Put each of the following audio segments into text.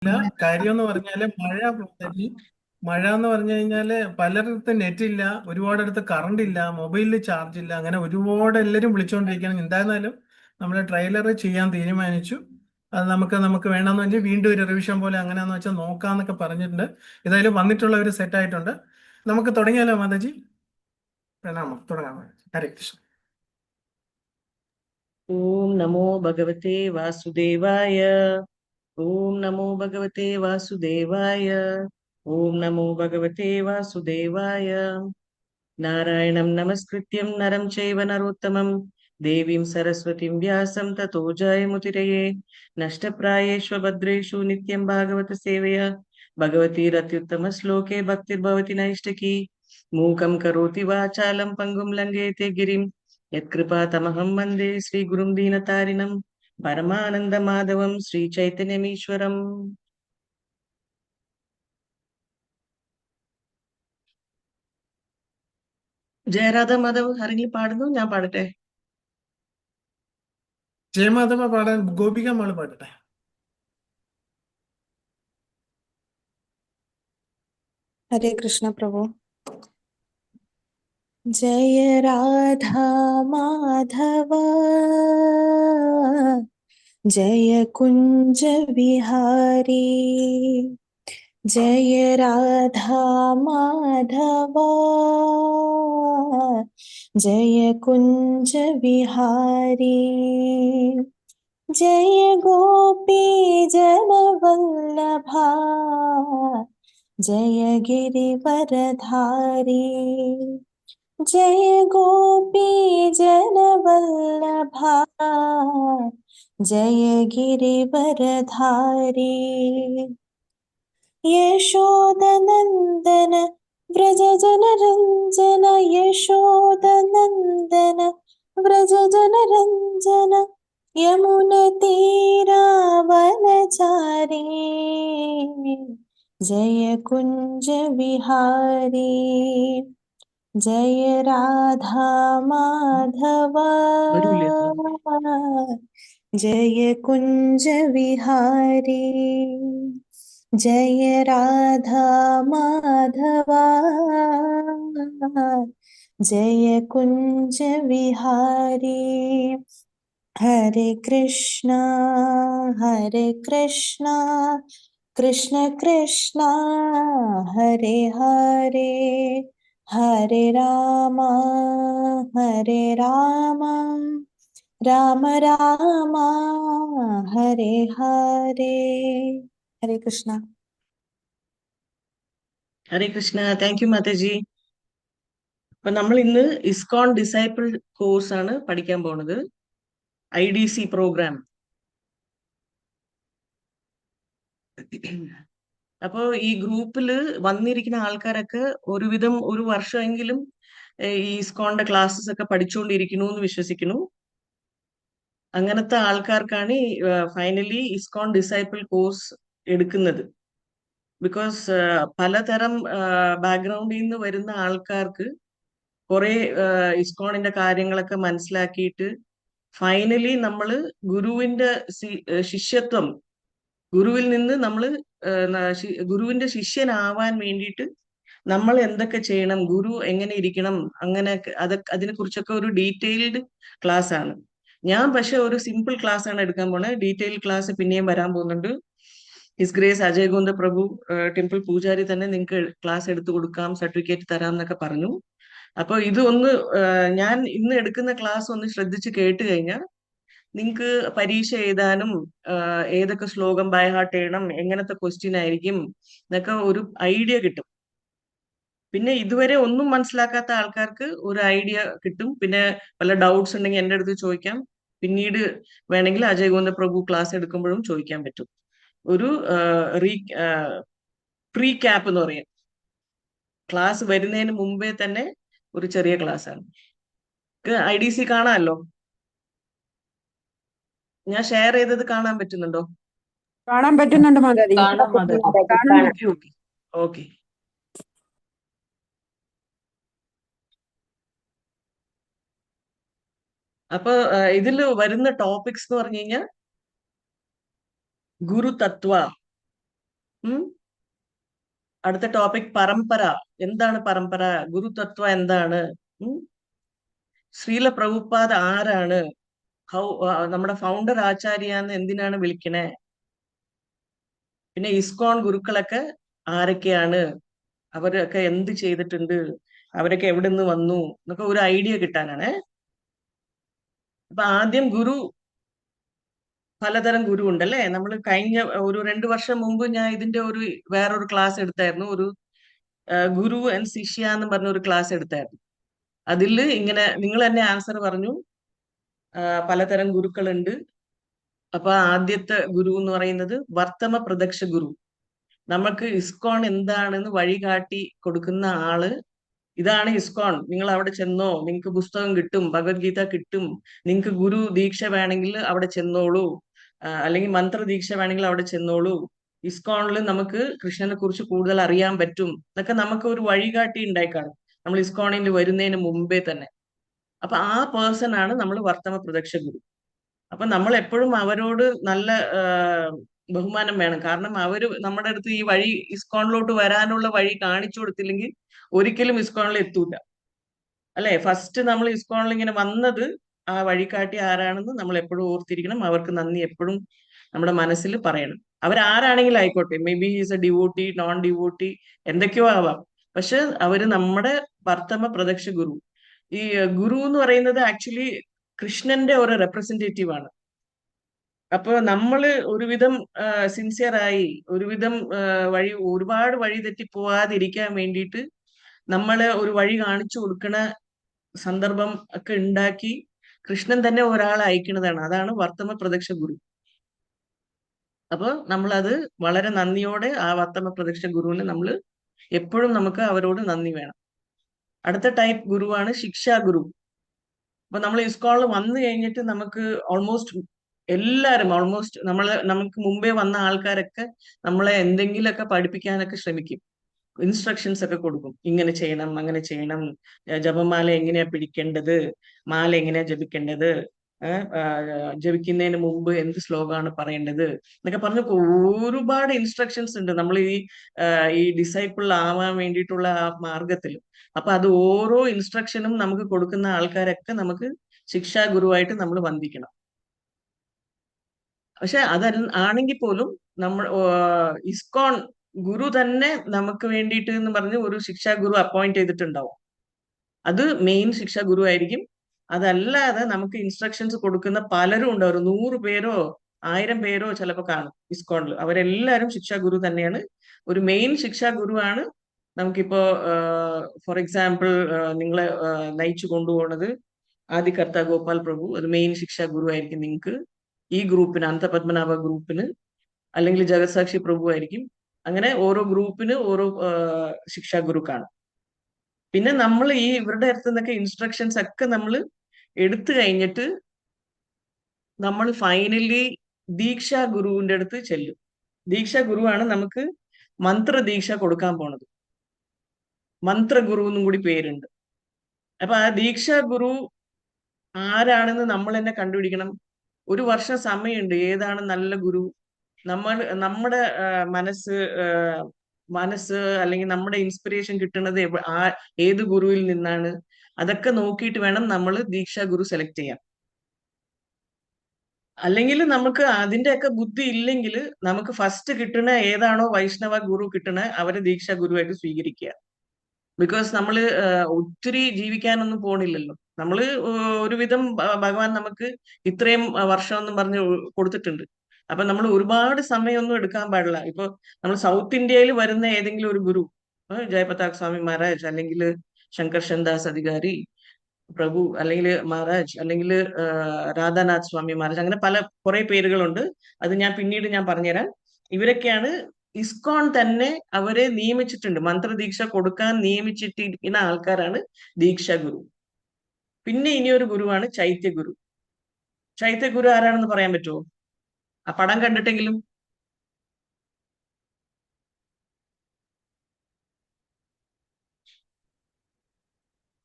ഇല്ല. കാര്യം എന്ന് പറഞ്ഞാല് മഴ എന്ന് പറഞ്ഞു കഴിഞ്ഞാല് പലയിടത്തും നെറ്റ് ഇല്ല, ഒരുപാടടുത്ത് കറണ്ട് ഇല്ല, മൊബൈലിൽ ചാർജ് ഇല്ല, അങ്ങനെ ഒരുപാട് എല്ലാവരും വിളിച്ചുകൊണ്ടിരിക്കുകയാണ്. എന്തായിരുന്നാലും നമ്മൾ ട്രെയിലർ ചെയ്യാൻ തീരുമാനിച്ചു. അത് നമുക്ക് വേണമെന്ന് വെച്ചാൽ വീണ്ടും ഒരു റിവിഷൻ പോലെ അങ്ങനെയാന്ന് വെച്ചാൽ നോക്കാന്നൊക്കെ പറഞ്ഞിട്ടുണ്ട്. ഏതായാലും വന്നിട്ടുള്ള ഒരു സെറ്റ് ആയിട്ടുണ്ട്. നമുക്ക് തുടങ്ങിയാലോ മാതാജി? പ്രണാമം, തുടങ്ങാം. ഹരേ കൃഷ്ണ. ഓം നമോ ഭഗവത്തെ വാസുദേവായ. ഓം നമോ ഭഗവത്തെ വാസുദേവായ. ഓം നമോ ഭഗവത്തെ വാസുദേവായ. നാരായണം നമസ്കൃത്യം നരം ചൈവ നരോത്തമം ദേവീം സരസ്വതിം വ്യാസം തതോ ജയമുതിരയേ. നഷ്ടപ്രായേഷു ഭദ്രേഷു നിത്യം ഭാഗവത സേവയ ഭഗവതീരത്യുത്തമ ശ്ലോകേ ഭക്തിർഭവതി നൈഷ്ടകി. മൂകം കരോതി വാചാലം പങ്കും ലംഘയത്തെ ഗിരിം യത്കൃപാതമഹം വന്ദേ ശ്രീഗുരും ദീനതാരിണം പരമാനന്ദമാധവം ശ്രീചൈതന്യമീശ്വരം. ജയരാധ മാധവ് ആരെങ്കിലും പാടുന്നു? ഞാൻ പാടട്ടെ. ജയമാധവ പാടാൻ ഗോപിക മാള് പാടട്ടെ. हरे कृष्ण प्रभु। जय राधा माधव, जय कुंज विहारी। जय राधा माधव, जय कुंज विहारी। जय गोपी जन वल्लभा, जय गिरिवरधारी। जय गोपी जन वल्लभा, जय गिरिवरधारी। यशोदनन्दन व्रज जनरञ्जन, यशोदनन्दन व्रज जनरञ्जन, यमुनतीरावनचारी। जय कुंज विहारी। जय राधा माधव, जय कुंज विहारी। जय राधा माधव, जय कुंज विहारी। हरे कृष्णा कृष्ण कृष्ण हरे हरे, हरे राम राम राम हरे हरे। हरे कृष्णा. ഹരേ കൃഷ്ണ. താങ്ക് യു മാതാജി. അപ്പൊ നമ്മൾ ഇന്ന് ഇസ്കോൺ ഡിസൈപ്പിൾ കോഴ്സ് ആണ് പഠിക്കാൻ പോണത്. IDC programme. അപ്പോ ഈ ഗ്രൂപ്പില് വന്നിരിക്കുന്ന ആൾക്കാരൊക്കെ ഒരുവിധം ഒരു വർഷമെങ്കിലും ഈ ഇസ്കോണിന്റെ ക്ലാസ്സസ് ഒക്കെ പഠിച്ചുകൊണ്ടിരിക്കുന്നു എന്ന് വിശ്വസിക്കുന്നു. അങ്ങനത്തെ ആൾക്കാർക്കാണ് ഫൈനലി ഇസ്കോൺ ഡിസൈപ്പിൾ കോഴ്സ് എടുക്കുന്നത്. ബിക്കോസ് പലതരം ബാക്ക്ഗ്രൗണ്ടിൽ നിന്ന് വരുന്ന ആൾക്കാർക്ക് കുറെ ഇസ്കോണിന്റെ കാര്യങ്ങളൊക്കെ മനസ്സിലാക്കിയിട്ട് ഫൈനലി നമ്മൾ ഗുരുവിന്റെ ശിഷ്യത്വം, ഗുരുവിൽ നിന്ന് നമ്മൾ ഗുരുവിന്റെ ശിഷ്യനാവാൻ വേണ്ടിയിട്ട് നമ്മൾ എന്തൊക്കെ ചെയ്യണം, ഗുരു എങ്ങനെ ഇരിക്കണം, അങ്ങനെ അതൊക്കെ അതിനെ കുറിച്ചൊക്കെ ഒരു ഡീറ്റെയിൽഡ് ക്ലാസ് ആണ്. ഞാൻ പക്ഷെ ഒരു സിമ്പിൾ ക്ലാസ് ആണ് എടുക്കാൻ പോണേ. ഡീറ്റെയിൽഡ് ക്ലാസ് പിന്നെയും വരാൻ പോകുന്നുണ്ട്. ഹിസ് ഗ്രേസ് അജയ് ഗോന്ദ പ്രഭു ടെമ്പിൾ പൂജാരി തന്നെ നിങ്ങൾക്ക് ക്ലാസ് എടുത്തു കൊടുക്കാം, സർട്ടിഫിക്കറ്റ് തരാം എന്നൊക്കെ പറഞ്ഞു. അപ്പൊ ഇത് ഒന്ന് ഞാൻ ഇന്ന് എടുക്കുന്ന ക്ലാസ് ഒന്ന് ശ്രദ്ധിച്ച് കേട്ട് കഴിഞ്ഞാൽ നിങ്ങൾക്ക് പരീക്ഷ എഴുതാനും ഏതൊക്കെ ശ്ലോകം ബൈ ഹാർട്ട് ചെയ്യണം, എങ്ങനത്തെ ക്വസ്റ്റ്യൻ ആയിരിക്കും എന്നൊക്കെ ഒരു ഐഡിയ കിട്ടും. പിന്നെ ഇതുവരെ ഒന്നും മനസ്സിലാക്കാത്ത ആൾക്കാർക്ക് ഒരു ഐഡിയ കിട്ടും. പിന്നെ വല്ല ഡൗട്ട്സ് ഉണ്ടെങ്കിൽ എൻ്റെ അടുത്ത് ചോദിക്കാം. പിന്നീട് വേണമെങ്കിൽ അജയ് ഗോന്ദ പ്രഭു ക്ലാസ് എടുക്കുമ്പോഴും ചോദിക്കാൻ പറ്റും. ഒരു റീ പ്രീ ക്യാപ്പ് എന്ന് പറയാം. ക്ലാസ് വരുന്നതിന് മുമ്പേ തന്നെ ഒരു ചെറിയ ക്ലാസ് ആണ്. IDC കാണാമല്ലോ? ഞാൻ ഷെയർ ചെയ്തത് കാണാൻ പറ്റുന്നുണ്ടോ? കാണാൻ പറ്റുന്നുണ്ട് മാതാജി. Okay okay okay. അപ്പൊ ഇതിൽ വരുന്ന ടോപ്പിക്സ് എന്ന് പറഞ്ഞു കഴിഞ്ഞാൽ ഗുരു തത്വ, ഉം അടുത്ത ടോപ്പിക് പരമ്പര. എന്താണ് പരമ്പര? ഗുരുതത്വ എന്താണ്? ഉം ശ്രീല പ്രഭുപാദ് ആരാണ്? നമ്മുടെ ഫൗണ്ടർ ആചാര്യാന്ന് എന്തിനാണ് വിളിക്കണേ? പിന്നെ ഇസ്കോൺ ഗുരുക്കളൊക്കെ ആരൊക്കെയാണ്? അവരൊക്കെ എന്ത് ചെയ്തിട്ടുണ്ട്? അവരൊക്കെ എവിടെ നിന്ന് വന്നു എന്നൊക്കെ ഒരു ഐഡിയ കിട്ടാനാണ്. അപ്പൊ ആദ്യം ഗുരു, പലതരം ഗുരു ഉണ്ടല്ലേ. നമ്മൾ കഴിഞ്ഞ ഒരു 2 വർഷം മുമ്പ് ഞാൻ ഇതിന്റെ വേറൊരു ക്ലാസ് എടുത്തായിരുന്നു. ഒരു ഗുരു ആൻഡ് ശിഷ്യ എന്ന് പറഞ്ഞ ഒരു ക്ലാസ് എടുത്തായിരുന്നു. അതിൽ ഇങ്ങനെ നിങ്ങൾ തന്നെ ആൻസർ പറഞ്ഞു. പലതരം ഗുരുക്കളുണ്ട്. അപ്പൊ ആദ്യത്തെ ഗുരു എന്ന് പറയുന്നത് വർത്തമ പ്രദക്ഷ ഗുരു. നമുക്ക് ഇസ്കോൺ എന്താണെന്ന് വഴികാട്ടി കൊടുക്കുന്ന ആള്. ഇതാണ് ഇസ്കോൺ, നിങ്ങൾ അവിടെ ചെന്നോ, നിങ്ങൾക്ക് പുസ്തകം കിട്ടും, ഭഗവത്ഗീത കിട്ടും, നിങ്ങൾക്ക് ഗുരു ദീക്ഷ വേണമെങ്കിൽ അവിടെ ചെന്നോളൂ, അല്ലെങ്കിൽ മന്ത്രദീക്ഷ വേണമെങ്കിൽ അവിടെ ചെന്നോളൂ, ഇസ്കോണിൽ നമുക്ക് കൃഷ്ണനെ കുറിച്ച് കൂടുതൽ അറിയാൻ പറ്റും എന്നൊക്കെ നമുക്ക് ഒരു വഴികാട്ടി ഉണ്ടായിക്കാണും നമ്മൾ ഇസ്കോണിൽ വരുന്നതിന് മുമ്പേ തന്നെ. അപ്പൊ ആ പേഴ്സൺ ആണ് നമ്മൾ വർത്തമ പ്രദക്ഷ ഗുരു. അപ്പൊ നമ്മൾ എപ്പോഴും അവരോട് നല്ല ബഹുമാനം വേണം. കാരണം അവര് നമ്മുടെ അടുത്ത് ഈ വഴി, ഇസ്കോണിലോട്ട് വരാനുള്ള വഴി കാണിച്ചു കൊടുത്തില്ലെങ്കിൽ ഒരിക്കലും ഇസ്കോണിൽ എത്തൂല അല്ലെ. ഫസ്റ്റ് നമ്മൾ ഇസ്കോണിൽ ഇങ്ങനെ വന്നത് ആ വഴികാട്ടി ആരാണെന്ന് നമ്മൾ എപ്പോഴും ഓർത്തിരിക്കണം. അവർക്ക് നന്ദി എപ്പോഴും നമ്മുടെ മനസ്സിൽ പറയണം. അവരാരാണെങ്കിലും ആയിക്കോട്ടെ, may be is A devotee, non devotee, എന്തൊക്കെയോ ആവാം. പക്ഷെ അവര് നമ്മുടെ വർത്തമ പ്രദക്ഷ ഗുരു. ഈ ഗുരു എന്ന് പറയുന്നത് ആക്ച്വലി കൃഷ്ണന്റെ ഒരു റെപ്രസെന്റേറ്റീവ് ആണ്. അപ്പൊ നമ്മള് ഒരുവിധം സിൻസിയറായി, ഒരുവിധം ഒരുപാട് വഴി തെറ്റി പോവാതിരിക്കാൻ വേണ്ടിയിട്ട് നമ്മളെ ഒരു വഴി കാണിച്ചു കൊടുക്കണ സന്ദർഭം ഒക്കെ ഉണ്ടാക്കി കൃഷ്ണൻ തന്നെ ഒരാളെ അയക്കുന്നതാണ്. അതാണ് വർത്തമ പ്രദക്ഷ ഗുരു. അപ്പൊ നമ്മളത് വളരെ നന്ദിയോടെ ആ വർത്തമ പ്രദക്ഷ ഗുരുവിനെ നമ്മൾ എപ്പോഴും നമുക്ക് അവരോട് നന്ദി വേണം. അടുത്ത ടൈപ്പ് ഗുരുവാണ് ശിക്ഷാ ഗുരു. അപ്പൊ നമ്മൾ ഇസ്കോളിൽ വന്നു കഴിഞ്ഞിട്ട് നമുക്ക് ഓൾമോസ്റ്റ് നമുക്ക് മുമ്പേ വന്ന ആൾക്കാരൊക്കെ നമ്മളെ എന്തെങ്കിലുമൊക്കെ പഠിപ്പിക്കാനൊക്കെ ശ്രമിക്കും. ഇൻസ്ട്രക്ഷൻസ് ഒക്കെ കൊടുക്കും. ഇങ്ങനെ ചെയ്യണം, അങ്ങനെ ചെയ്യണം, ജപമാല എങ്ങനെയാ പിടിക്കേണ്ടത്, മാല എങ്ങനെയാ ജപിക്കേണ്ടത്, ജപിക്കുന്നതിന് മുമ്പ് എന്ത് ശ്ലോകമാണ് പറയേണ്ടത് എന്നൊക്കെ പറഞ്ഞ് ഒരുപാട് ഇൻസ്ട്രക്ഷൻസ് ഉണ്ട് നമ്മൾ ഈ ഡിസൈപ്പിൾ ആവാൻ വേണ്ടിയിട്ടുള്ള ആ മാർഗത്തിൽ. അപ്പൊ അത് ഓരോ ഇൻസ്ട്രക്ഷനും നമുക്ക് കൊടുക്കുന്ന ആൾക്കാരൊക്കെ നമുക്ക് ശിക്ഷാ ഗുരുവായിട്ട് നമ്മൾ വന്ദിക്കണം. പക്ഷെ ആണെങ്കിൽ പോലും നമ്മൾ ഇസ്കോൺ ഗുരു തന്നെ നമുക്ക് വേണ്ടിയിട്ട് എന്ന് പറഞ്ഞ് ഒരു ശിക്ഷാ ഗുരു അപ്പോയിന്റ് ചെയ്തിട്ടുണ്ടാവും. അത് മെയിൻ ശിക്ഷാ ഗുരു ആയിരിക്കും. അതല്ലാതെ നമുക്ക് ഇൻസ്ട്രക്ഷൻസ് കൊടുക്കുന്ന പലരും ഉണ്ട്. ഒരു 100 പേരോ 1000 പേരോ ചിലപ്പോൾ കാണും ഇസ്കോണിൽ. അവരെല്ലാവരും ശിക്ഷാ ഗുരു തന്നെയാണ്. ഒരു മെയിൻ ശിക്ഷാ ഗുരു ആണ് നമുക്കിപ്പോ ഫോർ എക്സാമ്പിൾ നിങ്ങളെ നയിച്ചു കൊണ്ടുപോകുന്നത് ആദികർത്ത ഗോപാൽ പ്രഭു. അത് മെയിൻ ശിക്ഷാ ഗുരു ആയിരിക്കും നിങ്ങൾക്ക്. ഈ ഗ്രൂപ്പിന്, അനന്തപത്മനാഭ ഗ്രൂപ്പിന്, അല്ലെങ്കിൽ ജഗത്സാക്ഷി പ്രഭു ആയിരിക്കും. അങ്ങനെ ഓരോ ഗ്രൂപ്പിന് ഓരോ ശിക്ഷാ ഗുരു കാണും. പിന്നെ നമ്മൾ ഇവരുടെ അടുത്ത് നിന്നൊക്കെ ഇൻസ്ട്രക്ഷൻസ് ഒക്കെ നമ്മൾ എടുത്തു കഴിഞ്ഞിട്ട് നമ്മൾ ഫൈനലി ദീക്ഷാ ഗുരുവിന്റെ അടുത്ത് ചെല്ലും. ദീക്ഷാ ഗുരുവാണ് നമുക്ക് മന്ത്രദീക്ഷ കൊടുക്കാൻ പോണത്. മന്ത്രഗുരു എന്നും കൂടി പേരുണ്ട്. അപ്പൊ ആ ദീക്ഷാ ഗുരു ആരാണെന്ന് നമ്മൾ തന്നെ കണ്ടുപിടിക്കണം. 1 വർഷം സമയമുണ്ട് ഏതാണ് നല്ല ഗുരു. നമ്മുടെ മനസ്സ് അല്ലെങ്കിൽ നമ്മുടെ ഇൻസ്പിറേഷൻ കിട്ടുന്നത് ഏത് ഗുരുവിൽ നിന്നാണ്, അതൊക്കെ നോക്കിയിട്ട് വേണം നമ്മൾ ദീക്ഷാ ഗുരു സെലക്ട് ചെയ്യാൻ. അല്ലെങ്കിൽ നമുക്ക് അതിന്റെയൊക്കെ ബുദ്ധി ഇല്ലെങ്കിൽ നമുക്ക് ഫസ്റ്റ് കിട്ടുന്ന ഏതാണോ വൈഷ്ണവ ഗുരു കിട്ടണ അവരെ ദീക്ഷാ ഗുരുവായിട്ട് സ്വീകരിക്കുക. ബിക്കോസ് നമ്മള് ഒത്തിരി ജീവിക്കാനൊന്നും പോണില്ലല്ലോ. നമ്മള് ഒരുവിധം ഭഗവാൻ നമുക്ക് ഇത്രയും വർഷം എന്നും പറഞ്ഞ് കൊടുത്തിട്ടുണ്ട്. അപ്പൊ നമ്മൾ ഒരുപാട് സമയമൊന്നും എടുക്കാൻ പാടില്ല. ഇപ്പൊ നമ്മൾ സൗത്ത് ഇന്ത്യയിൽ വരുന്ന ഏതെങ്കിലും ഒരു ഗുരു, ജയപ്രതാപ് സ്വാമി മഹാരാജ്, അല്ലെങ്കിൽ ശങ്കർഷൻ ദാസ് അധികാരി പ്രഭു, അല്ലെങ്കിൽ മഹാരാജ്, അല്ലെങ്കിൽ രാധാനാഥ് സ്വാമി മഹാരാജ്, അങ്ങനെ കുറെ പേരുകളുണ്ട്. അത് ഞാൻ പിന്നീട് പറഞ്ഞുതരാം. ഇവരൊക്കെയാണ് ഇസ്കോൺ തന്നെ അവരെ നിയമിച്ചിട്ടുണ്ട്. മന്ത്രദീക്ഷ കൊടുക്കാൻ നിയമിച്ചിട്ടിരിക്കുന്ന ആൾക്കാരാണ് ദീക്ഷാ ഗുരു. പിന്നെ ഇനിയൊരു ഗുരുവാണ് ചൈത്യഗുരു. ചൈത്യഗുരു ആരാണെന്ന് പറയാൻ പറ്റുമോ? ആ പടം കണ്ടിട്ടെങ്കിലും.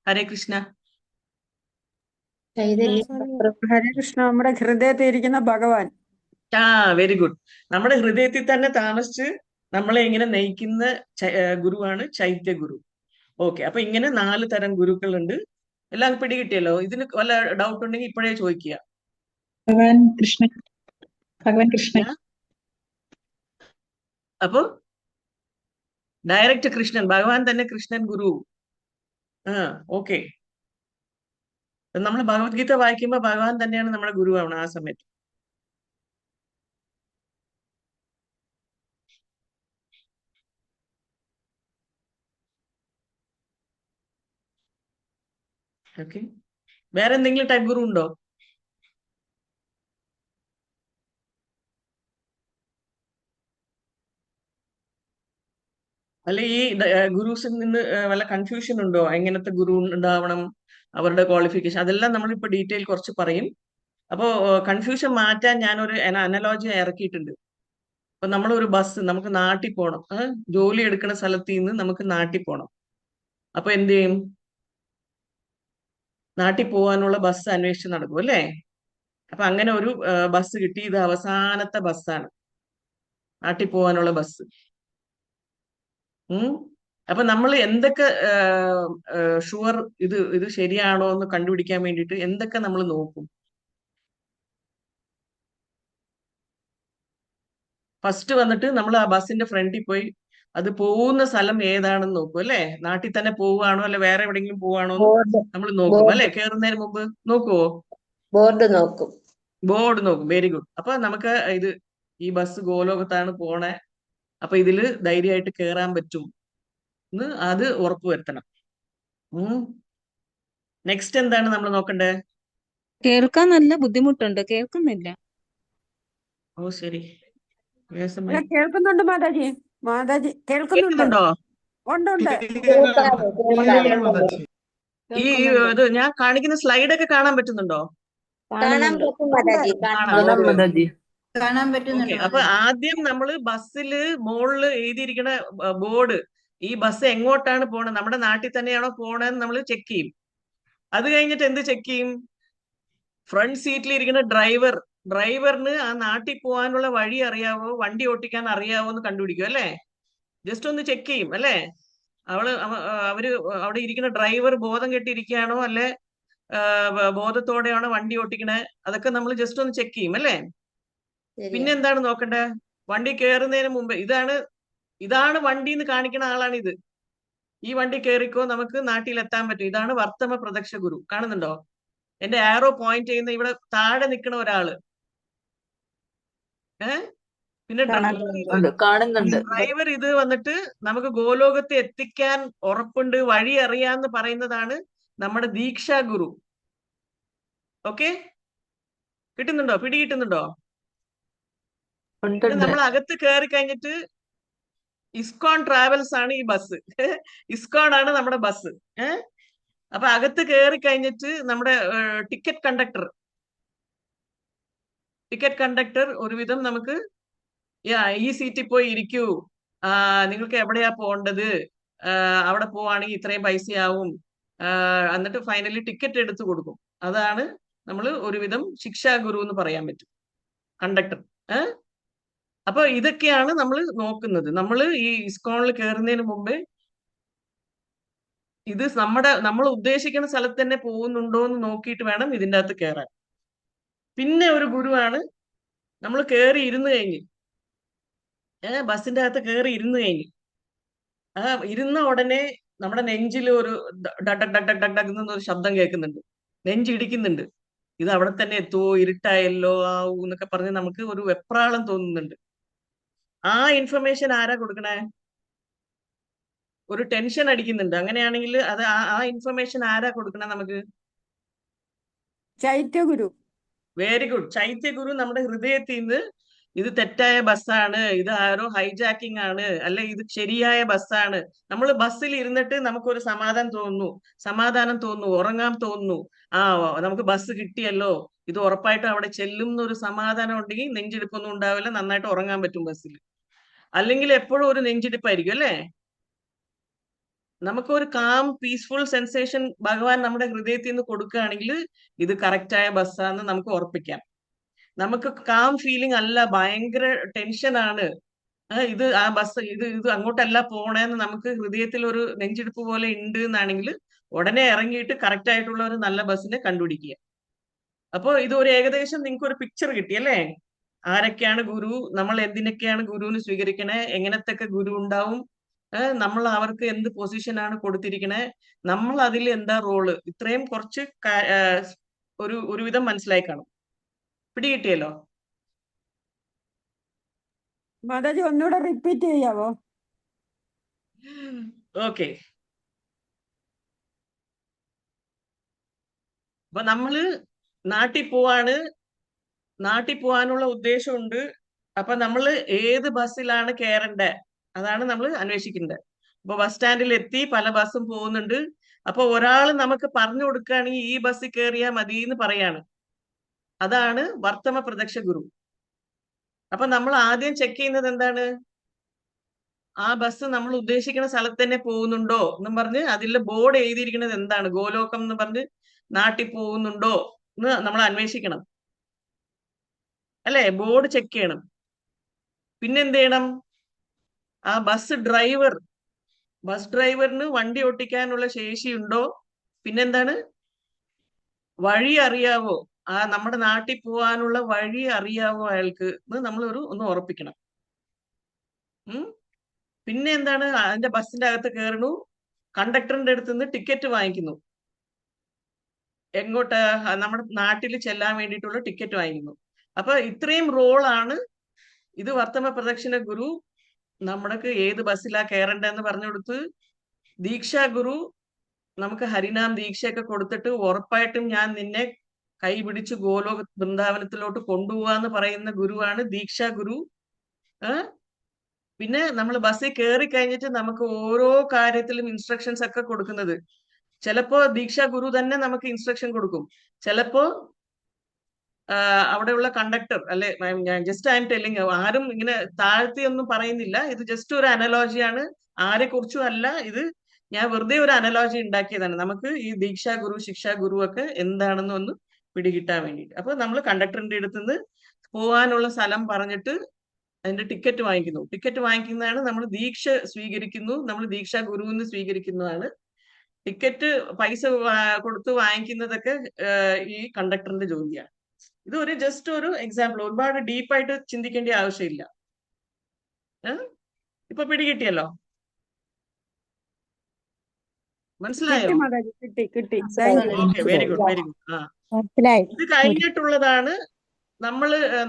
ഹരേ കൃഷ്ണ. ഹരേ കൃഷ്ണ. നമ്മുടെ ഹൃദയത്തിൽ ഇരിക്കുന്ന ഭഗവാൻ. Very good. നമ്മുടെ ഹൃദയത്തിൽ തന്നെ താമസിച്ച് നമ്മളെ ഇങ്ങനെ നയിക്കുന്ന ഗുരുവാണ് ചൈത്യ ഗുരു. ഓക്കെ, അപ്പൊ ഇങ്ങനെ 4 തരം ഗുരുക്കളുണ്ട്. എല്ലാം പിടികിട്ടിയല്ലോ. ഇതിന് വല്ല ഡൗട്ട് ഉണ്ടെങ്കിൽ ഇപ്പോഴേ ചോദിക്കുക. ഭഗവാൻ കൃഷ്ണൻ ഭഗവാൻ കൃഷ്ണൻ ഞാൻ അപ്പൊ ഡയറക്റ്റ് കൃഷ്ണൻ, ഭഗവാൻ തന്നെ കൃഷ്ണൻ ഗുരു. ആ, ഓക്കെ. നമ്മൾ ഭഗവത്ഗീത വായിക്കുമ്പോൾ ഭഗവാൻ തന്നെയാണ് നമ്മുടെ ഗുരുവാണ് ആ സമയത്ത്. ഓക്കെ, വേറെ എന്തെങ്കിലും ടൈപ്പ് ഗുരു ഉണ്ടോ? അല്ല, ഈ ഗുരുസിൽ നിന്ന് വല്ല കൺഫ്യൂഷൻ ഉണ്ടോ? എങ്ങനത്തെ ഗുരു ഉണ്ടാവണം, അവരുടെ ക്വാളിഫിക്കേഷൻ, അതെല്ലാം നമ്മളിപ്പോ ഡീറ്റെയിൽ കുറച്ച് പറയും. അപ്പോ കൺഫ്യൂഷൻ മാറ്റാൻ ഞാനൊരു അനലോജി ഇറക്കിയിട്ടുണ്ട്. അപ്പൊ നമ്മളൊരു ബസ്, നമുക്ക് നാട്ടിൽ പോകണം, ജോലി എടുക്കുന്ന സ്ഥലത്ത് നിന്ന് നമുക്ക് നാട്ടിൽ പോകണം. അപ്പൊ എന്ത് ചെയ്യും? നാട്ടിൽ പോകാനുള്ള ബസ് അന്വേഷിച്ച് നടക്കും അല്ലേ? അപ്പൊ അങ്ങനെ ഒരു ബസ് കിട്ടി. ഇത് അവസാനത്തെ ബസ്സാണ്, നാട്ടിൽ പോകാനുള്ള ബസ്. അപ്പൊ നമ്മൾ എന്തൊക്കെ ഷുവർ ഇത് ശരിയാണോ എന്ന് കണ്ടുപിടിക്കാൻ വേണ്ടിയിട്ട് എന്തൊക്കെ നമ്മൾ നോക്കും? ഫസ്റ്റ് വന്നിട്ട് നമ്മൾ ആ ബസ്സിന്റെ ഫ്രണ്ടിൽ പോയി അത് പോകുന്ന സ്ഥലം ഏതാണെന്ന് നോക്കും അല്ലേ? നാട്ടിൽ തന്നെ പോവുകയാണോ അല്ലെ വേറെ എവിടെയെങ്കിലും പോവാണോ എന്ന് ബോർഡ് നമ്മൾ നോക്കും അല്ലെ? കയറുന്നതിന് മുമ്പ് നോക്കുവോ? ബോർഡ് നോക്കും. ബോർഡ് നോക്കും. Very good. അപ്പൊ നമുക്ക് ഈ ബസ് ഗോലോകത്താണ് പോണേ, അപ്പൊ ഇതില് ധൈര്യമായിട്ട് കയറാൻ പറ്റും എന്ന് അത് ഉറപ്പുവരുത്തണം. നെക്സ്റ്റ് എന്താണ് നമ്മൾ നോക്കണ്ടേ? കേൾക്കാൻ നല്ല ബുദ്ധിമുട്ടുണ്ട്, കേൾക്കുന്നില്ല. ഓ ശരി, കേൾക്കുന്നുണ്ട് മാതാജി. മാതാജി കേൾക്കുന്നുണ്ട്. കേൾക്കുന്നുണ്ടോ? ഉണ്ട് കേൾക്കാതെ ക്ലിയർ മാതാജി. ഈ ഇത് ഞാൻ കാണിക്കുന്ന സ്ലൈഡൊക്കെ കാണാൻ പറ്റുന്നുണ്ടോ? കാണാൻ പറ്റും മാതാജി, കാണാൻ ഓക്കെ, പറ്റുന്നുണ്ട് അപ്പൊ ആദ്യം നമ്മള് ബസ്സില് മുകളില് എഴുതിയിരിക്കുന്ന ബോർഡ്, ഈ ബസ് എങ്ങോട്ടാണ് പോണത്, നമ്മുടെ നാട്ടിൽ തന്നെയാണോ പോണെന്ന് നമ്മൾ ചെക്ക് ചെയ്യും. അത് കഴിഞ്ഞിട്ട് എന്ത് ചെക്ക് ചെയ്യും? ഫ്രണ്ട് സീറ്റിൽ ഇരിക്കുന്ന ഡ്രൈവറിന് ആ നാട്ടിൽ പോകാനുള്ള വഴി അറിയാവോ, വണ്ടി ഓട്ടിക്കാൻ അറിയാവോ എന്ന് കണ്ടുപിടിക്കും അല്ലേ? ജസ്റ്റ് ഒന്ന് ചെക്ക് ചെയ്യും അല്ലേ? അവര് അവിടെ ഇരിക്കുന്ന ഡ്രൈവർ ബോധം കെട്ടിരിക്കുകയാണോ അല്ലെ ബോധത്തോടെയാണോ വണ്ടി ഓട്ടിക്കണേ, അതൊക്കെ നമ്മൾ ജസ്റ്റ് ഒന്ന് ചെക്ക് ചെയ്യും അല്ലേ? പിന്നെ എന്താണ് നോക്കണ്ടേ? വണ്ടി കയറുന്നതിന് മുമ്പ് ഇതാണ് വണ്ടി എന്ന് കാണിക്കുന്ന ആളാണ് ഇത്. ഈ വണ്ടി കയറിക്കോ, നമുക്ക് നാട്ടിൽ എത്താൻ പറ്റും. ഇതാണ് വർത്തമ പ്രദക്ഷ ഗുരു. കാണുന്നുണ്ടോ? എന്റെ ആരോ പോയിന്റ് ചെയ്യുന്ന ഇവിടെ താഴെ നിൽക്കുന്ന ഒരാള്. പിന്നെ ഡ്രൈവർ ഇത് വന്നിട്ട് നമുക്ക് ഗോലോകത്തെ എത്തിക്കാൻ ഉറപ്പുണ്ട്, വഴി അറിയാന്ന് പറയുന്നതാണ് നമ്മുടെ ദീക്ഷാ ഗുരു. ഓക്കെ, കിട്ടുന്നുണ്ടോ? പിടി കിട്ടുന്നുണ്ടോ? നമ്മൾ അകത്ത് കയറി കഴിഞ്ഞിട്ട് ഇസ്കോൺ ട്രാവൽസ് ആണ് ഈ ബസ്. ഇസ്കോൺ ആണ് നമ്മുടെ ബസ്. അപ്പൊ അകത്ത് കയറി കഴിഞ്ഞിട്ട് നമ്മുടെ ടിക്കറ്റ് കണ്ടക്ടർ ഒരുവിധം നമുക്ക് ഈ സീറ്റിൽ പോയി ഇരിക്കൂ, നിങ്ങൾക്ക് എവിടെയാ പോകേണ്ടത്, അവിടെ പോവാണെങ്കിൽ ഇത്രയും പൈസയാവും, എന്നിട്ട് ഫൈനലി ടിക്കറ്റ് എടുത്തു കൊടുക്കും. അതാണ് നമ്മൾ ഒരുവിധം ശിക്ഷാ ഗുരു എന്ന് പറയാൻ പറ്റും, കണ്ടക്ടർ. അപ്പൊ ഇതൊക്കെയാണ് നമ്മൾ നോക്കുന്നത്. നമ്മൾ ഈ ഇസ്കോണിൽ കയറുന്നതിന് മുമ്പേ ഇത് നമ്മൾ ഉദ്ദേശിക്കുന്ന സ്ഥലത്ത് തന്നെ പോകുന്നുണ്ടോ എന്ന് നോക്കിയിട്ട് വേണം ഇതിൻ്റെ അകത്ത് കയറാൻ. പിന്നെ ഒരു ഗുരുവാണ്, നമ്മൾ കയറി ഇരുന്ന് കഴിഞ്ഞ് ബസ്സിന്റെ അകത്ത് കയറി ഇരുന്ന് കഴിഞ്ഞ് ഇരുന്ന ഉടനെ നമ്മുടെ നെഞ്ചിൽ ഒരു duck duck duck duck duck എന്നൊരു ശബ്ദം കേൾക്കുന്നുണ്ട്, നെഞ്ചിടിക്കുന്നുണ്ട്. ഇത് അവിടെ തന്നെ എത്തുവോ, ഇരുട്ടായല്ലോ ആവൂ എന്നൊക്കെ പറഞ്ഞ് നമുക്ക് ഒരു വെപ്രാളം തോന്നുന്നുണ്ട്. ആ ഇൻഫർമേഷൻ ആരാ കൊടുക്കണേ? ഒരു ടെൻഷൻ അടിക്കുന്നുണ്ട്. അങ്ങനെയാണെങ്കിൽ അത് ആ ഇൻഫർമേഷൻ ആരാ കൊടുക്കണേ നമുക്ക്? ചൈത്യഗുരു. Very good. ചൈത്യഗുരു നമ്മുടെ ഹൃദയത്തിൽ നിന്ന് ഇത് തെറ്റായ ബസ്സാണ്, ഇത് ആരോ ഹൈജാക്കിംഗ് ആണ്, അല്ലെ ഇത് ശരിയായ ബസ്സാണ്. നമ്മൾ ബസ്സിൽ ഇരുന്നിട്ട് നമുക്കൊരു സമാധാനം തോന്നുന്നു, ഉറങ്ങാൻ തോന്നുന്നു. നമുക്ക് ബസ് കിട്ടിയല്ലോ, ഇത് ഉറപ്പായിട്ടും അവിടെ ചെല്ലും എന്നൊരു സമാധാനം ഉണ്ടെങ്കിൽ നെഞ്ചിടിപ്പൊന്നും ഉണ്ടാവില്ല, നന്നായിട്ട് ഉറങ്ങാൻ പറ്റും ബസ്സിൽ. അല്ലെങ്കിൽ എപ്പോഴും ഒരു നെഞ്ചിടിപ്പായിരിക്കും അല്ലേ? നമുക്കൊരു കാം പീസ്ഫുൾ സെൻസേഷൻ ഭഗവാൻ നമ്മുടെ ഹൃദയത്തിൽ നിന്ന് കൊടുക്കുകയാണെങ്കിൽ ഇത് കറക്റ്റായ ബസ്സാന്ന് നമുക്ക് ഉറപ്പിക്കാം. നമുക്ക് കാം ഫീലിംഗ് അല്ല, ഭയങ്കര ടെൻഷനാണ്, ഇത് ആ ബസ് ഇത് അങ്ങോട്ടല്ല പോണേന്ന് നമുക്ക് ഹൃദയത്തിൽ ഒരു നെഞ്ചിടിപ്പ് പോലെ ഉണ്ട് എന്നാണെങ്കിൽ ഉടനെ ഇറങ്ങിയിട്ട് കറക്റ്റ് ആയിട്ടുള്ള ഒരു നല്ല ബസ്സിനെ കണ്ടുപിടിക്കുക. അപ്പൊ ഇത് ഒരു ഏകദേശം നിങ്ങൾക്ക് ഒരു പിക്ചർ കിട്ടിയല്ലേ? ആരൊക്കെയാണ് ഗുരു, നമ്മൾ എന്തിനൊക്കെയാണ് ഗുരുവിന് സ്വീകരിക്കണേ, എങ്ങനത്തൊക്കെ ഗുരു ഉണ്ടാവും, നമ്മൾ അവർക്ക് എന്ത് പൊസിഷനാണ് കൊടുത്തിരിക്കണേ, നമ്മൾ അതിൽ എന്താ റോള്, ഇത്രയും കുറച്ച് ഒരുവിധം മനസ്സിലായി കാണും. പിടികിട്ടിയല്ലോ? മാതാജി ഒന്നുകൂടെ റിപ്പീറ്റ് ചെയ്യാവോ? ഓക്കെ. അപ്പൊ നമ്മള് നാട്ടിൽ പോവാനുള്ള ഉദ്ദേശമുണ്ട്. അപ്പൊ നമ്മള് ഏത് ബസ്സിലാണ് കയറേണ്ടത് അതാണ് നമ്മൾ അന്വേഷിക്കേണ്ടത്. അപ്പൊ ബസ് സ്റ്റാൻഡിൽ എത്തി, പല ബസ്സും പോകുന്നുണ്ട്. അപ്പൊ ഒരാൾ നമുക്ക് പറഞ്ഞു കൊടുക്കുകയാണെങ്കിൽ ഈ ബസ്സിൽ കയറിയാൽ മതി എന്ന് പറയാണ്. അതാണ് വർത്തമ പ്രത്യക്ഷ ഗുരു. അപ്പൊ നമ്മൾ ആദ്യം ചെക്ക് ചെയ്യുന്നത് എന്താണ്? ആ ബസ് നമ്മൾ ഉദ്ദേശിക്കുന്ന സ്ഥലത്ത് തന്നെ പോകുന്നുണ്ടോ എന്നും പറഞ്ഞ് അതിൽ ബോർഡ് എഴുതിയിരിക്കുന്നത് എന്താണ്, ഗോലോകം എന്ന് പറഞ്ഞ് നാട്ടിൽ പോകുന്നുണ്ടോ എന്ന് നമ്മൾ അന്വേഷിക്കണം അല്ലെ? ബോർഡ് ചെക്ക് ചെയ്യണം. പിന്നെന്ത് ചെയ്യണം? ആ ബസ് ഡ്രൈവറിന് വണ്ടി ഓട്ടിക്കാനുള്ള ശേഷിയുണ്ടോ? പിന്നെന്താണ്? വഴി അറിയാവോ? ആ നമ്മുടെ നാട്ടിൽ പോകാനുള്ള വഴി അറിയാവോ അയാൾക്ക് എന്ന് നമ്മൾ ഒന്ന് ഉറപ്പിക്കണം. പിന്നെ എന്താണ്? അതിന്റെ ബസ്സിന്റെ അകത്ത് കയറുന്നു, കണ്ടക്ടറിന്റെ അടുത്ത് നിന്ന് ടിക്കറ്റ് വാങ്ങിക്കുന്നു. എങ്ങോട്ട്? നമ്മുടെ നാട്ടിൽ ചെല്ലാൻ വേണ്ടിയിട്ടുള്ള ടിക്കറ്റ് വാങ്ങിക്കുന്നു. അപ്പൊ ഇത്രയും റോളാണ് ഇത്. വർത്തമ പ്രദക്ഷിണ ഗുരു നമ്മൾക്ക് ഏത് ബസ്സിലാ കയറേണ്ടതെന്ന് പറഞ്ഞു കൊടുത്ത്, ദീക്ഷാ ഗുരു നമുക്ക് ഹരിനാം ദീക്ഷയൊക്കെ കൊടുത്തിട്ട് ഉറപ്പായിട്ടും ഞാൻ നിന്നെ കൈ പിടിച്ച് ഗോലോക വൃന്ദാവനത്തിലോട്ട് കൊണ്ടുപോവാന്ന് പറയുന്ന ഗുരുവാണ് ദീക്ഷാ ഗുരു. പിന്നെ നമ്മൾ ബസ്സിൽ കയറി കഴിഞ്ഞിട്ട് നമുക്ക് ഓരോ കാര്യത്തിലും ഇൻസ്ട്രക്ഷൻസ് ഒക്കെ കൊടുക്കുന്നത്. ചിലപ്പോ ദീക്ഷാ ഗുരു തന്നെ നമുക്ക് ഇൻസ്ട്രക്ഷൻ കൊടുക്കും. ചിലപ്പോ അവിടെയുള്ള കണ്ടക്ടർ അല്ലെ, ജസ്റ്റ് ഐ എം ടെല്ലിങ്, ആരും ഇങ്ങനെ താഴ്ത്തി ഒന്നും പറയുന്നില്ല. ഇത് ജസ്റ്റ് ഒരു അനലോജിയാണ്, ആരെ കുറിച്ചും അല്ല. ഇത് ഞാൻ വെറുതെ ഒരു അനലോജി ഉണ്ടാക്കിയതാണ്. നമുക്ക് ഈ ദീക്ഷാ ഗുരു, ശിക്ഷാ ഗുരു ഒക്കെ എന്താണെന്ന് ഒന്ന് പിടികിട്ടാൻ വേണ്ടിയിട്ട്. അപ്പൊ നമ്മൾ കണ്ടക്ടറിന്റെ അടുത്ത് നിന്ന് പോകാനുള്ള സ്ഥലം പറഞ്ഞിട്ട് അതിന്റെ ടിക്കറ്റ് വാങ്ങിക്കുന്നു. ടിക്കറ്റ് വാങ്ങിക്കുന്നതാണ് നമ്മൾ ദീക്ഷ സ്വീകരിക്കുന്നു, നമ്മൾ ദീക്ഷാ ഗുരുവിന് സ്വീകരിക്കുന്നതാണ്. ടിക്കറ്റ് പൈസ കൊടുത്ത് വാങ്ങിക്കുന്നതൊക്കെ ഈ കണ്ടക്ടറിന്റെ ജോലിയാണ്. ഇത് ഒരു ജസ്റ്റ് ഒരു എക്സാമ്പിൾ, ഒരുപാട് ഡീപ്പായിട്ട് ചിന്തിക്കേണ്ട ആവശ്യമില്ല. ഇപ്പൊ പിടികിട്ടിയല്ലോ? മനസ്സിലായോ? Okay, very good, very good. ഇത് കഴിഞ്ഞിട്ടുള്ളതാണ്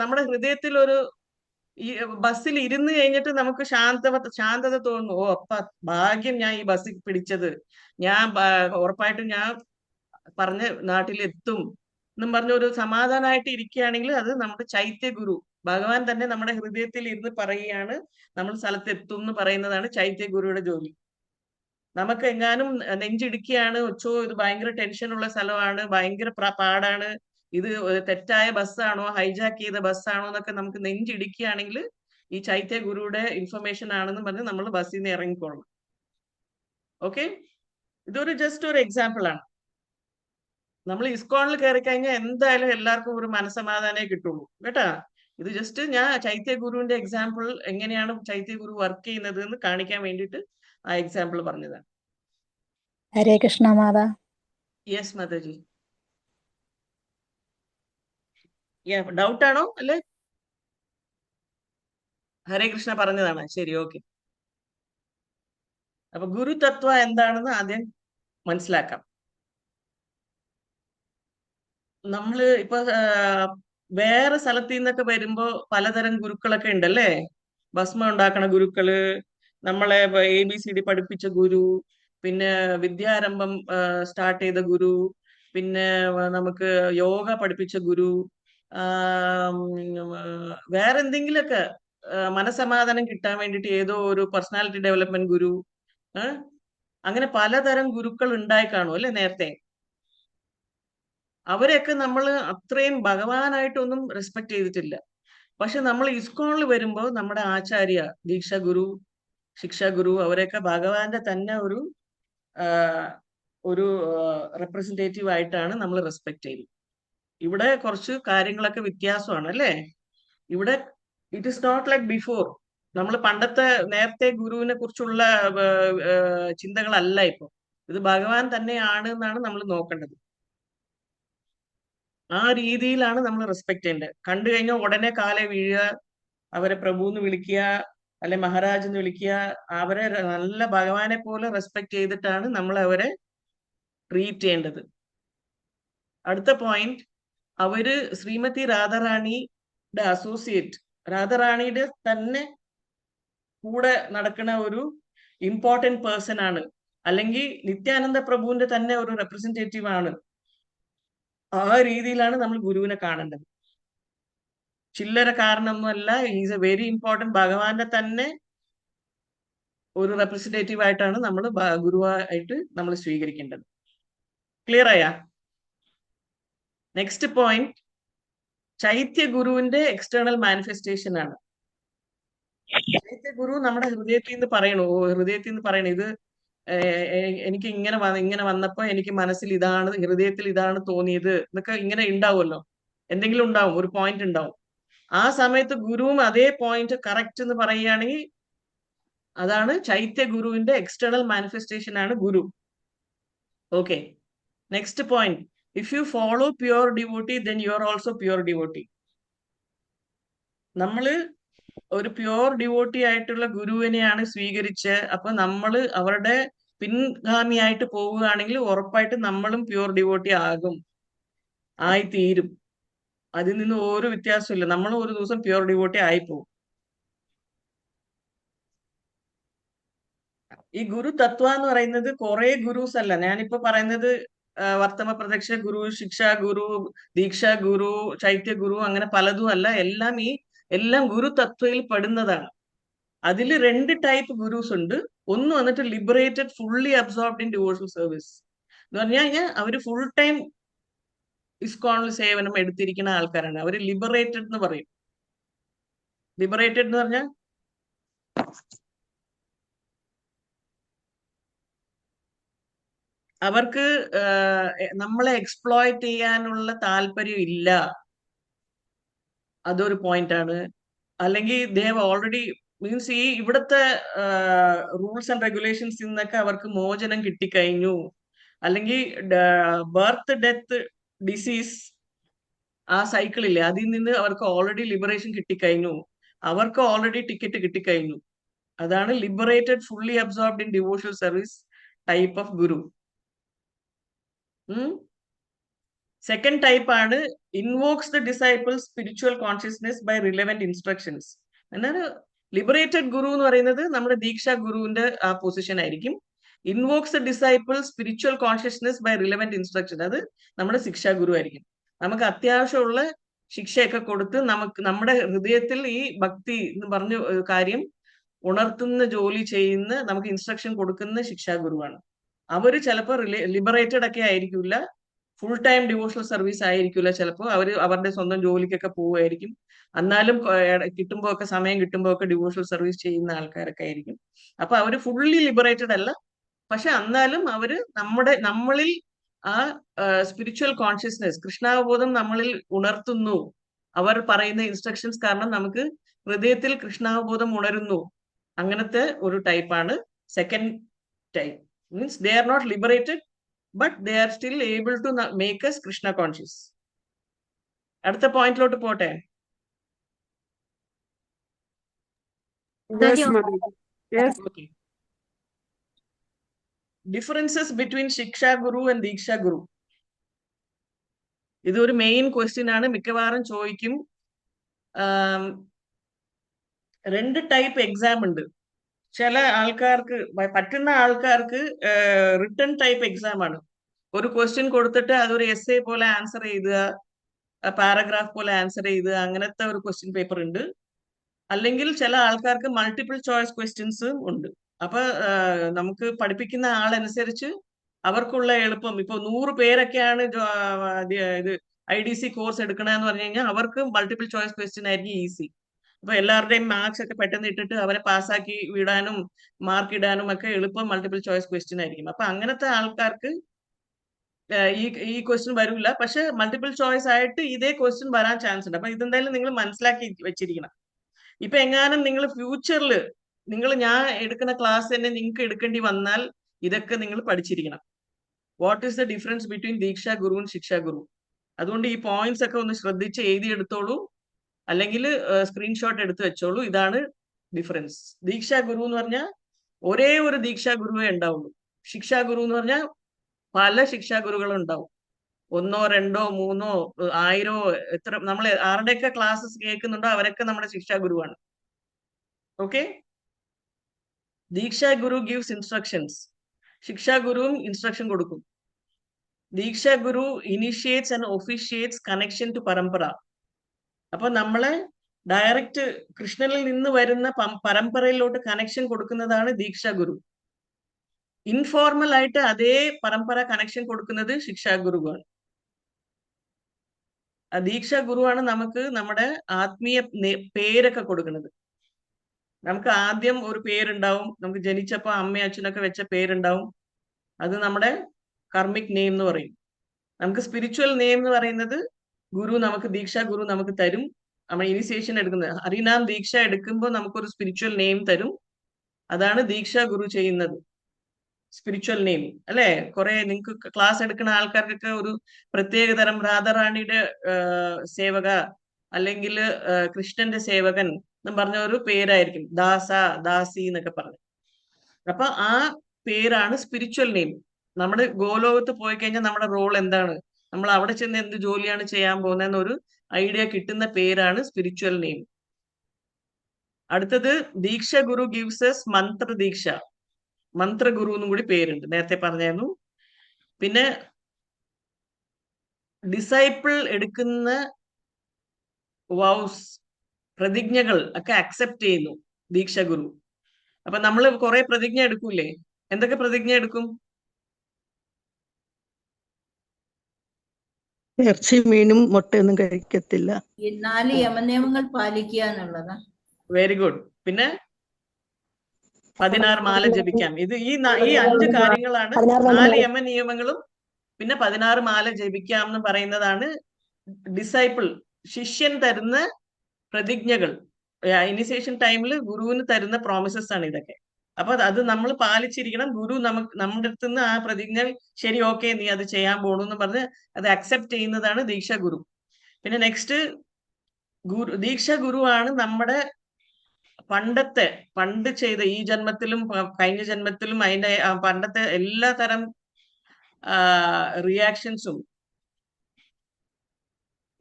നമ്മുടെ ഹൃദയത്തിൽ ഒരു ഈ ബസ്സിൽ ഇരുന്ന് കഴിഞ്ഞിട്ട് നമുക്ക് ശാന്തത തോന്നുന്നു. ഓ അപ്പ ഭാഗ്യം ഞാൻ ഈ ബസ്സിൽ പിടിച്ചത്, ഞാൻ ഉറപ്പായിട്ടും ഞാൻ പറഞ്ഞ നാട്ടിലെത്തും എന്നും പറഞ്ഞ ഒരു സമാധാനമായിട്ട് ഇരിക്കുകയാണെങ്കിൽ അത് നമ്മുടെ ചൈത്യ ഗുരു, ഭഗവാൻ തന്നെ നമ്മുടെ ഹൃദയത്തിൽ ഇരുന്ന് പറയുകയാണ് നമ്മൾ സ്ഥലത്തെത്തും എന്ന് പറയുന്നതാണ് ചൈത്യ ഗുരുയുടെ ജോലി. നമുക്ക് എങ്ങാനും നെഞ്ചിടിക്കുകയാണ്, ഒച്ചോ ഇത് ഭയങ്കര ടെൻഷനുള്ള സ്ഥലമാണ്, ഭയങ്കര പാടാണ്, ഇത് തെറ്റായ ബസ്സാണോ, ഹൈജാക്ക് ചെയ്ത ബസ്സാണോ എന്നൊക്കെ നമുക്ക് നെഞ്ചിടിക്കുകയാണെങ്കിൽ ഈ ചൈത്യ ഗുരുയുടെ ഇൻഫർമേഷൻ ആണെന്ന് പറഞ്ഞ് നമ്മൾ ബസ്സിൽ നിന്ന് ഇറങ്ങിക്കൊള്ളണം. ഓക്കെ, ഇതൊരു ജസ്റ്റ് ഒരു എക്സാമ്പിൾ ആണ്. നമ്മൾ ഇസ്കോണിൽ കയറി കഴിഞ്ഞാൽ എന്തായാലും എല്ലാവർക്കും ഒരു മനസ്സമാധാനമേ കിട്ടുള്ളൂ കേട്ടാ. ഇത് ജസ്റ്റ് ഞാൻ ചൈത്യ ഗുരുവിന്റെ എക്സാമ്പിൾ, എങ്ങനെയാണ് ചൈത്യ ഗുരു വർക്ക് ചെയ്യുന്നത് എന്ന് കാണിക്കാൻ വേണ്ടിയിട്ട് ആ എക്സാമ്പിൾ പറഞ്ഞതാണ്. ഹരേ കൃഷ്ണ മാതാ. യെസ് മാതാജി. ഡൗട്ട് ആണോ അല്ലെ? ഹരേ കൃഷ്ണ പറഞ്ഞതാണ്. ശരി, ഓക്കെ. അപ്പൊ ഗുരുതത്വ എന്താണെന്ന് ആദ്യം മനസ്സിലാക്കാം. നമ്മള് ഇപ്പൊ വേറെ സ്ഥലത്ത് നിന്നൊക്കെ വരുമ്പോ പലതരം ഗുരുക്കളൊക്കെ ഉണ്ടല്ലേ. ഭസ്മം ഉണ്ടാക്കണ ഗുരുക്കള്, നമ്മളെ ABCD പഠിപ്പിച്ച ഗുരു, പിന്നെ വിദ്യാരംഭം സ്റ്റാർട്ട് ചെയ്ത ഗുരു, പിന്നെ നമുക്ക് യോഗ പഠിപ്പിച്ച ഗുരു, വേറെ എന്തെങ്കിലുമൊക്കെ മനസമാധാനം കിട്ടാൻ വേണ്ടിയിട്ട് ഏതോ ഒരു പേഴ്സണാലിറ്റി ഡെവലപ്മെന്റ് ഗുരു, അങ്ങനെ പലതരം ഗുരുക്കൾ ഉണ്ടായി കാണും അല്ലെ നേരത്തെ. അവരെയൊക്കെ നമ്മൾ അത്രയും ഭഗവാനായിട്ടൊന്നും റെസ്പെക്ട് ചെയ്തിട്ടില്ല. പക്ഷെ നമ്മൾ ഇസ്കോണിൽ വരുമ്പോൾ നമ്മുടെ ആചാര്യ, ദീക്ഷാ ഗുരു, ശിക്ഷാ ഗുരു, അവരെയൊക്കെ ഭഗവാന്റെ തന്നെ ഒരു റെപ്രസെന്റേറ്റീവ് ആയിട്ടാണ് നമ്മൾ റെസ്പെക്ട് ചെയ്യുന്നത്. ഇവിടെ കുറച്ച് കാര്യങ്ങളൊക്കെ വ്യത്യാസമാണ് അല്ലേ. ഇവിടെ it is not like before. നമ്മൾ പണ്ടത്തെ നേരത്തെ ഗുരുവിനെ കുറിച്ചുള്ള ചിന്തകളല്ല ഇപ്പൊ. ഇത് ഭഗവാൻ തന്നെയാണ് എന്നാണ് നമ്മൾ നോക്കേണ്ടത്. ആ രീതിയിലാണ് നമ്മൾ റെസ്പെക്ട് ചെയ്യേണ്ടത്. കണ്ടു കഴിഞ്ഞാൽ ഉടനെ കാലെ വീഴുക, അവരെ പ്രഭു എന്ന് വിളിക്കുക, അല്ലെ മഹാരാജ് എന്ന് വിളിക്കുക. അവരെ നല്ല ഭഗവാനെ പോലെ റെസ്പെക്ട് ചെയ്തിട്ടാണ് നമ്മൾ അവരെ ട്രീറ്റ് ചെയ്യേണ്ടത്. അടുത്ത പോയിന്റ്, അവര് ശ്രീമതി രാധാറാണിയുടെ അസോസിയേറ്റ്, രാധാറാണിയുടെ തന്നെ കൂടെ നടക്കുന്ന ഒരു ഇമ്പോർട്ടന്റ് പേഴ്സൺ ആണ്, അല്ലെങ്കിൽ നിത്യാനന്ദ പ്രഭുവിന്റെ തന്നെ ഒരു റെപ്രസെന്റേറ്റീവ് ആണ്. ആ രീതിയിലാണ് നമ്മൾ ഗുരുവിനെ കാണേണ്ടത്. ചില്ലറ കാരണമൊന്നുമല്ല, ഈസ് എ വെരി ഇമ്പോർട്ടന്റ്, ഭഗവാന്റെ തന്നെ ഒരു റെപ്രസെന്റേറ്റീവ് ആയിട്ടാണ് നമ്മൾ ഗുരുവായിട്ട് നമ്മൾ സ്വീകരിക്കേണ്ടത്. ക്ലിയർ ആയാ? നെക്സ്റ്റ് പോയിന്റ്, ചൈത്യ ഗുരുവിന്റെ എക്സ്റ്റേണൽ മാനിഫെസ്റ്റേഷൻ ആണ്. ചൈത്യ ഗുരു നമ്മുടെ ഹൃദയത്തിൽ നിന്ന് പറയണു, ഇത് എനിക്ക് ഇങ്ങനെ വന്നപ്പോ എനിക്ക് മനസ്സിൽ ഇതാണ്, ഹൃദയത്തിൽ ഇതാണ് തോന്നിയത് എന്നൊക്കെ ഇങ്ങനെ ഉണ്ടാവുമല്ലോ, എന്തെങ്കിലും ഉണ്ടാവും, ഒരു പോയിന്റ് ഉണ്ടാവും. ആ സമയത്ത് ഗുരുവും അതേ പോയിന്റ് കറക്റ്റ് എന്ന് പറയുകയാണെങ്കിൽ അതാണ് ചൈത്യ ഗുരുവിന്റെ എക്സ്റ്റേണൽ മാനിഫെസ്റ്റേഷൻ ആണ് guru. Okay, next point, if you follow pure devotee then you are also pure devotee. നമ്മള് ഒരു പ്യുവർ ഡിവോട്ടി ആയിട്ടുള്ള ഗുരുവിനെയാണ് സ്വീകരിച്ച്, അപ്പൊ നമ്മള് അവരുടെ പിൻഗാമിയായിട്ട് പോവുകയാണെങ്കിൽ ഉറപ്പായിട്ട് നമ്മളും പ്യുവർ ഡിവോട്ടി ആയിത്തീരും. അതിൽ നിന്ന് ഒരു വ്യത്യാസമില്ല, നമ്മളും ഒരു ദിവസം പ്യുവർ ഡിവോട്ടി ആയിപ്പോവും. ഈ ഗുരു തത്വ എന്ന് പറയുന്നത് കുറെ ഗുരുസ് അല്ല, ഞാനിപ്പോ പറയുന്നത് വർത്തമ പ്രത്യക്ഷ ഗുരു, ശിക്ഷാ ഗുരു, ദീക്ഷാ ഗുരു, ചൈത്യ ഗുരു, അങ്ങനെ പലതും അല്ല, എല്ലാം ഗുരു തത്വയിൽ പെടുന്നതാണ്. അതിൽ 2 ടൈപ്പ് ഗുരുസ് ഉണ്ട്. ഒന്ന് വന്നിട്ട് liberated, fully absorbed in devotional service എന്ന് പറഞ്ഞു കഴിഞ്ഞാൽ അവര് ഫുൾ ടൈം ഇസ്കോണിൽ സേവനം എടുത്തിരിക്കുന്ന ആൾക്കാരാണ്. അവര് ലിബറേറ്റഡ് എന്ന് പറയും. ലിബറേറ്റഡ് എന്ന് പറഞ്ഞാൽ അവർക്ക് നമ്മളെ എക്സ്പ്ലോയിറ്റ് ചെയ്യാനുള്ള താല്പര്യം ഇല്ല, അതൊരു പോയിന്റ് ആണ്. അല്ലെങ്കിൽ ദേ ഹാവ് ഓൾറെഡി മീൻസ് ഈ ഇവിടുത്തെ റൂൾസ് ആൻഡ് റെഗുലേഷൻസ് നിന്നൊക്കെ അവർക്ക് മോചനം കിട്ടിക്കഴിഞ്ഞു, അല്ലെങ്കിൽ ബർത്ത് ഡെത്ത് ഡിസീസ് ആ സൈക്കിൾ ഇല്ലേ, അതിൽ നിന്ന് അവർക്ക് ഓൾറെഡി ലിബറേഷൻ കിട്ടിക്കഴിഞ്ഞു, അവർക്ക് ഓൾറെഡി ടിക്കറ്റ് കിട്ടിക്കഴിഞ്ഞു. അതാണ് liberated, fully absorbed in devotional service type of guru. Second type ആണ് invokes the disciple spiritual consciousness by relevant instructions. എന്നാൽ ലിബറേറ്റഡ് ഗുരു എന്ന് പറയുന്നത് നമ്മുടെ ദീക്ഷാ ഗുരുവിന്റെ ആ പൊസിഷൻ ആയിരിക്കും. Invokes the disciple spiritual consciousness by relevant instruction, അത് നമ്മുടെ ശിക്ഷാ ഗുരു ആയിരിക്കും. നമുക്ക് അത്യാവശ്യമുള്ള ശിക്ഷയൊക്കെ കൊടുത്ത് നമ്മുടെ ഹൃദയത്തിൽ ഈ ഭക്തി എന്ന് പറഞ്ഞ കാര്യം ഉണർത്തുന്ന ജോലി ചെയ്യുന്ന, നമുക്ക് ഇൻസ്ട്രക്ഷൻ കൊടുക്കുന്ന ശിക്ഷാ ഗുരുവാണ്. അവര് ചിലപ്പോൾ ലിബറേറ്റഡ് ഒക്കെ ആയിരിക്കില്ല, ഫുൾ ടൈം ഡിവോഷണൽ സർവീസ് ആയിരിക്കില്ല, ചിലപ്പോൾ അവരുടെ സ്വന്തം ജോലിക്കൊക്കെ പോവുമായിരിക്കും. എന്നാലും കിട്ടുമ്പോ ഒക്കെ, സമയം കിട്ടുമ്പോ ഒക്കെ ഡിവോഷണൽ സർവീസ് ചെയ്യുന്ന ആൾക്കാരൊക്കെ ആയിരിക്കും. അപ്പൊ അവര് ഫുള്ളി ലിബറേറ്റഡ് അല്ല, പക്ഷെ എന്നാലും അവര് നമ്മളിൽ ആ സ്പിരിച്വൽ കോൺഷ്യസ്നെസ്, കൃഷ്ണാവബോധം നമ്മളിൽ ഉണർത്തുന്നു. അവർ പറയുന്ന ഇൻസ്ട്രക്ഷൻസ് കാരണം നമുക്ക് ഹൃദയത്തിൽ കൃഷ്ണാവബോധം ഉണരുന്നു. അങ്ങനത്തെ ഒരു ടൈപ്പാണ് second type. Means they are not liberated, but they are still able to make us Krishna conscious. അടുത്ത പോയിന്റിലോട്ട് പോട്ടെ. ഡിഫറൻസസ് ബിറ്റ്വീൻ ശിക്ഷാ ഗുരു ആൻഡ് ദീക്ഷാ ഗുരു. ഇതൊരു മെയിൻ ക്വസ്റ്റ്യൻ ആണ്, മിക്കവാറും ചോദിക്കും. 2 ടൈപ്പ് എക്സാം ഉണ്ട്. ചില ആൾക്കാർക്ക്, പറ്റുന്ന ആൾക്കാർക്ക് റിട്ടൺ ടൈപ്പ് എക്സാം ആണ്. ഒരു ക്വസ്റ്റ്യൻ കൊടുത്തിട്ട് അതൊരു എസ്സേ പോലെ ആൻസർ എഴുതുക, പാരഗ്രാഫ് പോലെ ആൻസർ എഴുതുക, അങ്ങനത്തെ ഒരു ക്വസ്റ്റ്യൻ പേപ്പർ ഉണ്ട്. അല്ലെങ്കിൽ ചില ആൾക്കാർക്ക് മൾട്ടിപ്പിൾ ചോയ്സ് ക്വസ്റ്റ്യൻസ് ഉണ്ട്. അപ്പൊ നമുക്ക് പഠിപ്പിക്കുന്ന ആളനുസരിച്ച് അവർക്കുള്ള എളുപ്പം, ഇപ്പൊ 100 പേരൊക്കെയാണ് ഇത് IDC കോഴ്സ് എടുക്കണമെന്ന് പറഞ്ഞു കഴിഞ്ഞാൽ അവർക്ക് മൾട്ടിപ്പിൾ ചോയ്സ് ക്വസ്റ്റ്യൻ ആയിരിക്കും ഈസി. അപ്പൊ എല്ലാവരുടെയും മാർക്സ് ഒക്കെ പെട്ടെന്ന് ഇട്ടിട്ട് അവരെ പാസ്സാക്കി വിടാനും മാർക്ക് ഇടാനും ഒക്കെ എളുപ്പം മൾട്ടിപ്പിൾ ചോയ്സ് ക്വസ്റ്റ്യൻ ആയിരിക്കും. അപ്പൊ അങ്ങനത്തെ ആൾക്കാർക്ക് ഈ ക്വസ്റ്റ്യൻ വരില്ല. പക്ഷെ മൾട്ടിപ്പിൾ ചോയ്സ് ആയിട്ട് ഇതേ ക്വസ്റ്റ്യൻ വരാൻ ചാൻസ് ഉണ്ട്. അപ്പൊ ഇതെന്തായാലും നിങ്ങൾ മനസ്സിലാക്കി വെച്ചിരിക്കണം. ഇപ്പൊ എങ്ങാനും നിങ്ങൾ ഫ്യൂച്ചറിൽ ഞാൻ എടുക്കുന്ന ക്ലാസ് തന്നെ നിങ്ങൾക്ക് എടുക്കേണ്ടി വന്നാൽ ഇതൊക്കെ നിങ്ങൾ പഠിച്ചിരിക്കണം. What is the difference between diksha ഗുരുവും ശിക്ഷാ ഗുരു? അതുകൊണ്ട് ഈ പോയിന്റ്സ് ഒക്കെ ഒന്ന് ശ്രദ്ധിച്ച് എഴുതിയെടുത്തോളൂ, അല്ലെങ്കിൽ സ്ക്രീൻഷോട്ട് എടുത്ത് വെച്ചോളൂ. ഇതാണ് ഡിഫറൻസ്. ദീക്ഷാ ഗുരു എന്ന് പറഞ്ഞാൽ ഒരേ ഒരു ദീക്ഷാ ഗുരുവേ ഉണ്ടാവുള്ളൂ. ശിക്ഷാ ഗുരു എന്ന് പറഞ്ഞാൽ പല ശിക്ഷാ ഗുരുകളും ഉണ്ടാവും. 1, 2, 3, 1000 എത്ര നമ്മൾ ആരുടെയൊക്കെ ക്ലാസ്സസ് കേൾക്കുന്നുണ്ടോ അവരൊക്കെ നമ്മുടെ ശിക്ഷാ ഗുരുവാണ്. ഓക്കെ. ദീക്ഷാ ഗുരു ഗിവ്സ് ഇൻസ്ട്രക്ഷൻസ്. ശിക്ഷാ ഗുരുവും ഇൻസ്ട്രക്ഷൻ കൊടുക്കും. ദീക്ഷാ ഗുരു ഇനിഷ്യേറ്റ്സ് ആൻഡ് ഒഫീഷ്യേറ്റ്സ് കണക്ഷൻ ടു പരമ്പര. അപ്പൊ നമ്മളെ ഡയറക്റ്റ് കൃഷ്ണനിൽ നിന്ന് വരുന്ന പരമ്പരയിലോട്ട് കണക്ഷൻ കൊടുക്കുന്നതാണ് ദീക്ഷാ ഗുരു. ഇൻഫോർമൽ ആയിട്ട് അതേ പരമ്പര കണക്ഷൻ കൊടുക്കുന്നത് ശിക്ഷാ ഗുരുവാണ്. ദീക്ഷാ ഗുരുവാണ് നമുക്ക് നമ്മുടെ ആത്മീയ പേരൊക്കെ കൊടുക്കുന്നത്. നമുക്ക് ആദ്യം ഒരു പേരുണ്ടാവും. നമുക്ക് ജനിച്ചപ്പോ അമ്മയും അച്ഛനൊക്കെ വെച്ച പേരുണ്ടാവും. അത് നമ്മുടെ കർമ്മിക് നെയിം എന്ന് പറയും. നമുക്ക് സ്പിരിച്വൽ നെയിം എന്ന് പറയുന്നത് ഗുരു നമുക്ക്, ദീക്ഷാ ഗുരു നമുക്ക് തരും. നമ്മൾ ഇനിഷ്യേഷൻ എടുക്കുന്നത് ഹരിനാം ദീക്ഷ എടുക്കുമ്പോൾ നമുക്കൊരു സ്പിരിച്വൽ നെയിം തരും. അതാണ് ദീക്ഷാ ഗുരു ചെയ്യുന്നത്, സ്പിരിച്വൽ നെയിം അല്ലെ. കുറെ നിങ്ങൾക്ക് ക്ലാസ് എടുക്കുന്ന ആൾക്കാർക്കൊക്കെ ഒരു പ്രത്യേകതരം രാധാറാണിയുടെ സേവക അല്ലെങ്കിൽ കൃഷ്ണന്റെ സേവകൻ എന്ന് പറഞ്ഞ ഒരു പേരായിരിക്കും, ദാസ, ദാസി എന്നൊക്കെ പറഞ്ഞു. അപ്പൊ ആ പേരാണ് സ്പിരിച്വൽ നെയിം. നമ്മുടെ ഗോലോകത്ത് പോയി കഴിഞ്ഞാൽ നമ്മുടെ റോൾ എന്താണ്, നമ്മൾ അവിടെ ചെന്ന് എന്ത് ജോലിയാണ് ചെയ്യാൻ പോകുന്നതെന്ന് ഒരു ഐഡിയ കിട്ടുന്ന പേരാണ് സ്പിരിച്വൽ നെയിം. അടുത്തത് ദീക്ഷ ഗുരു ഗിവ്സ് us മന്ത്ര ദീക്ഷ. മന്ത്രഗുരു എന്നും കൂടി പേരുണ്ട്, നേരത്തെ പറഞ്ഞായിരുന്നു. പിന്നെ ഡിസൈപ്പിൾ എടുക്കുന്ന വൗസ്, പ്രതിജ്ഞകൾ ഒക്കെ അക്സെപ്റ്റ് ചെയ്യുന്നു ദീക്ഷ ഗുരു. അപ്പൊ നമ്മൾ കുറെ പ്രതിജ്ഞ എടുക്കൂലേ? എന്തൊക്കെ പ്രതിജ്ഞ എടുക്കും? ഇറച്ചി മീനും മുട്ടയൊന്നും കഴിക്കത്തില്ല. ഈ 4 യമനിയമങ്ങൾ പാലിക്കുക എന്നുള്ളതാ. Very good. പിന്നെ 16 മാല ജപിക്കാം. ഇത് ഈ 5 കാര്യങ്ങളാണ് 4 യമ നിയമങ്ങളും പിന്നെ 16 മാല ജപിക്കാം എന്ന് പറയുന്നതാണ് ഡിസൈപ്പിൾ, ശിഷ്യൻ തരുന്ന പ്രതിജ്ഞകൾ. ഇനിഷ്യേഷൻ ടൈമിൽ ഗുരുവിന് തരുന്ന പ്രോമിസസ് ആണ് ഇതൊക്കെ. അപ്പൊ അത് നമ്മൾ പാലിച്ചിരിക്കണം. ഗുരു നമ്മുടെ അടുത്ത് നിന്ന് ആ പ്രതിജ്ഞ ശരി, ഓക്കെ, നീ അത് ചെയ്യാൻ പോണു എന്ന് പറഞ്ഞ് അത് അക്സെപ്റ്റ് ചെയ്യുന്നതാണ് ദീക്ഷാ ഗുരു. പിന്നെ നെക്സ്റ്റ് ദീക്ഷാ ഗുരുവാണ് നമ്മുടെ പണ്ട് ചെയ്ത ഈ ജന്മത്തിലും കഴിഞ്ഞ ജന്മത്തിലും അതിന്റെ പണ്ടത്തെ എല്ലാ തരം റിയാക്ഷൻസും,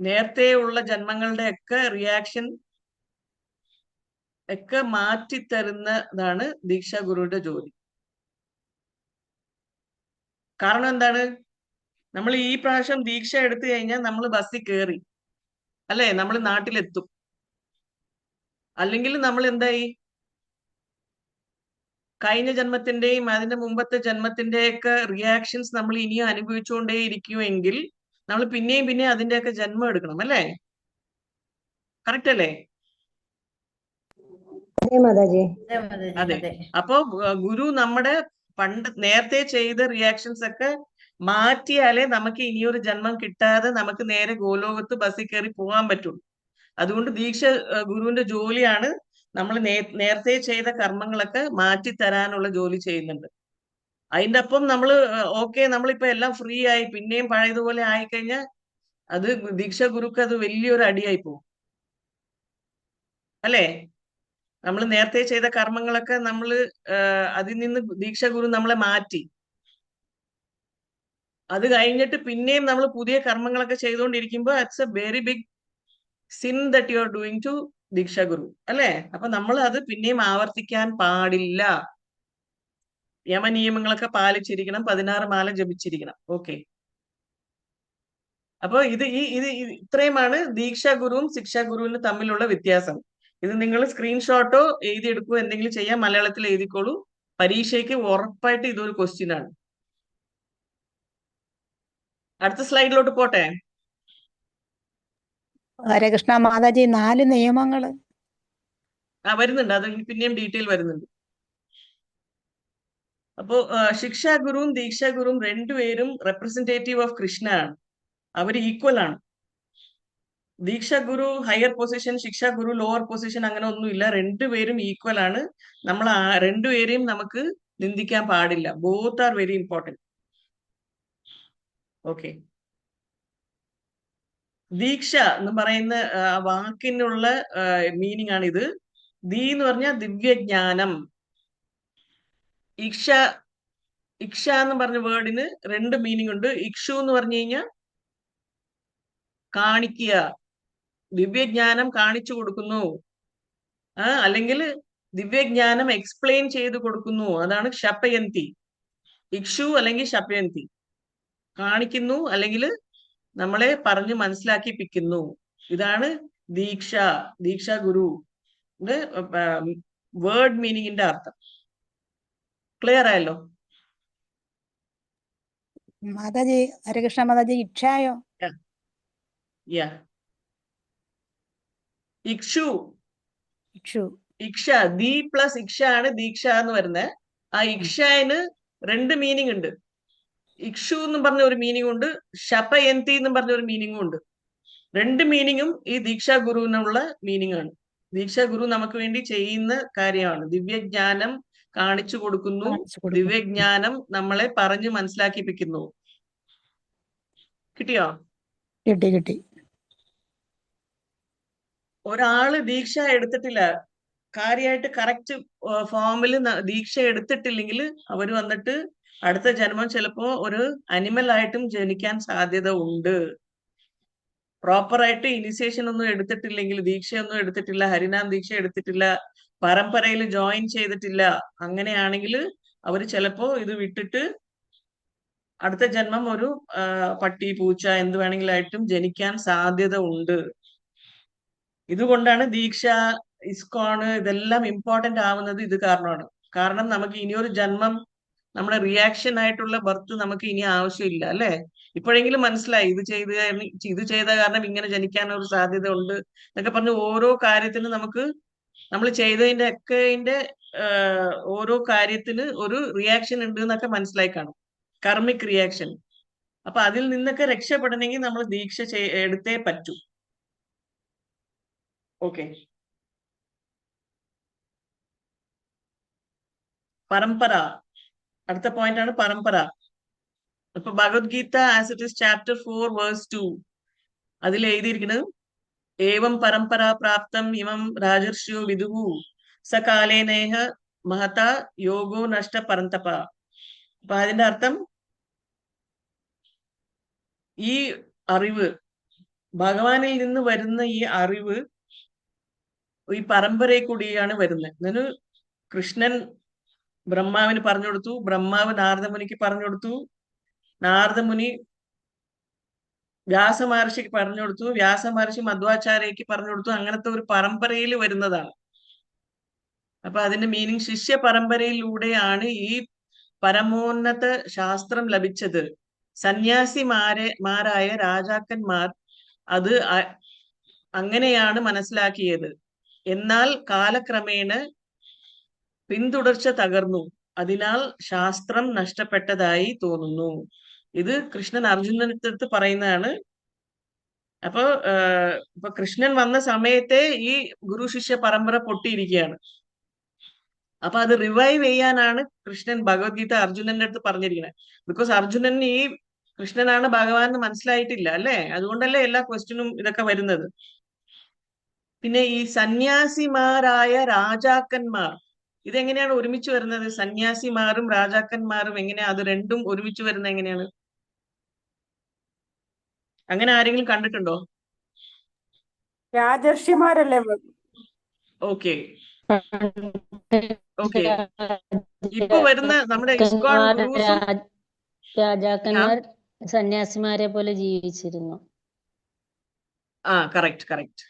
നേരത്തെ ഉള്ള ജന്മങ്ങളുടെ ഒക്കെ റിയാക്ഷൻ ഒക്കെ മാറ്റിത്തരുന്നതാണ് ദീക്ഷാ ഗുരുവിന്റെ ജോലി. കാരണം എന്താണ്? നമ്മൾ ഈ പ്രാവശ്യം ദീക്ഷ എടുത്തു കഴിഞ്ഞാൽ നമ്മൾ ബസ്സിൽ കയറി അല്ലെ, നമ്മൾ നാട്ടിലെത്തും. അല്ലെങ്കിൽ നമ്മൾ എന്തായി, കഴിഞ്ഞ ജന്മത്തിന്റെയും അതിന്റെ മുമ്പത്തെ ജന്മത്തിന്റെയൊക്കെ റിയാക്ഷൻസ് നമ്മൾ ഇനിയും അനുഭവിച്ചുകൊണ്ടേ ഇരിക്കുമെങ്കിൽ നമ്മൾ പിന്നെയും അതിന്റെയൊക്കെ ജന്മം എടുക്കണം അല്ലേ? കറക്റ്റ് അല്ലേ? അതെ. അപ്പോ ഗുരു നമ്മുടെ നേരത്തെ ചെയ്ത റിയാക്ഷൻസ് ഒക്കെ മാറ്റിയാലേ നമുക്ക് ഇനിയൊരു ജന്മം കിട്ടാതെ നമുക്ക് നേരെ ഗോലോകത്ത് ബസ്സിൽ കയറി പോകാൻ പറ്റുള്ളൂ. അതുകൊണ്ട് ദീക്ഷ ഗുരുവിന്റെ ജോലിയാണ് നമ്മൾ നേരത്തെ ചെയ്ത കർമ്മങ്ങളൊക്കെ മാറ്റിത്തരാനുള്ള ജോലി ചെയ്യുന്നുണ്ട്. അതിന്റെ ഒപ്പം നമ്മളിപ്പോ എല്ലാം ഫ്രീ ആയി പിന്നെയും പഴയതുപോലെ ആയിക്കഴിഞ്ഞാൽ അത് ദീക്ഷ ഗുരുക്ക് അത് വലിയൊരു അടിയായി പോകും അല്ലേ? നമ്മൾ നേരത്തെ ചെയ്ത കർമ്മങ്ങളൊക്കെ അതിൽ നിന്ന് ദീക്ഷ ഗുരു നമ്മളെ മാറ്റി, അത് കഴിഞ്ഞിട്ട് പിന്നെയും നമ്മൾ പുതിയ കർമ്മങ്ങളൊക്കെ ചെയ്തുകൊണ്ടിരിക്കുമ്പോൾ it's a very big sin that you are doing to diksha guru അല്ലേ? അപ്പൊ നമ്മൾ അത് പിന്നെയും ആവർത്തിക്കാൻ പാടില്ല. യമനിയമങ്ങളൊക്കെ പാലിച്ചിരിക്കണം, 16 മാല ജപിച്ചിരിക്കണം. ഓക്കെ. അപ്പൊ ഇത് ഇത്രയുമാണ് ദീക്ഷാ ഗുരുവും ശിക്ഷാ ഗുരുവിനും തമ്മിലുള്ള വ്യത്യാസം. ഇത് നിങ്ങൾ സ്ക്രീൻഷോട്ടോ എഴുതിയെടുക്കുകയോ എന്തെങ്കിലും ചെയ്യാം, മലയാളത്തിൽ എഴുതിക്കോളൂ. പരീക്ഷയ്ക്ക് ഉറപ്പായിട്ട് ഇതൊരു ക്വസ്റ്റ്യൻ ആണ്. അടുത്ത സ്ലൈഡിലോട്ട് പോട്ടെ. ഹരേ കൃഷ്ണ മാതാജി, 4 നിയമങ്ങള് വരുന്നുണ്ട്, അത് പിന്നെയും ഡീറ്റെയിൽ വരുന്നുണ്ട്. അപ്പോ ശിക്ഷാ ഗുരുവും ദീക്ഷാ ഗുരുവും രണ്ടുപേരും റെപ്രസെന്റേറ്റീവ് ഓഫ് കൃഷ്ണ ആണ്. അവർ ഈക്വൽ ആണ്. ദീക്ഷ ഗുരു ഹയർ പൊസിഷൻ, ശിക്ഷ ഗുരു ലോവർ പൊസിഷൻ, അങ്ങനെ ഒന്നുമില്ല. രണ്ടുപേരും ഈക്വൽ ആണ്. നമ്മൾ രണ്ടുപേരെയും നമുക്ക് നിന്ദിക്കാൻ പാടില്ല. Both are very important. Okay. ദീക്ഷ എന്ന് പറയുന്ന വാക്കിനുള്ള മീനിങ് ആണ് ഇത്. ദീ എന്ന് പറഞ്ഞാൽ ദിവ്യജ്ഞാനം. ഇക്ഷ ഇക്ഷ എന്ന് പറഞ്ഞ വേർഡിന് രണ്ട് മീനിങ് ഉണ്ട്. ഇക്ഷു എന്ന് പറഞ്ഞു കഴിഞ്ഞാൽ കാണിക്കുക, ദിവ്യജ്ഞാനം കാണിച്ചു കൊടുക്കുന്നു, അല്ലെങ്കിൽ ദിവ്യജ്ഞാനം എക്സ്പ്ലെയിൻ ചെയ്ത് കൊടുക്കുന്നു. അതാണ് ക്ഷപയന്തി. ഇക്ഷു അല്ലെങ്കിൽ ക്ഷപയന്തി, കാണിക്കുന്നു അല്ലെങ്കിൽ നമ്മളെ പറഞ്ഞ് മനസ്സിലാക്കിപ്പിക്കുന്നു. ഇതാണ് ദീക്ഷ, ദീക്ഷ ഗുരു വേർഡ് മീനിങ്ങിന്റെ അർത്ഥം. ക്ലിയർ ആയല്ലോ? മാതാജി, ഹരകൃഷ്ണ മാതാജി, ഇച്ഛായോ? യാ, ഇക്ഷു, ഇക്ഷു. ഇക്ഷ, ദീ പ്ലസ് ഇക്ഷ ആണ് ദീക്ഷ എന്ന് വരുന്നത്. ആ ഇക്ഷന് രണ്ട് മീനിങ് ഉണ്ട്. ഇക്ഷു എന്ന് പറഞ്ഞ ഒരു മീനിങ് ഉണ്ട്, ക്ഷപയന്തി എന്ന് പറഞ്ഞ ഒരു മീനിങ്ങും ഉണ്ട്. രണ്ട് മീനിങ്ങും ഈ ദീക്ഷാ ഗുരുവിനുള്ള മീനിങ് ആണ്. ദീക്ഷാ ഗുരു നമുക്ക് വേണ്ടി ചെയ്യുന്ന കാര്യമാണ്. ദിവ്യജ്ഞാനം കാണിച്ചു കൊടുക്കുന്നു, ദിവ്യജ്ഞാനം നമ്മളെ പറഞ്ഞ് മനസ്സിലാക്കിപ്പിക്കുന്നു. കിട്ടിയോ? കിട്ടി കിട്ടി. ഒരാള് ദീക്ഷ എടുത്തിട്ടില്ല, കാര്യമായിട്ട് കറക്റ്റ് ഫോമിൽ ദീക്ഷ എടുത്തിട്ടില്ലെങ്കിൽ അവര് വന്നിട്ട് അടുത്ത ജന്മം ചിലപ്പോ ഒരു അനിമൽ ആയിട്ടും ജനിക്കാൻ സാധ്യത ഉണ്ട്. പ്രോപ്പറായിട്ട് ഇനിഷ്യേഷൻ ഒന്നും എടുത്തിട്ടില്ലെങ്കിൽ, ദീക്ഷയൊന്നും എടുത്തിട്ടില്ല, ഹരിനാം ദീക്ഷ എടുത്തിട്ടില്ല, പരമ്പരയിൽ ജോയിൻ ചെയ്തിട്ടില്ല, അങ്ങനെയാണെങ്കിൽ അവര് ചിലപ്പോ ഇത് വിട്ടിട്ട് അടുത്ത ജന്മം ഒരു പട്ടി, പൂച്ച, എന്ത് വേണമെങ്കിലായിട്ടും ജനിക്കാൻ സാധ്യത ഉണ്ട്. ഇതുകൊണ്ടാണ് ദീക്ഷ, ഇസ്കോണ് ഇതെല്ലാം ഇമ്പോർട്ടന്റ് ആവുന്നത് ഇത് കാരണമാണ്. കാരണം നമുക്ക് ഇനിയൊരു ജന്മം, നമ്മുടെ റിയാക്ഷൻ ആയിട്ടുള്ള ബർത്ത് നമുക്ക് ഇനി ആവശ്യമില്ല, അല്ലെ? ഇപ്പോഴെങ്കിലും മനസ്സിലായി ഇത് ചെയ്ത കാരണം ഇങ്ങനെ ജനിക്കാൻ ഒരു സാധ്യത ഉണ്ട് എന്നൊക്കെ പറഞ്ഞ് ഓരോ കാര്യത്തിന് നമുക്ക് നമ്മൾ ചെയ്തതിന്റെ ഒക്കെ ഓരോ കാര്യത്തിന് ഒരു റിയാക്ഷൻ ഉണ്ട് എന്നൊക്കെ മനസ്സിലായി കാണും, കർമ്മിക് റിയാക്ഷൻ. അപ്പൊ അതിൽ നിന്നൊക്കെ രക്ഷപ്പെടണമെങ്കിൽ നമ്മൾ ദീക്ഷ എടുത്തേ പറ്റൂ. ഓക്കെ. പരമ്പര, അടുത്ത പോയിന്റ് ആണ് പരമ്പര. ഇപ്പൊ Bhagavad Gita as it is chapter 4 verse 2 അതിൽ എഴുതിയിരിക്കുന്നത് ഏവം പരമ്പര പ്രാപ്തം ഇമം രാജർഷ്യോ വിദുഹു സകാലേനേഹ മഹത യോഗോ നഷ്ട പരന്തപ. അപ്പൊ അതിന്റെ അർത്ഥം ഈ അറിവ്, ഭഗവാനിൽ നിന്ന് വരുന്ന ഈ അറിവ് ഈ പരമ്പരയെ കൂടിയാണ് വരുന്നത്. ഇതിന് കൃഷ്ണൻ ബ്രഹ്മാവിന് പറഞ്ഞു കൊടുത്തു, ബ്രഹ്മാവ് നാരദമുനിക്ക് പറഞ്ഞു കൊടുത്തു, നാരദമുനി വ്യാസമഹർഷിക്ക് പറഞ്ഞു കൊടുത്തു, വ്യാസമഹർഷി മധ്വാചാര്യക്ക് പറഞ്ഞു കൊടുത്തു. അങ്ങനത്തെ ഒരു പരമ്പരയിൽ വരുന്നതാണ്. അപ്പൊ അതിന്റെ മീനിങ് ശിഷ്യ പരമ്പരയിലൂടെയാണ് ഈ പരമോന്നത ശാസ്ത്രം ലഭിച്ചത്. സന്യാസിമാരായ രാജാക്കന്മാർ അത് അങ്ങനെയാണ് മനസ്സിലാക്കിയത്. എന്നാൽ കാലക്രമേണ പിന്തുടർച്ച തകർന്നു, അതിനാൽ ശാസ്ത്രം നഷ്ടപ്പെട്ടതായി തോന്നുന്നു. ഇത് കൃഷ്ണൻ അർജുനന്റെ അടുത്ത് പറയുന്നതാണ്. അപ്പൊ കൃഷ്ണൻ വന്ന സമയത്തെ ഈ ഗുരു ശിഷ്യ പരമ്പര പൊട്ടിയിരിക്കുകയാണ്. അപ്പൊ അത് റിവൈവ് ചെയ്യാനാണ് കൃഷ്ണൻ ഭഗവത്ഗീത അർജുനന്റെ അടുത്ത് പറഞ്ഞിരിക്കുന്നത്. ബിക്കോസ് അർജുനൻ ഈ കൃഷ്ണനാണ് ഭഗവാൻ എന്ന് മനസ്സിലായിട്ടില്ല, അല്ലെ? അതുകൊണ്ടല്ലേ എല്ലാ ക്വസ്റ്റ്യനും ഇതൊക്കെ വരുന്നത്. പിന്നെ ഈ സന്യാസിമാരായ രാജാക്കന്മാർ, ഇതെങ്ങനെയാണ് ഒരുമിച്ച് വരുന്നത്? സന്യാസിമാരും രാജാക്കന്മാരും എങ്ങനെയാ അത് രണ്ടും ഒരുമിച്ച് വരുന്നത്? എങ്ങനെയാണ്? അങ്ങനെ ആരെങ്കിലും കണ്ടിട്ടുണ്ടോ? രാജർഷിമാരല്ലേ? Okay okay. ഇപ്പൊ വരുന്ന നമ്മുടെ ഇസ്കോൺ ഗുരുസും രാജാക്കന്മാർ സന്യാസിമാരെ പോലെ ജീവിച്ചിരുന്നു. കറക്റ്റ്.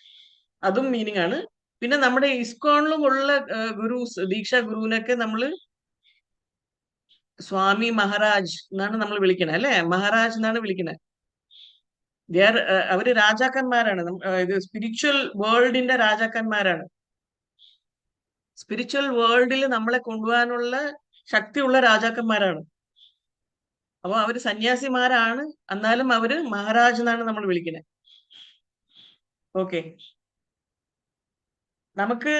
അതും മീനിങ് ആണ്. പിന്നെ നമ്മുടെ ഇസ്കോണിലും ഉള്ള ദീക്ഷാ ഗുരുവിനൊക്കെ നമ്മള് സ്വാമി മഹാരാജ് എന്നാണ് നമ്മൾ വിളിക്കണേ, അല്ലെ? മഹാരാജ് എന്നാണ് വിളിക്കണേ. അവര് രാജാക്കന്മാരാണ്. ഇത് സ്പിരിച്വൽ വേൾഡിന്റെ രാജാക്കന്മാരാണ്. സ്പിരിച്വൽ വേൾഡിൽ നമ്മളെ കൊണ്ടുപോകാനുള്ള ശക്തിയുള്ള രാജാക്കന്മാരാണ്. അപ്പൊ അവര് സന്യാസിമാരാണ്, എന്നാലും അവര് മഹാരാജ് എന്നാണ് നമ്മൾ വിളിക്കുന്നത്. ഓക്കെ. നമുക്ക്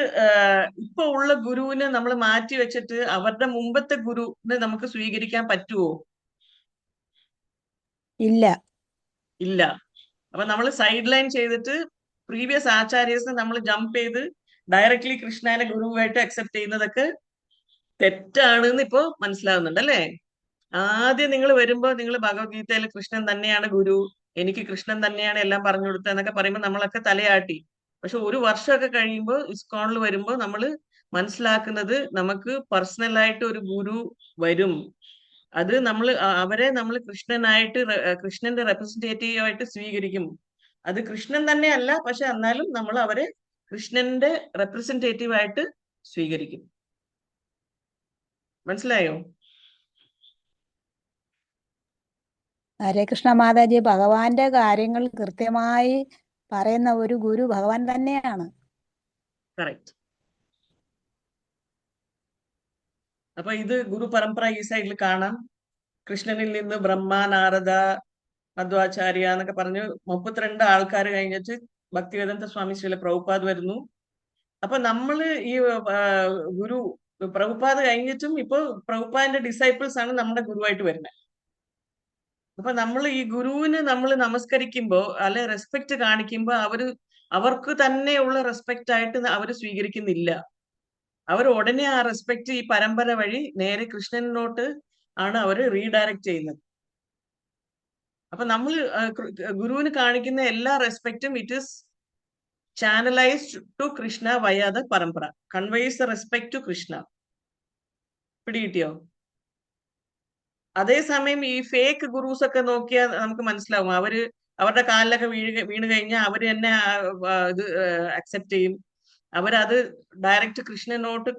ഇപ്പൊ ഉള്ള ഗുരുവിനെ നമ്മൾ മാറ്റി വെച്ചിട്ട് അവരുടെ മുമ്പത്തെ ഗുരുവിനെ നമുക്ക് സ്വീകരിക്കാൻ പറ്റുമോ? ഇല്ല. ഇല്ല. അപ്പൊ നമ്മൾ സൈഡ് ലൈൻ ചെയ്തിട്ട് പ്രീവിയസ് ആചാര്യസിനെ നമ്മൾ ജമ്പ് ചെയ്ത് ഡയറക്ട്ലി കൃഷ്ണനെ ഗുരുവായിട്ട് അക്സെപ്റ്റ് ചെയ്യുന്നതൊക്കെ തെറ്റാണെന്ന് ഇപ്പോ മനസ്സിലാവുന്നുണ്ട് അല്ലേ? ആദ്യം നിങ്ങൾ വരുമ്പോ നിങ്ങൾ ഭഗവത്ഗീതയിൽ കൃഷ്ണൻ തന്നെയാണ് ഗുരു, എനിക്ക് കൃഷ്ണൻ തന്നെയാണ് എല്ലാം പറഞ്ഞു കൊടുത്തത് എന്നൊക്കെ പറയുമ്പോൾ നമ്മളൊക്കെ തലയാട്ടി. പക്ഷെ ഒരു വർഷമൊക്കെ കഴിയുമ്പോൾ ഇസ്കോണിൽ വരുമ്പോൾ നമ്മൾ മനസ്സിലാക്കുന്നത് നമുക്ക് പേഴ്സണലായിട്ട് ഒരു ഗുരു വരും. അത് നമ്മൾ അവരെ നമ്മൾ കൃഷ്ണനായിട്ട് കൃഷ്ണന്റെ റെപ്രസെന്റേറ്റീവ് ആയിട്ട് സ്വീകരിക്കും. അത് കൃഷ്ണൻ തന്നെ അല്ല, പക്ഷെ എന്നാലും നമ്മൾ അവരെ കൃഷ്ണന്റെ റെപ്രസെന്റേറ്റീവ് ആയിട്ട് സ്വീകരിക്കും. മനസ്സിലായോ? ഹരേ കൃഷ്ണ മാതാജി, ഭഗവാന്റെ കാര്യങ്ങൾ കൃത്യമായി പറയുന്ന ഒരു ഗുരു ഭഗവാൻ തന്നെയാണ്. കറക്റ്റ്. അപ്പൊ ഇത് ഗുരു പരമ്പര ഈ സൈഡിൽ കാണാം. കൃഷ്ണനിൽ നിന്ന് ബ്രഹ്മ, നാരദ, മധ്വാചാര്യ എന്നൊക്കെ പറഞ്ഞ് 32 ആൾക്കാർ കഴിഞ്ഞിട്ട് ഭക്തിവേദാന്ത സ്വാമി ശ്രീല പ്രഭുപാദ് വരുന്നു. അപ്പൊ നമ്മള് ഈ ഗുരു പ്രഭുപാദ് കഴിഞ്ഞിട്ടും ഇപ്പൊ പ്രഭുപാദിന്റെ ഡിസൈപ്പിൾസ് ആണ് നമ്മുടെ ഗുരുവായിട്ട് വരുന്നത്. അപ്പൊ നമ്മൾ ഈ ഗുരുവിന് നമ്മൾ നമസ്കരിക്കുമ്പോ അല്ലെ റെസ്പെക്ട് കാണിക്കുമ്പോ അവർക്ക് തന്നെയുള്ള റെസ്പെക്ട് ആയിട്ട് അവർ സ്വീകരിക്കുന്നില്ല. അവർ ഉടനെ ആ റെസ്പെക്ട് ഈ പരമ്പര വഴി നേരെ കൃഷ്ണനോട്ട് ആണ് അവർ റീഡയറക്ട് ചെയ്യുന്നത്. അപ്പൊ നമ്മൾ ഗുരുവിന് കാണിക്കുന്ന എല്ലാ റെസ്പെക്റ്റും it is channelised to Krishna via the parampara, conveys the respect to Krishna. പിടികിട്ടിയോ? അതേസമയം ഈ ഫേക്ക് ഗുരുസ് ഒക്കെ നോക്കിയാൽ നമുക്ക് മനസ്സിലാവും. അവരുടെ കാലിലൊക്കെ വീണ് കഴിഞ്ഞാൽ അവര് തന്നെ ഇത് അക്സെപ്റ്റ് ചെയ്യും. അവരത് ഡയറക്റ്റ് കൃഷ്ണനോട്ട്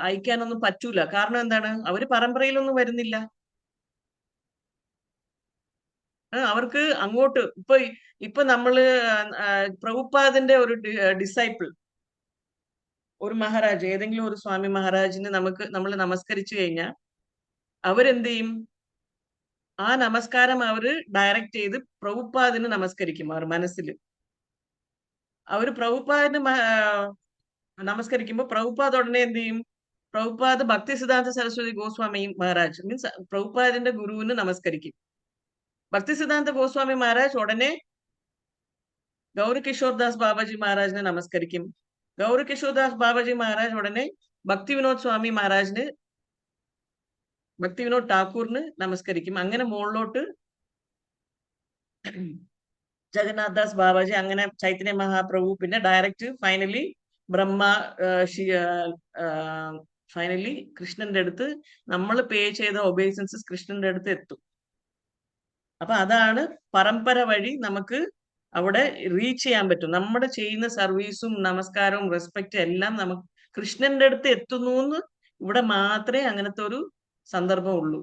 അയക്കാനൊന്നും പറ്റൂല. കാരണം എന്താണ്? അവര് പരമ്പരയിലൊന്നും വരുന്നില്ല. അവർക്ക് അങ്ങോട്ട് ഇപ്പൊ നമ്മള് പ്രഭുപാദിന്റെ ഒരു ഡിസൈപ്പിൾ, ഒരു മഹാരാജ്, ഏതെങ്കിലും ഒരു സ്വാമി മഹാരാജിന് നമ്മൾ നമസ്കരിച്ചു കഴിഞ്ഞാൽ അവരെന്ത് ചെയ്യും? ആ നമസ്കാരം അവര് ഡയറക്റ്റ് ചെയ്ത് പ്രഭുപാദിന് നമസ്കരിക്കും. അവർ മനസ്സിൽ അവര് പ്രഭുപാദിന് നമസ്കരിക്കുമ്പോ പ്രഭുപാദ് ഉടനെ എന്ത് ചെയ്യും? പ്രഭുപാദ് ഭക്തി സിദ്ധാന്ത സരസ്വതി ഗോസ്വാമി മഹാരാജ് മീൻസ് പ്രഭുപാദിന്റെ ഗുരുവിന് നമസ്കരിക്കും. ഭക്തി സിദ്ധാന്ത ഗോസ്വാമി മഹാരാജ് ഉടനെ ഗൗരി കിഷോർദാസ് ബാബാജി മഹാരാജിനെ നമസ്കരിക്കും. ഗൗരി കിഷോർദാസ് ബാബാജി മഹാരാജ് ഉടനെ ഭക്തി വിനോദ് സ്വാമി മഹാരാജിന്, ഭക്തി വിനോദ് ഠാക്കൂറിന് നമസ്കരിക്കും. അങ്ങനെ മുകളിലോട്ട് ജഗന്നാഥ് ദാസ് ബാബാജി, അങ്ങനെ ചൈതന്യ മഹാപ്രഭു, പിന്നെ ഡയറക്റ്റ് ഫൈനലി ഫൈനലി കൃഷ്ണന്റെ അടുത്ത് നമ്മൾ പേ ചെയ്ത ഒബേസൻസസ് കൃഷ്ണന്റെ അടുത്ത് എത്തും. അപ്പൊ അതാണ് പരമ്പര വഴി നമുക്ക് അവിടെ റീച്ച് ചെയ്യാൻ പറ്റും. നമ്മുടെ ചെയ്യുന്ന സർവീസും നമസ്കാരവും റെസ്പെക്റ്റും എല്ലാം നമുക്ക് കൃഷ്ണന്റെ അടുത്ത് എത്തുന്നു എന്ന് ഇവിടെ മാത്രമേ അങ്ങനത്തെ ഒരു സന്ദർഭം ഉള്ളൂ.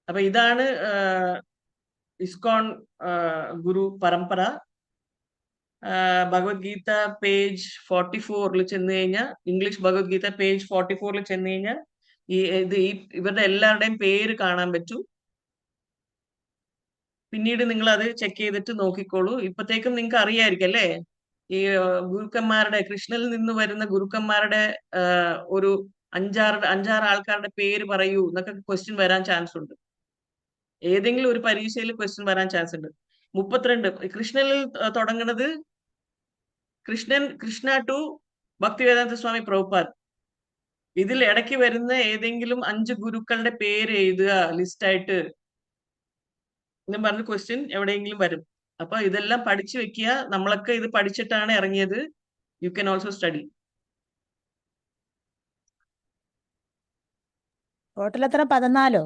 അപ്പൊ ഇതാണ് ഇസ്കോൺ ഗുരു പരമ്പര. ഭഗവത്ഗീത പേജ് 44 ചെന്ന് കഴിഞ്ഞാൽ, ഇംഗ്ലീഷ് ഭഗവത്ഗീത പേജ് 44 ചെന്ന് കഴിഞ്ഞാൽ ഇവരുടെ എല്ലാവരുടെയും പേര് കാണാൻ പറ്റും. പിന്നീട് നിങ്ങൾ അത് ചെക്ക് ചെയ്തിട്ട് നോക്കിക്കോളൂ. ഇപ്പത്തേക്കും നിങ്ങൾക്ക് അറിയായിരിക്കും അല്ലേ, ഈ ഗുരുക്കന്മാരുടെ, കൃഷ്ണനിൽ നിന്ന് വരുന്ന ഗുരുക്കന്മാരുടെ ഒരു 5-6 ആൾക്കാരുടെ പേര് പറയൂ എന്നൊക്കെ ക്വസ്റ്റ്യൻ വരാൻ ചാൻസ് ഉണ്ട്. ഏതെങ്കിലും ഒരു പരീക്ഷയിൽ ക്വസ്റ്റ്യൻ വരാൻ ചാൻസ് ഉണ്ട്. 32 കൃഷ്ണനിൽ തുടങ്ങുന്നത് കൃഷ്ണ ടു ഭക്തിവേദാന്ത സ്വാമി പ്രഭുപാദ്. ഇതിൽ ഇടയ്ക്ക് വരുന്ന ഏതെങ്കിലും 5 ഗുരുക്കളുടെ പേര് എഴുതുക ലിസ്റ്റായിട്ട് എന്നും പറഞ്ഞ ക്വസ്റ്റ്യൻ എവിടെയെങ്കിലും വരും. അപ്പൊ ഇതെല്ലാം പഠിച്ചു വെക്കുക. നമ്മളൊക്കെ ഇത് പഠിച്ചിട്ടാണ് ഇറങ്ങിയത്. You can also study. Total എത്ര? 14?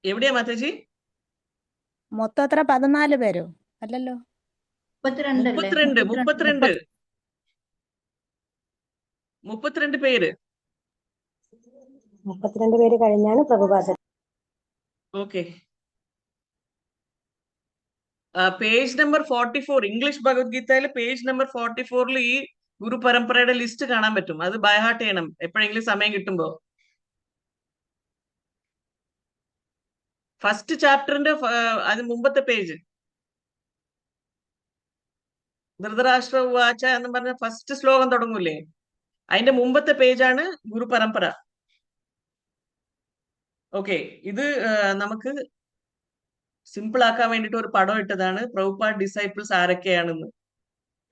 എവിടെയാ മാതാജി? മൊത്തം എത്ര? 14 പേരോ? അല്ലല്ലോ, 32 പേര്. 32 പേര് കഴിഞ്ഞാണ് പ്രഭുപാദൻ. ഓക്കെ. പേജ് നമ്പർ 44 ഇംഗ്ലീഷ് ഭഗവത്ഗീതയിലെ പേജ് നമ്പർ 44 ഈ ഗുരു പരമ്പരയുടെ ലിസ്റ്റ് കാണാൻ പറ്റും. അത് ബൈ ഹാർട്ട് ചെയ്യണം എപ്പോഴെങ്കിലും സമയം കിട്ടുമ്പോ. ഫസ്റ്റ് ചാപ്റ്ററിന്റെ അത് മുമ്പത്തെ പേജ്, ധൃതരാഷ്ട്ര ഉവാച എന്ന് പറഞ്ഞ ഫസ്റ്റ് ശ്ലോകം തുടങ്ങൂലേ, അതിന്റെ മുമ്പത്തെ പേജാണ് ഗുരു പരമ്പര. ഓക്കെ, ഇത് നമുക്ക് സിമ്പിൾ ആക്കാൻ വേണ്ടിട്ട് ഒരു പടം ഇട്ടതാണ്, പ്രഭുപാദ് ഡിസൈപ്പിൾസ് ആരൊക്കെയാണെന്ന്.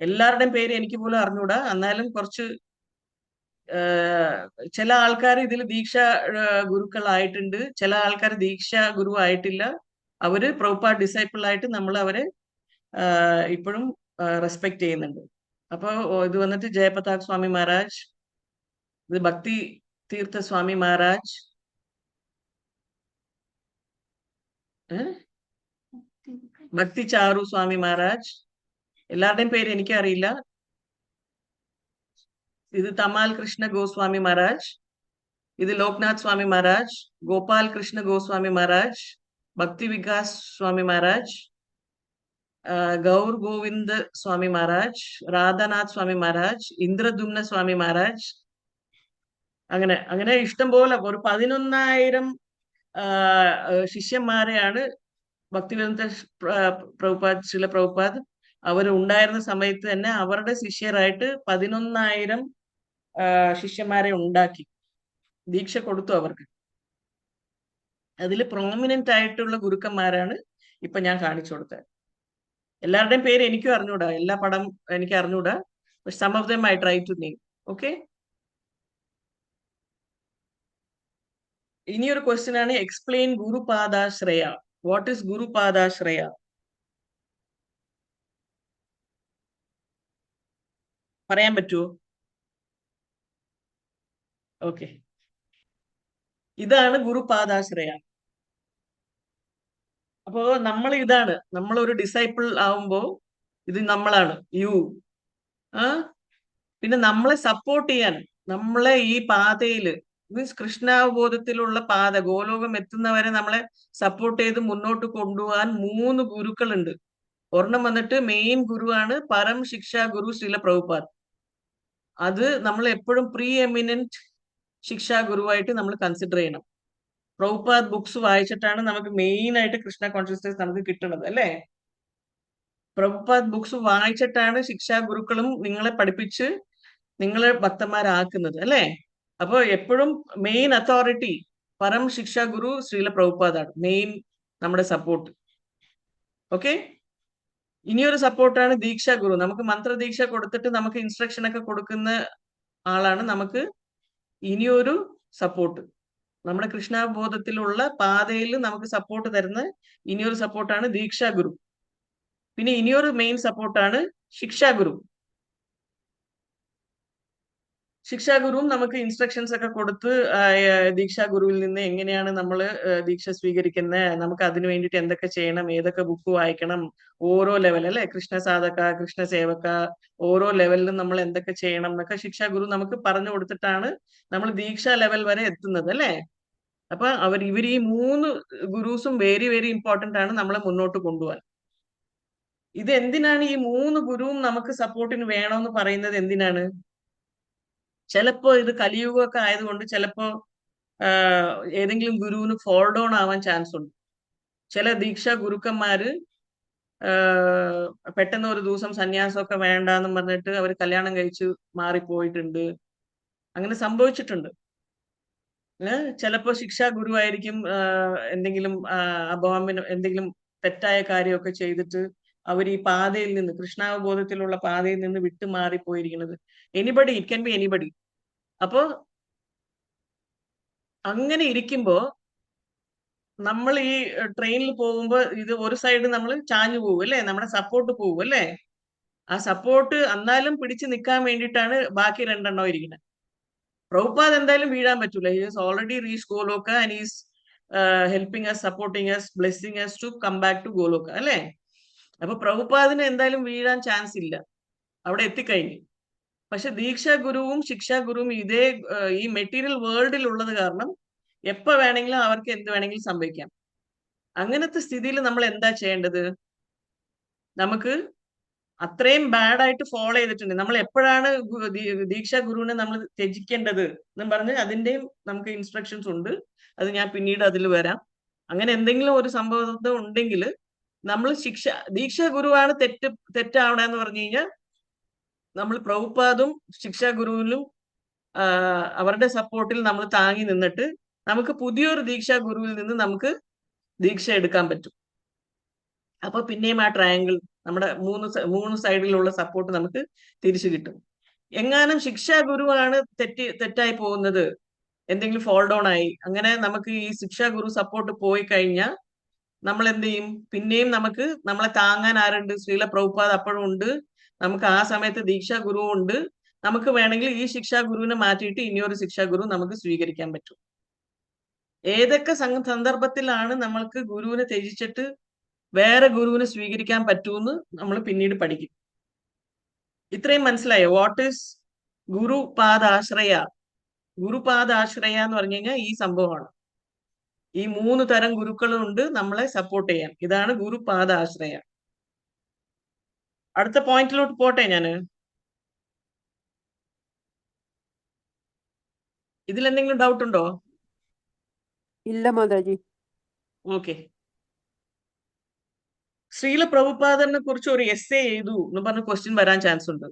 എല്ലാവരുടെയും പേര് എനിക്ക് പോലും അറിഞ്ഞൂടാ, എന്നാലും കുറച്ച് ചില ആൾക്കാർ ഇതിൽ ദീക്ഷ ഗുരുക്കളായിട്ടുണ്ട്, ചില ആൾക്കാർ ദീക്ഷ ഗുരു ആയിട്ടില്ല. അവര് പ്രഭുപാദ് ഡിസൈപ്പിൾ ആയിട്ട് നമ്മൾ അവരെ ഇപ്പോഴും റെസ്പെക്ട് ചെയ്യുന്നുണ്ട്. അപ്പൊ ഇത് വന്നിട്ട് ജയപ്രതാപ് സ്വാമി മഹാരാജ്, ഇത് ഭക്തി തീർത്ഥ സ്വാമി മഹാരാജ്, ഭക്തി ചാരു സ്വാമി മഹാരാജ്, എല്ലാവരുടെയും പേര് എനിക്കറിയില്ല. ഇത് തമാൽ കൃഷ്ണ ഗോസ്വാമി മഹാരാജ്, ഇത് ലോക്നാഥ് സ്വാമി മഹാരാജ്, ഗോപാൽ കൃഷ്ണ ഗോസ്വാമി മഹാരാജ്, ഭക്തി വികാസ് സ്വാമി മഹാരാജ്, ഗൗർ ഗോവിന്ദ് സ്വാമി മഹാരാജ്, രാധാനാഥ് സ്വാമി മഹാരാജ്, ഇന്ദ്രദുമ്ന സ്വാമി മഹാരാജ്, അങ്ങനെ അങ്ങനെ ഇഷ്ടംപോലെ ഒരു 11,000 ശിഷ്യന്മാരെയാണ് ഭക്തിവേദാന്ത പ്രഭുപാദ്, ശ്രീല പ്രഭുപാദ് അവർ ഉണ്ടായിരുന്ന സമയത്ത് തന്നെ അവരുടെ ശിഷ്യരായിട്ട് 11,000 ശിഷ്യന്മാരെ ഉണ്ടാക്കി, ദീക്ഷ കൊടുത്തു അവർക്ക്. അതിൽ പ്രോമിനന്റ് ആയിട്ടുള്ള ഗുരുക്കന്മാരാണ് ഇപ്പൊ ഞാൻ കാണിച്ചു കൊടുത്തത്. എല്ലാവരുടെയും പേര് എനിക്കും അറിഞ്ഞൂടാ, എല്ലാ പടം എനിക്ക് അറിഞ്ഞൂടാ, some of them I try to name. Okay, ഇനിയൊരു ക്വസ്റ്റ്യൻ ആണ്, explain gurupadashraya. What is gurupadashraya? പറയാൻ പറ്റുമോ? ഓക്കെ, ഇതാണ് ഗുരുപാദാശ്രയ. അപ്പോ നമ്മൾ ഒരു ഡിസൈപ്പിൾ ആവുമ്പോ ഇത് നമ്മളാണ്, യു. പിന്നെ നമ്മളെ സപ്പോർട്ട് ചെയ്യാൻ, നമ്മളെ ഈ പാതയില് മീൻസ് കൃഷ്ണാവബോധത്തിലുള്ള പാത, ഗോലോകം എത്തുന്നവരെ നമ്മളെ സപ്പോർട്ട് ചെയ്ത് മുന്നോട്ട് കൊണ്ടുപോകാൻ 3 ഗുരുക്കളുണ്ട്. ഒരെണ്ണം വന്നിട്ട് മെയിൻ ഗുരുവാണ് പരം ശിക്ഷാ ഗുരു ശ്രീല പ്രഭുപാദ്. അത് നമ്മൾ എപ്പോഴും പ്രീ എമിനന്റ് ശിക്ഷാ ഗുരുവായിട്ട് നമ്മൾ കൺസിഡർ ചെയ്യണം. പ്രഭുപാദ് ബുക്സ് വായിച്ചിട്ടാണ് നമുക്ക് മെയിൻ ആയിട്ട് കൃഷ്ണ കോൺഷ്യസ്നസ് നമുക്ക് കിട്ടുന്നത്, അല്ലേ? പ്രഭുപാദ് ബുക്സ് വായിച്ചിട്ടാണ് ശിക്ഷാ ഗുരുക്കളും നിങ്ങളെ പഠിപ്പിച്ച് നിങ്ങളെ ഭക്തന്മാരാക്കുന്നത്, അല്ലേ? അപ്പൊ എപ്പോഴും മെയിൻ അതോറിറ്റി പരം ശിക്ഷാ ഗുരു ശ്രീല പ്രഭുപാദാണ് മെയിൻ നമ്മുടെ സപ്പോർട്ട്. ഓക്കെ, ഇനിയൊരു സപ്പോർട്ടാണ് ദീക്ഷാ ഗുരു. നമുക്ക് മന്ത്രദീക്ഷ കൊടുത്തിട്ട് നമുക്ക് ഇൻസ്ട്രക്ഷൻ ഒക്കെ കൊടുക്കുന്ന ആളാണ് നമുക്ക് ഇനിയൊരു സപ്പോർട്ട്. നമ്മുടെ കൃഷ്ണബോധത്തിലുള്ള പാതയിൽ നമുക്ക് സപ്പോർട്ട് തരുന്ന ഇനിയൊരു സപ്പോർട്ടാണ് ദീക്ഷാ ഗുരു. പിന്നെ ഇനിയൊരു മെയിൻ സപ്പോർട്ടാണ് ശിക്ഷാ ഗുരു. ശിക്ഷാ ഗുരുവും നമുക്ക് ഇൻസ്ട്രക്ഷൻസ് ഒക്കെ കൊടുത്ത് ദീക്ഷാ ഗുരുവിൽ നിന്ന് എങ്ങനെയാണ് നമ്മൾ ദീക്ഷ സ്വീകരിക്കുന്നത്, നമുക്ക് അതിനു വേണ്ടിയിട്ട് എന്തൊക്കെ ചെയ്യണം, ഏതൊക്കെ ബുക്ക് വായിക്കണം, ഓരോ ലെവൽ, അല്ലെ, കൃഷ്ണ സാധക, കൃഷ്ണ സേവക, ഓരോ ലെവലിലും നമ്മൾ എന്തൊക്കെ ചെയ്യണം എന്നൊക്കെ ശിക്ഷാ ഗുരു നമുക്ക് പറഞ്ഞു കൊടുത്തിട്ടാണ് നമ്മൾ ദീക്ഷാ ലെവൽ വരെ എത്തുന്നത്, അല്ലെ? അപ്പൊ ഇവർ ഈ 3 ഗുരുസും വെരി വെരി ഇമ്പോർട്ടന്റ് ആണ് നമ്മളെ മുന്നോട്ട് കൊണ്ടുപോകാൻ. ഇത് എന്തിനാണ് ഈ 3 ഗുരുവും നമുക്ക് സപ്പോർട്ടിന് വേണമെന്ന് പറയുന്നത്? എന്തിനാണ്? ചിലപ്പോ ഇത് കലിയുഗമൊക്കെ ആയതുകൊണ്ട് ചിലപ്പോ ഏതെങ്കിലും ഗുരുവിന് ഫോൾ ഡൗൺ ആവാൻ ചാൻസ് ഉണ്ട്. ചില ദീക്ഷാ ഗുരുക്കന്മാര് പെട്ടെന്ന് ഒരു ദിവസം സന്യാസമൊക്കെ വേണ്ടാന്ന് പറഞ്ഞിട്ട് അവർ കല്യാണം കഴിച്ച് മാറിപ്പോയിട്ടുണ്ട്, അങ്ങനെ സംഭവിച്ചിട്ടുണ്ട്. ചിലപ്പോ ശിക്ഷാ ഗുരുവായിരിക്കും എന്തെങ്കിലും അപവാമിന് എന്തെങ്കിലും തെറ്റായ കാര്യമൊക്കെ ചെയ്തിട്ട് അവർ ഈ പാതയിൽ നിന്ന്, കൃഷ്ണാവബോധത്തിലുള്ള പാതയിൽ നിന്ന് വിട്ടു മാറിപ്പോയിരിക്കുന്നത്. Anybody, it can be anybody. അപ്പോ അങ്ങനെ ഇരിക്കുമ്പോ നമ്മൾ ഈ ട്രെയിനിൽ പോകുമ്പോ ഇത് ഒരു സൈഡ് നമ്മൾ ചാഞ്ഞു പോകും, അല്ലെ? നമ്മുടെ സപ്പോർട്ട് പോകും, അല്ലെ? ആ സപ്പോർട്ട് എന്നാലും പിടിച്ചു നിൽക്കാൻ വേണ്ടിയിട്ടാണ് ബാക്കി 2 എണ്ണം ഇരിക്കുന്നത്. പ്രഭുപാദ് എന്തായാലും വീഴാൻ പറ്റൂല. He is already reach Goloka and is helping us, supporting us, blessing us to come back to Goloka, അല്ലെ? അപ്പൊ പ്രഭുപാദിന് എന്തായാലും വീഴാൻ ചാൻസ് ഇല്ല, അവിടെ എത്തിക്കഴിഞ്ഞു. പക്ഷെ ദീക്ഷാ ഗുരുവും ശിക്ഷാ ഗുരുവും ഈ മെറ്റീരിയൽ വേൾഡിൽ ഉള്ളത് കാരണം എപ്പോ വേണമെങ്കിലും അവർക്ക് എന്ത് വേണമെങ്കിലും സംഭവിക്കാം. അങ്ങനത്തെ സ്ഥിതിയിൽ നമ്മൾ എന്താ ചെയ്യേണ്ടത്? നമുക്ക് അത്രയും ബാഡ് ആയിട്ട് ഫോളോ ചെയ്തിട്ടുണ്ട്, നമ്മൾ എപ്പോഴാണ് ദീക്ഷാ ഗുരുവിനെ നമ്മൾ ത്യജിക്കേണ്ടത് എന്നും പറഞ്ഞ് അതിന്റെയും നമുക്ക് ഇൻസ്ട്രക്ഷൻസ് ഉണ്ട്. അത് ഞാൻ പിന്നീട് അതിൽ വരാം. അങ്ങനെ എന്തെങ്കിലും ഒരു സംഭവം ഉണ്ടെങ്കിൽ നമ്മൾ ദീക്ഷാ ഗുരുവാണ് തെറ്റാവണമെന്ന് പറഞ്ഞു കഴിഞ്ഞാൽ നമ്മൾ പ്രഭുപാദും ശിക്ഷാ ഗുരുവിലും അവരുടെ സപ്പോർട്ടിൽ നമ്മൾ താങ്ങി നിന്നിട്ട് നമുക്ക് പുതിയൊരു ദീക്ഷാ ഗുരുവിൽ നിന്ന് നമുക്ക് ദീക്ഷ എടുക്കാൻ പറ്റും. അപ്പൊ പിന്നെയും ആ ട്രയാങ്കിൾ നമ്മുടെ മൂന്ന് സൈഡിലുള്ള സപ്പോർട്ട് നമുക്ക് തിരിച്ചു കിട്ടും. എങ്ങാനും ശിക്ഷാ ഗുരുവാണ് തെറ്റായി പോകുന്നത്, എന്തെങ്കിലും ഫോൾ ഡൗൺ ആയി, അങ്ങനെ നമുക്ക് ഈ ശിക്ഷാ ഗുരു സപ്പോർട്ട് പോയി കഴിഞ്ഞാൽ നമ്മൾ എന്ത് ചെയ്യും? പിന്നെയും നമ്മളെ താങ്ങാൻ ആരുണ്ട്? ശ്രീല പ്രഭുപാദ് അപ്പോഴും ഉണ്ട്, നമുക്ക് ആ സമയത്ത് ദീക്ഷാ ഗുരു ഉണ്ട്. നമുക്ക് വേണമെങ്കിൽ ഈ ശിക്ഷാ ഗുരുവിനെ മാറ്റിയിട്ട് ഇനിയൊരു ശിക്ഷാ ഗുരു നമുക്ക് സ്വീകരിക്കാൻ പറ്റും. ഏതൊക്കെ സന്ദർഭത്തിലാണ് നമ്മൾക്ക് ഗുരുവിനെ ത്യജിച്ചിട്ട് വേറെ ഗുരുവിനെ സ്വീകരിക്കാൻ പറ്റൂന്ന് നമ്മൾ പിന്നീട് പഠിക്കും. ഇത്രയും മനസ്സിലായോ? What is ഗുരുപാദാശ്രയ? ഗുരുപാദാശ്രയ എന്ന് പറഞ്ഞു കഴിഞ്ഞാൽ ഈ സംഭവമാണ്. ഈ 3 തരം ഗുരുക്കളുണ്ട് നമ്മളെ സപ്പോർട്ട് ചെയ്യാൻ. ഇതാണ് ഗുരുപാദാശ്രയ. അടുത്ത പോയിന്റിലോട്ട് പോട്ടെ ഞാന്. ഇതിൽ എന്തെങ്കിലും ഡൗട്ട് ഉണ്ടോ? ഇല്ല മാതാജി. ഓക്കെ. ശ്രീല പ്രഭുപാദനെ കുറിച്ച് ഒരു എസ്സേ എഴുതു എന്ന് പറഞ്ഞ ക്വസ്റ്റ്യൻ വരാൻ ചാൻസ് ഉണ്ട്.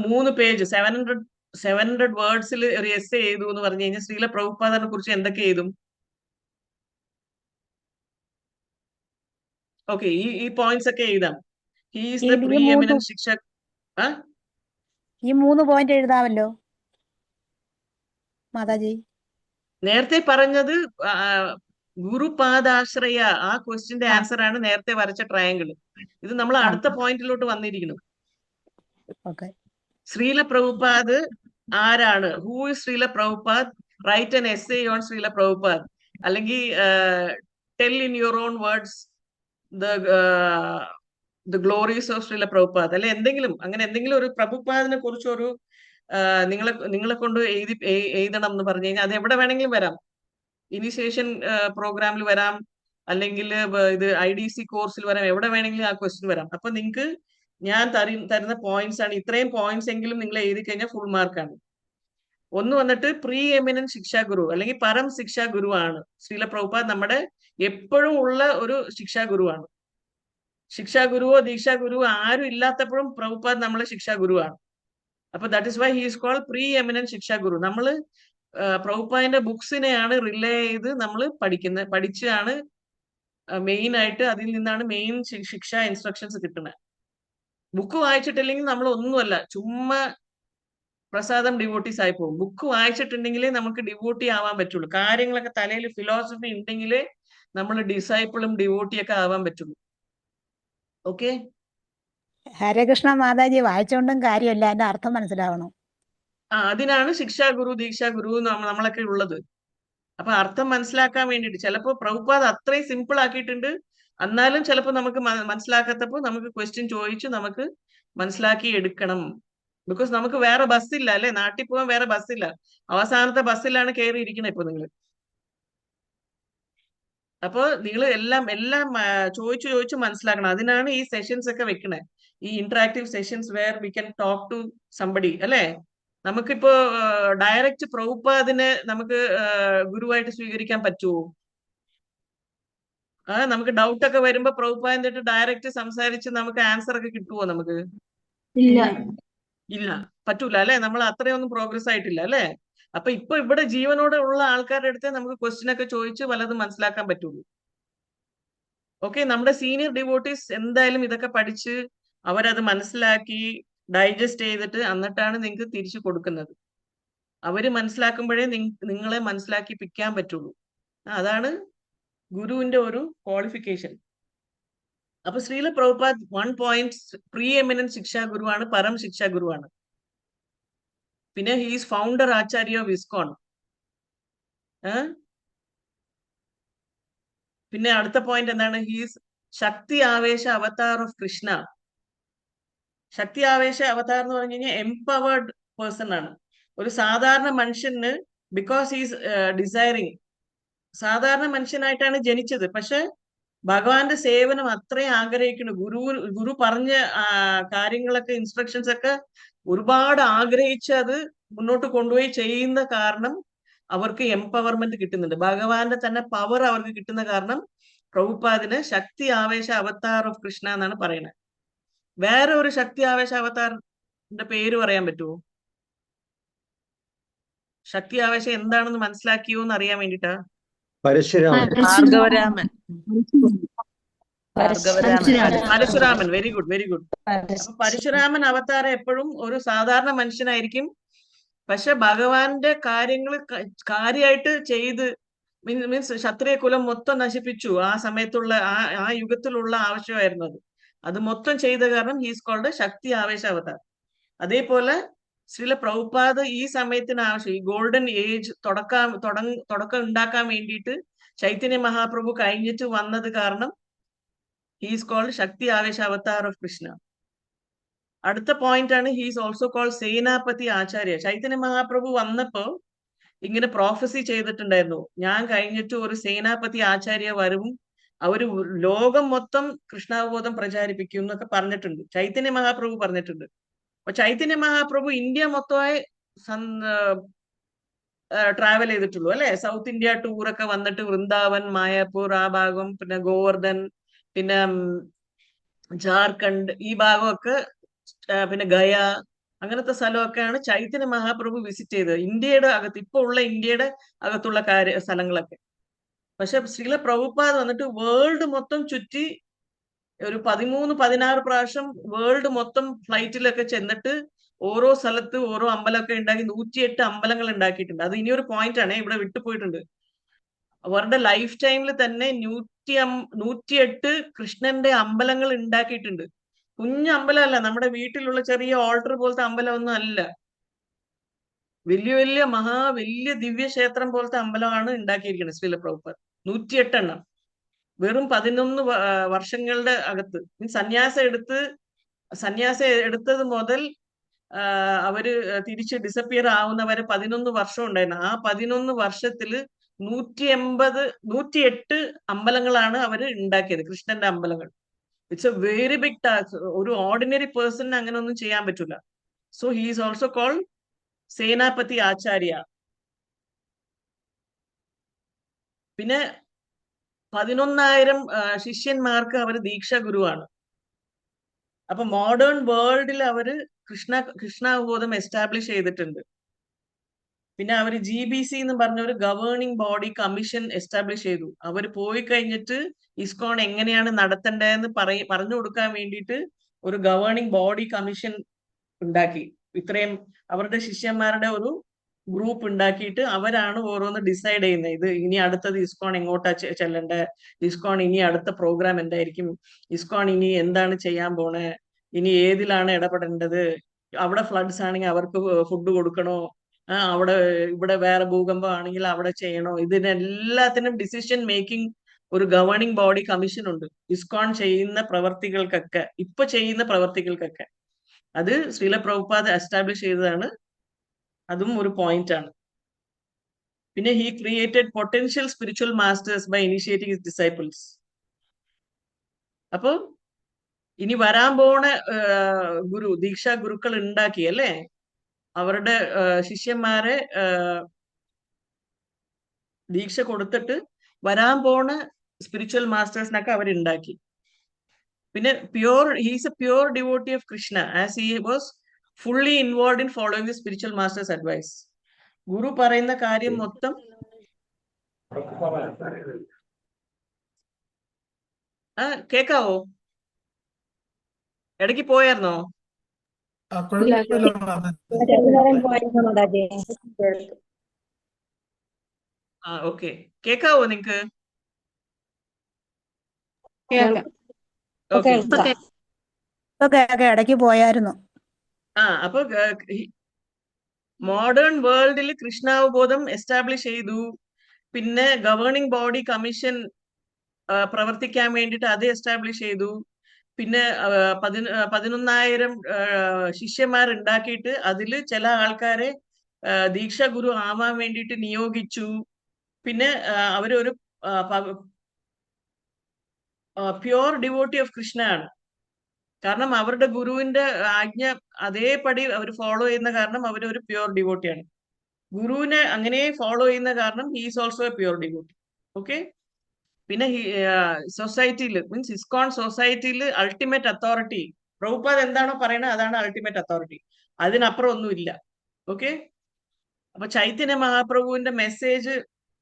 3 പേജ് 700 വേർഡ്സിൽ ഒരു എസ്സേ എഴുതു എന്ന് പറഞ്ഞു കഴിഞ്ഞാൽ ശ്രീല പ്രഭുപാദനെ കുറിച്ച് എന്തൊക്കെ എഴുതും? ഓക്കെ, ഈ പോയിന്റ്സ് ഒക്കെ എഴുതാം. He is the preeminent shikshak. ഈ 3 പോയിന്റ് എഴുതാമല്ലോ മാതാജി. നേരത്തെ പറഞ്ഞത് ഗുരുപാദാശ്രയ, ആ ക്വസ്റ്റ്യന്റെ ആൻസർ ആണ് നേരത്തെ വരച്ച ട്രയാങ്കിൾ. ഇത് നമ്മൾ അടുത്ത പോയിന്റിലോട്ട് വന്നിരിക്കുന്നു. ശ്രീല പ്രഭുപാദ് ആരാണ്? Who is Srila Prabhupad? Write an essay on Srila Prabhupad, അല്ലെങ്കിൽ tell in your own words the glories of Srila Prabhupad, അല്ലെ എന്തെങ്കിലും ഒരു പ്രഭുപാദിനെ കുറിച്ച് ഒരു നിങ്ങളെ കൊണ്ട് എഴുതണം എന്ന് പറഞ്ഞു കഴിഞ്ഞാൽ അത് എവിടെ വേണമെങ്കിലും വരാം. ഇനിഷ്യേഷൻ പ്രോഗ്രാമിൽ വരാം, അല്ലെങ്കിൽ ഇത് IDC കോഴ്സിൽ വരാം, എവിടെ വേണമെങ്കിലും ആ ക്വസ്റ്റ്യൻ വരാം. അപ്പൊ നിങ്ങൾക്ക് ഞാൻ തരുന്ന പോയിന്റ്സ് ആണ്. ഇത്രയും പോയിന്റ്സ് എങ്കിലും നിങ്ങൾ എഴുതി കഴിഞ്ഞാൽ ഫുൾ മാർക്കാണ്. ഒന്ന് വന്നിട്ട് പ്രീ എമിനന്റ് ശിക്ഷാ ഗുരു അല്ലെങ്കിൽ പരം ശിക്ഷാ ഗുരു ആണ് ശ്രീല പ്രഭുപാദ്. നമ്മുടെ എപ്പോഴും ഉള്ള ഒരു ശിക്ഷാ ഗുരുവാണ്. ശിക്ഷാ ഗുരുവോ ദീക്ഷാ ഗുരുവോ ആരും ഇല്ലാത്തപ്പോഴും പ്രഭുപാദ് നമ്മളെ ശിക്ഷാ ഗുരുവാണ്. അപ്പൊ that is why he is called pre eminent ശിക്ഷാ ഗുരു. നമ്മള് പ്രഭുപാദിന്റെ ബുക്സിനെയാണ് റിലേ ചെയ്ത് നമ്മൾ പഠിച്ചാണ് മെയിൻ ആയിട്ട്, അതിൽ നിന്നാണ് മെയിൻ ശിക്ഷ ഇൻസ്ട്രക്ഷൻസ് കിട്ടുന്നത്. ബുക്ക് വായിച്ചിട്ടില്ലെങ്കിൽ നമ്മൾ ഒന്നുമല്ല, ചുമ്മാ പ്രസാദം ഡിവോട്ടീസ് ആയി പോകും. ബുക്ക് വായിച്ചിട്ടുണ്ടെങ്കിലേ നമുക്ക് ഡിവോട്ടി ആവാൻ പറ്റുള്ളൂ. കാര്യങ്ങളൊക്കെ തലയിൽ ഫിലോസഫി ഉണ്ടെങ്കിലേ നമ്മൾ ഡിസൈപ്പിളും ഡിവോട്ടിയൊക്കെ ആവാൻ പറ്റുള്ളൂ. ഓക്കെ, ഹരകൃഷ്ണ മാതാജി വായിച്ചുകൊണ്ടും കാര്യമില്ല, അതിന്റെ അർത്ഥം മനസ്സിലാവണം. അതിനാണ് ശിക്ഷാ ഗുരു ദീക്ഷാ ഗുരു നമ്മളൊക്കെ ഉള്ളത്. അപ്പൊ അർത്ഥം മനസ്സിലാക്കാൻ വേണ്ടിയിട്ട് ചിലപ്പോ പ്രഭുപാദ് അത്രയും സിമ്പിൾ ആക്കിയിട്ടുണ്ട്. എന്നാലും ചിലപ്പോൾ നമുക്ക് മനസ്സിലാക്കാത്തപ്പോൾ നമുക്ക് ക്വസ്റ്റ്യൻ ചോദിച്ച് നമുക്ക് മനസ്സിലാക്കി എടുക്കണം. ബിക്കോസ് നമുക്ക് വേറെ ബസ്സില്ല, അല്ലെ? നാട്ടിൽ പോകാൻ വേറെ ബസ്സില്ല. അവസാനത്തെ ബസ്സിലാണ് കയറി ഇരിക്കുന്നത് ഇപ്പൊ നിങ്ങൾ. അപ്പൊ നിങ്ങൾ എല്ലാം ചോദിച്ചു മനസ്സിലാക്കണം. അതിനാണ് ഈ സെഷൻസ് ഒക്കെ വെക്കണേ, ഈ interactive sessions where we can talk to somebody, അല്ലെ? നമുക്കിപ്പോ ഡയറക്റ്റ് പ്രഭുപാദിനെ നമുക്ക് ഗുരുവായിട്ട് സ്വീകരിക്കാൻ പറ്റുമോ? നമുക്ക് ഡൗട്ട് ഒക്കെ വരുമ്പോ പ്രഭുപാദിന്റെ ഡയറക്റ്റ് സംസാരിച്ച് നമുക്ക് ആൻസർ ഒക്കെ കിട്ടുമോ? നമുക്ക് ഇല്ല, പറ്റൂല, അല്ലെ? നമ്മൾ അത്രയൊന്നും പ്രോഗ്രസ് ആയിട്ടില്ല, അല്ലെ? അപ്പൊ ഇപ്പൊ ഇവിടെ ജീവനോടെ ഉള്ള ആൾക്കാരുടെ അടുത്ത് നമുക്ക് ക്വസ്റ്റ്യൻ ഒക്കെ ചോദിച്ച് വല്ലതും മനസ്സിലാക്കാൻ പറ്റുള്ളൂ. ഓക്കെ, നമ്മുടെ സീനിയർ ഡിവോട്ടീസ് എന്തായാലും ഇതൊക്കെ പഠിച്ച് അവരത് മനസ്സിലാക്കി ഡൈജസ്റ്റ് ചെയ്തിട്ട് എന്നിട്ടാണ് നിങ്ങൾക്ക് തിരിച്ചു കൊടുക്കുന്നത്. അവര് മനസ്സിലാക്കുമ്പോഴേ നിങ്ങളെ മനസ്സിലാക്കിപ്പിക്കാൻ പറ്റുള്ളൂ. അതാണ് ഗുരുവിന്റെ ഒരു ക്വാളിഫിക്കേഷൻ. അപ്പൊ Srila Prabhupada 1 point pre eminent ശിക്ഷാ ഗുരുവാണ്, പരം ശിക്ഷാ ഗുരുവാണ്. പിന്നെ he's founder Acharya of ISKCON. പിന്നെ അടുത്ത പോയിന്റ് എന്താണ്? ഹീസ് ശക്തി ആവേശ അവതാർ ഓഫ് കൃഷ്ണ. ശക്തി ആവേശ അവതാർ എന്ന് പറഞ്ഞു കഴിഞ്ഞാൽ എംപവേർഡ് പേഴ്സൺ ആണ്. ഒരു സാധാരണ മനുഷ്യന്, ബിക്കോസ് ഹീസ് ഡിസൈറിങ്, സാധാരണ മനുഷ്യനായിട്ടാണ് ജനിച്ചത്. പക്ഷെ ഭഗവാന്റെ സേവനം അത്രയും ആഗ്രഹിക്കുന്നു. ഗുരു പറഞ്ഞ കാര്യങ്ങളൊക്കെ, ഇൻസ്ട്രക്ഷൻസ് ഒക്കെ ഒരുപാട് ആഗ്രഹിച്ച് അത് മുന്നോട്ട് കൊണ്ടുപോയി ചെയ്യുന്ന കാരണം അവർക്ക് എംപവർമെന്റ് കിട്ടുന്നുണ്ട്. ഭഗവാന്റെ തന്നെ പവർ അവർക്ക് കിട്ടുന്ന കാരണം പ്രഭുപാദിന് ശക്തി ആവേശ അവതാർ ഓഫ് കൃഷ്ണ എന്നാണ് പറയുന്നത്. വേറെ ഒരു ശക്തി ആവേശ അവതാറിന്റെ പേര് പറയാൻ പറ്റുമോ? ശക്തി ആവേശം എന്താണെന്ന് മനസ്സിലാക്കിയോ എന്ന് അറിയാൻ വേണ്ടിട്ടാ. Bhargavaraman. Parasuraman. Very good, very good. അപ്പൊ പരശുരാമൻ അവതാരം എപ്പോഴും ഒരു സാധാരണ മനുഷ്യനായിരിക്കും. പക്ഷെ ഭഗവാന്റെ കാര്യങ്ങൾ കാര്യമായിട്ട് ചെയ്ത് മീൻസ് ക്ഷത്രിയ കുലം മൊത്തം നശിപ്പിച്ചു. ആ സമയത്തുള്ള ആ യുഗത്തിലുള്ള ആവശ്യമായിരുന്നു അത്. അത് മൊത്തം ചെയ്ത കാരണം ഹീസ് കോൾഡ് ശക്തി ആവേശ അവതാർ. അതേപോലെ ശ്രീല പ്രഭുപാദ് ഈ സമയത്തിന് ആവശ്യം, ഈ ഗോൾഡൻ ഏജ് തുടക്കം ഉണ്ടാക്കാൻ വേണ്ടിയിട്ട് ചൈതന്യ മഹാപ്രഭു കഴിഞ്ഞിട്ട് വന്നത് കാരണം ഹീസ് കോൾഡ് ശക്തി ആവേശ അവതാർ ഓഫ് കൃഷ്ണ. അടുത്ത പോയിന്റ് ആണ് ഹീസ് ഓൾസോ കോൾഡ് സേനാപതി ആചാര്യ. ചൈതന്യ മഹാപ്രഭു വന്നപ്പോ ഇങ്ങനെ പ്രോഫസി ചെയ്തിട്ടുണ്ടായിരുന്നു, ഞാൻ കഴിഞ്ഞിട്ട് ഒരു സേനാപതി ആചാര്യ വരും, അവര് ലോകം മൊത്തം കൃഷ്ണാവബോധം പ്രചാരിപ്പിക്കും എന്നൊക്കെ പറഞ്ഞിട്ടുണ്ട്. ചൈതന്യ മഹാപ്രഭു പറഞ്ഞിട്ടുണ്ട്. അപ്പൊ ചൈതന്യ മഹാപ്രഭു ഇന്ത്യ മൊത്തമായി ട്രാവൽ ചെയ്തിട്ടുള്ളൂ അല്ലെ. സൗത്ത് ഇന്ത്യ ടൂറൊക്കെ വന്നിട്ട് വൃന്ദാവൻ, മായാപൂർ ആ ഭാഗം, പിന്നെ ഗോവർദ്ധൻ, പിന്നെ ജാർഖണ്ഡ് ഈ ഭാഗമൊക്കെ, പിന്നെ ഗയ, അങ്ങനത്തെ സ്ഥലമൊക്കെയാണ് ചൈതന്യ മഹാപ്രഭു വിസിറ്റ് ചെയ്തത്. ഇന്ത്യയുടെ അകത്ത്, ഇപ്പൊ ഉള്ള ഇന്ത്യയുടെ അകത്തുള്ള സ്ഥലങ്ങളൊക്കെ. പക്ഷെ ശ്രീല പ്രഭുപാദ് വന്നിട്ട് വേൾഡ് മൊത്തം ചുറ്റി ഒരു 13-16 പ്രാവശ്യം വേൾഡ് മൊത്തം ഫ്ലൈറ്റിലൊക്കെ ചെന്നിട്ട് ഓരോ സ്ഥലത്ത് ഓരോ അമ്പലമൊക്കെ ഉണ്ടാക്കി 108 അമ്പലങ്ങൾ ഉണ്ടാക്കിയിട്ടുണ്ട്. അത് ഇനിയൊരു പോയിന്റ് ആണ്, ഇവിടെ വിട്ടുപോയിട്ടുണ്ട്. അവരുടെ ലൈഫ് ടൈമിൽ തന്നെ 108 കൃഷ്ണന്റെ അമ്പലങ്ങൾ ഉണ്ടാക്കിയിട്ടുണ്ട്. കുഞ്ഞു അമ്പലമല്ല, നമ്മുടെ വീട്ടിലുള്ള ചെറിയ ഓൾട്ടർ പോലത്തെ അമ്പലമൊന്നും അല്ല, വലിയ വലിയ വലിയ ദിവ്യക്ഷേത്രം പോലത്തെ അമ്പലമാണ് ഉണ്ടാക്കിയിരിക്കുന്നത് ശ്രീല പ്രഭുപാദ്. 108 എണ്ണം വെറും 11 വർഷങ്ങളുടെ അകത്ത്. സന്യാസം എടുത്തത് മുതൽ അവര് തിരിച്ച് ഡിസപ്പിയർ ആവുന്നവരെ 11 വർഷം ഉണ്ടായിരുന്നു. ആ 11 വർഷത്തില് 108 അമ്പലങ്ങളാണ് അവര് ഉണ്ടാക്കിയത്, കൃഷ്ണന്റെ അമ്പലങ്ങൾ. It's a very big task. ഒരു ഓർഡിനറി പേഴ്സണിന് അങ്ങനെ ഒന്നും ചെയ്യാൻ പറ്റില്ല. So he is also called Senapati Acharya. പിന്നെ 11,000 ശിഷ്യന്മാർക്ക് അവർ ദീക്ഷാ ഗുരുവാണ്. അപ്പൊ മോഡേൺ വേൾഡിൽ അവര് കൃഷ്ണാവബോധം എസ്റ്റാബ്ലിഷ് ചെയ്തിട്ടുണ്ട്. പിന്നെ അവർ GBC എന്ന് പറഞ്ഞ ഒരു ഗവേണിംഗ് ബോഡി കമ്മീഷൻ എസ്റ്റാബ്ലിഷ് ചെയ്തു. അവർ പോയി കഴിഞ്ഞിട്ട് ഇസ്കോൺ എങ്ങനെയാണ് നടത്തേണ്ടതെന്ന് പറഞ്ഞു കൊടുക്കാൻ വേണ്ടിയിട്ട് ഒരു ഗവേണിംഗ് ബോഡി കമ്മീഷൻ ഉണ്ടാക്കി. ഇത്രയും അവരുടെ ശിഷ്യന്മാരുടെ ഒരു ഗ്രൂപ്പ് ഉണ്ടാക്കിയിട്ട് അവരാണ് ഓരോന്ന് ഡിസൈഡ് ചെയ്യുന്നത്. ഇത് ഇനി അടുത്തത് ഇസ്കോൺ എങ്ങോട്ടാ ചെല്ലണ്ടേ, ഇസ്കോൺ ഇനി അടുത്ത പ്രോഗ്രാം എന്തായിരിക്കും, ഇസ്കോൺ ഇനി എന്താണ് ചെയ്യാൻ പോണേ, ഇനി ഏതിലാണ് ഇടപെടേണ്ടത്, അവിടെ ഫ്ലഡ്സ് ആണെങ്കിൽ അവർക്ക് ഫുഡ് കൊടുക്കണോ, ഇവിടെ വേറെ ഭൂകമ്പം ആണെങ്കിൽ അവിടെ ചെയ്യണോ, ഇതിനെല്ലാത്തിനും ഡിസിഷൻ മേക്കിംഗ് ഒരു ഗവേണിംഗ് ബോഡി കമ്മീഷൻ ഉണ്ട്. ഇസ്കോൺ ചെയ്യുന്ന പ്രവർത്തികൾക്കൊക്കെ, ഇപ്പൊ ചെയ്യുന്ന പ്രവർത്തികൾക്കൊക്കെ അത് ശ്രീല പ്രഭുപാദ് എസ്റ്റാബ്ലിഷ് ചെയ്തതാണ്. അതും ഒരു പോയിന്റ് ആണ്. പിന്നെ he created potential spiritual masters by initiating his disciples. അപ്പൊ ഇനി വരാൻ പോണ ദീക്ഷാ ഗുരുക്കൾ ഉണ്ടാക്കി അല്ലേ, അവരുടെ ശിഷ്യന്മാരെ ദീക്ഷ കൊടുത്തിട്ട് വരാൻ പോണ സ്പിരിച്വൽ മാസ്റ്റേഴ്സിനൊക്കെ അവരുണ്ടാക്കി. പിന്നെ he's a pure devotee of Krishna as he was fully involve in following the spiritual masters advice. Guru പറയുന്ന കാര്യം മൊത്തം കേക്കാവോ? ഇടയ്ക്ക് പോയായിരുന്നോ? ഓക്കെ, കേക്കാവോ നിങ്ങക്ക്? ഇടയ്ക്ക് പോയായിരുന്നു. അപ്പൊ മോഡേൺ വേൾഡിൽ കൃഷ്ണാവബോധം എസ്റ്റാബ്ലിഷ് ചെയ്തു. പിന്നെ ഗവേണിംഗ് ബോഡി കമ്മീഷൻ പ്രവർത്തിക്കാൻ വേണ്ടിയിട്ട് അത് എസ്റ്റാബ്ലിഷ് ചെയ്തു. പിന്നെ 11,000 ശിഷ്യന്മാർ ഉണ്ടാക്കിയിട്ട് അതിൽ ചില ആൾക്കാരെ ദീക്ഷാ ഗുരു ആവാൻ വേണ്ടിയിട്ട് നിയോഗിച്ചു. പിന്നെ അവരൊരു പ്യൂർ ഡിവോട്ടി ഓഫ് കൃഷ്ണ ആണ്. കാരണം അവരുടെ ഗുരുവിന്റെ ആജ്ഞ അതേപടി അവർ ഫോളോ ചെയ്യുന്ന കാരണം അവരൊരു പ്യൂർ ഡിവോട്ടിയാണ്. ഗുരുവിനെ അങ്ങനെ ഫോളോ ചെയ്യുന്ന കാരണം he's also A pure devotee. Okay. പിന്നെ സൊസൈറ്റിയിൽ മീൻസ് ഇസ്കോൺ സൊസൈറ്റിയിൽ അൾട്ടിമേറ്റ് അതോറിറ്റി പ്രഭുപാദ് എന്താണോ പറയുന്നത് അതാണ് അൾട്ടിമേറ്റ് അതോറിറ്റി, അതിനപ്പുറം ഒന്നുമില്ല. ഓക്കെ. അപ്പൊ ചൈതന്യ മഹാപ്രഭുവിന്റെ മെസ്സേജ്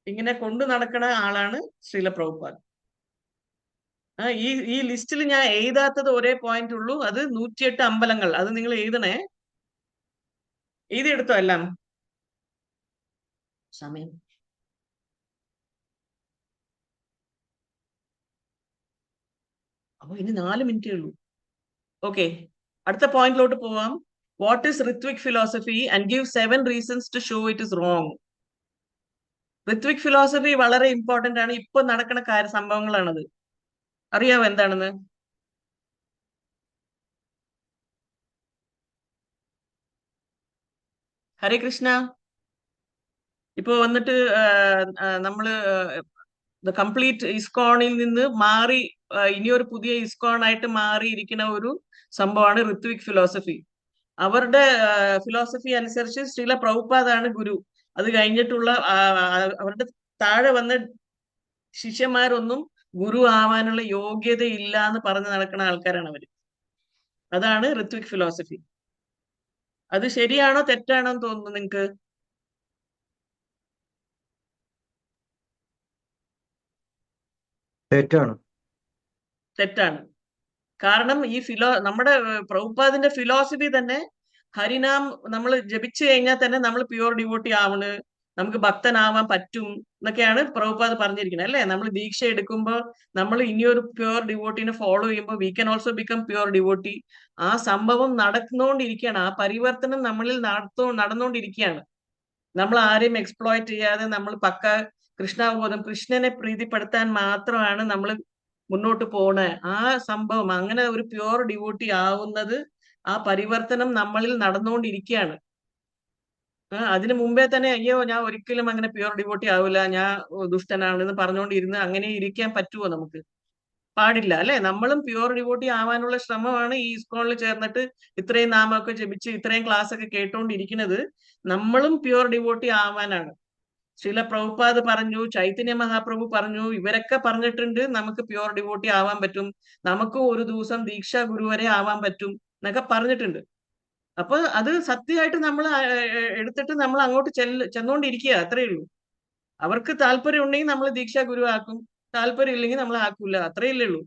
ഇങ്ങനെ കൊണ്ടു നടക്കുന്ന ആളാണ് ശ്രീല പ്രഭുപാദ്. ഈ ലിസ്റ്റിൽ ഞാൻ എഴുതാത്തത് ഒരേ പോയിന്റ് ഉള്ളൂ, അത് 108 അമ്പലങ്ങൾ. അത് നിങ്ങൾ എഴുതണേ, എഴുതിയെടുത്തോ എല്ലാം. സമയം അപ്പൊ ഇനി 4 മിനിറ്റേ ഉള്ളൂ. ഓക്കെ, അടുത്ത പോയിന്റിലോട്ട് പോവാം. What is Ritvik philosophy and give 7 reasons to show it is wrong. Ritvik philosophy വളരെ ഇമ്പോർട്ടന്റ് ആണ്. ഇപ്പൊ നടക്കുന്ന സംഭവങ്ങളാണത്. അറിയാവോ എന്താണെന്ന്? ഹരേ കൃഷ്ണ. ഇപ്പൊ വന്നിട്ട് നമ്മള് കംപ്ലീറ്റ് ഇസ്കോണിൽ നിന്ന് മാറി ഇനിയൊരു പുതിയ ഇസ്കോൺ ആയിട്ട് മാറിയിരിക്കുന്ന ഒരു സംഭവമാണ് ഋത്വിക് ഫിലോസഫി. അവരുടെ ഫിലോസഫി അനുസരിച്ച് ശ്രീല പ്രഭുപാദാണ് ഗുരു. അത് കഴിഞ്ഞിട്ടുള്ള അവരുടെ താഴെ വന്ന ശിഷ്യന്മാരൊന്നും ഗുരു ആവാനുള്ള യോഗ്യത ഇല്ല എന്ന് പറഞ്ഞു നടക്കുന്ന ആൾക്കാരാണ് അവര്. അതാണ് ഋത്വിക് ഫിലോസഫി. അത് ശരിയാണോ തെറ്റാണോ എന്ന് തോന്നുന്നു നിങ്ങക്ക്? തെറ്റാണ്. തെറ്റാണ്. കാരണം ഈ നമ്മുടെ പ്രഭുപാദിന്റെ ഫിലോസഫി തന്നെ ഹരിനാം നമ്മൾ ജപിച്ചു കഴിഞ്ഞാൽ തന്നെ നമ്മൾ പ്യുവർ ഡിവോട്ടി ആവണ്, നമുക്ക് ഭക്തനാവാൻ പറ്റും എന്നൊക്കെയാണ് പ്രഭുപാദ് പറഞ്ഞിരിക്കുന്നത് അല്ലേ. നമ്മൾ ദീക്ഷ എടുക്കുമ്പോൾ നമ്മൾ ഇനിയൊരു പ്യുവർ ഡിവോട്ടിനെ ഫോളോ ചെയ്യുമ്പോൾ we can also become pure devotee. ആ സംഭവം നടന്നുകൊണ്ടിരിക്കുകയാണ്, ആ പരിവർത്തനം നമ്മളിൽ നടന്നുകൊണ്ടിരിക്കുകയാണ്. നമ്മൾ ആരെയും എക്സ്പ്ലോയിറ്റ് ചെയ്യാതെ നമ്മൾ പക്ക കൃഷ്ണാവബോധം, കൃഷ്ണനെ പ്രീതിപ്പെടുത്താൻ മാത്രമാണ് നമ്മൾ മുന്നോട്ട് പോണ ആ സംഭവം. അങ്ങനെ ഒരു പ്യുവർ ഡിവോട്ടി ആവുന്നത്, ആ പരിവർത്തനം നമ്മളിൽ നടന്നുകൊണ്ടിരിക്കുകയാണ്. അതിനു മുമ്പേ തന്നെ അയ്യോ ഞാൻ ഒരിക്കലും അങ്ങനെ പ്യുവർ ഡിവോട്ടി ആവില്ല, ഞാൻ ദുഷ്ടനാണെന്ന് പറഞ്ഞുകൊണ്ടിരുന്ന് അങ്ങനെ ഇരിക്കാൻ പറ്റുമോ? നമുക്ക് പാടില്ല അല്ലെ. നമ്മളും പ്യുവർ ഡിവോട്ടി ആവാനുള്ള ശ്രമമാണ് ഈ ഇസ്കോണിൽ ചേർന്നിട്ട് ഇത്രയും നാമമൊക്കെ ജപിച്ച് ഇത്രയും ക്ലാസ് ഒക്കെ കേട്ടോണ്ടിരിക്കുന്നത്. നമ്മളും പ്യുവർ ഡിവോട്ടി ആവാനാണ്. ശ്രീല പ്രഭുപാദ് പറഞ്ഞു, ചൈതന്യ മഹാപ്രഭു പറഞ്ഞു, ഇവരൊക്കെ പറഞ്ഞിട്ടുണ്ട് നമുക്ക് പ്യുവർ ഡിവോട്ടി ആവാൻ പറ്റും, നമുക്ക് ഒരു ദിവസം ദീക്ഷാ ഗുരു വരെ ആവാൻ പറ്റും എന്നൊക്കെ പറഞ്ഞിട്ടുണ്ട്. അപ്പൊ അത് സത്യമായിട്ട് നമ്മൾ എടുത്തിട്ട് നമ്മൾ അങ്ങോട്ട് ചെന്നോണ്ടിരിക്കുക, അത്രേ ഉള്ളൂ. അവർക്ക് താല്പര്യം ഉണ്ടെങ്കിൽ നമ്മൾ ദീക്ഷാ ഗുരു ആക്കും, താല്പര്യം ഇല്ലെങ്കിൽ നമ്മൾ ആക്കൂല, അത്രയല്ലേ ഉള്ളൂ.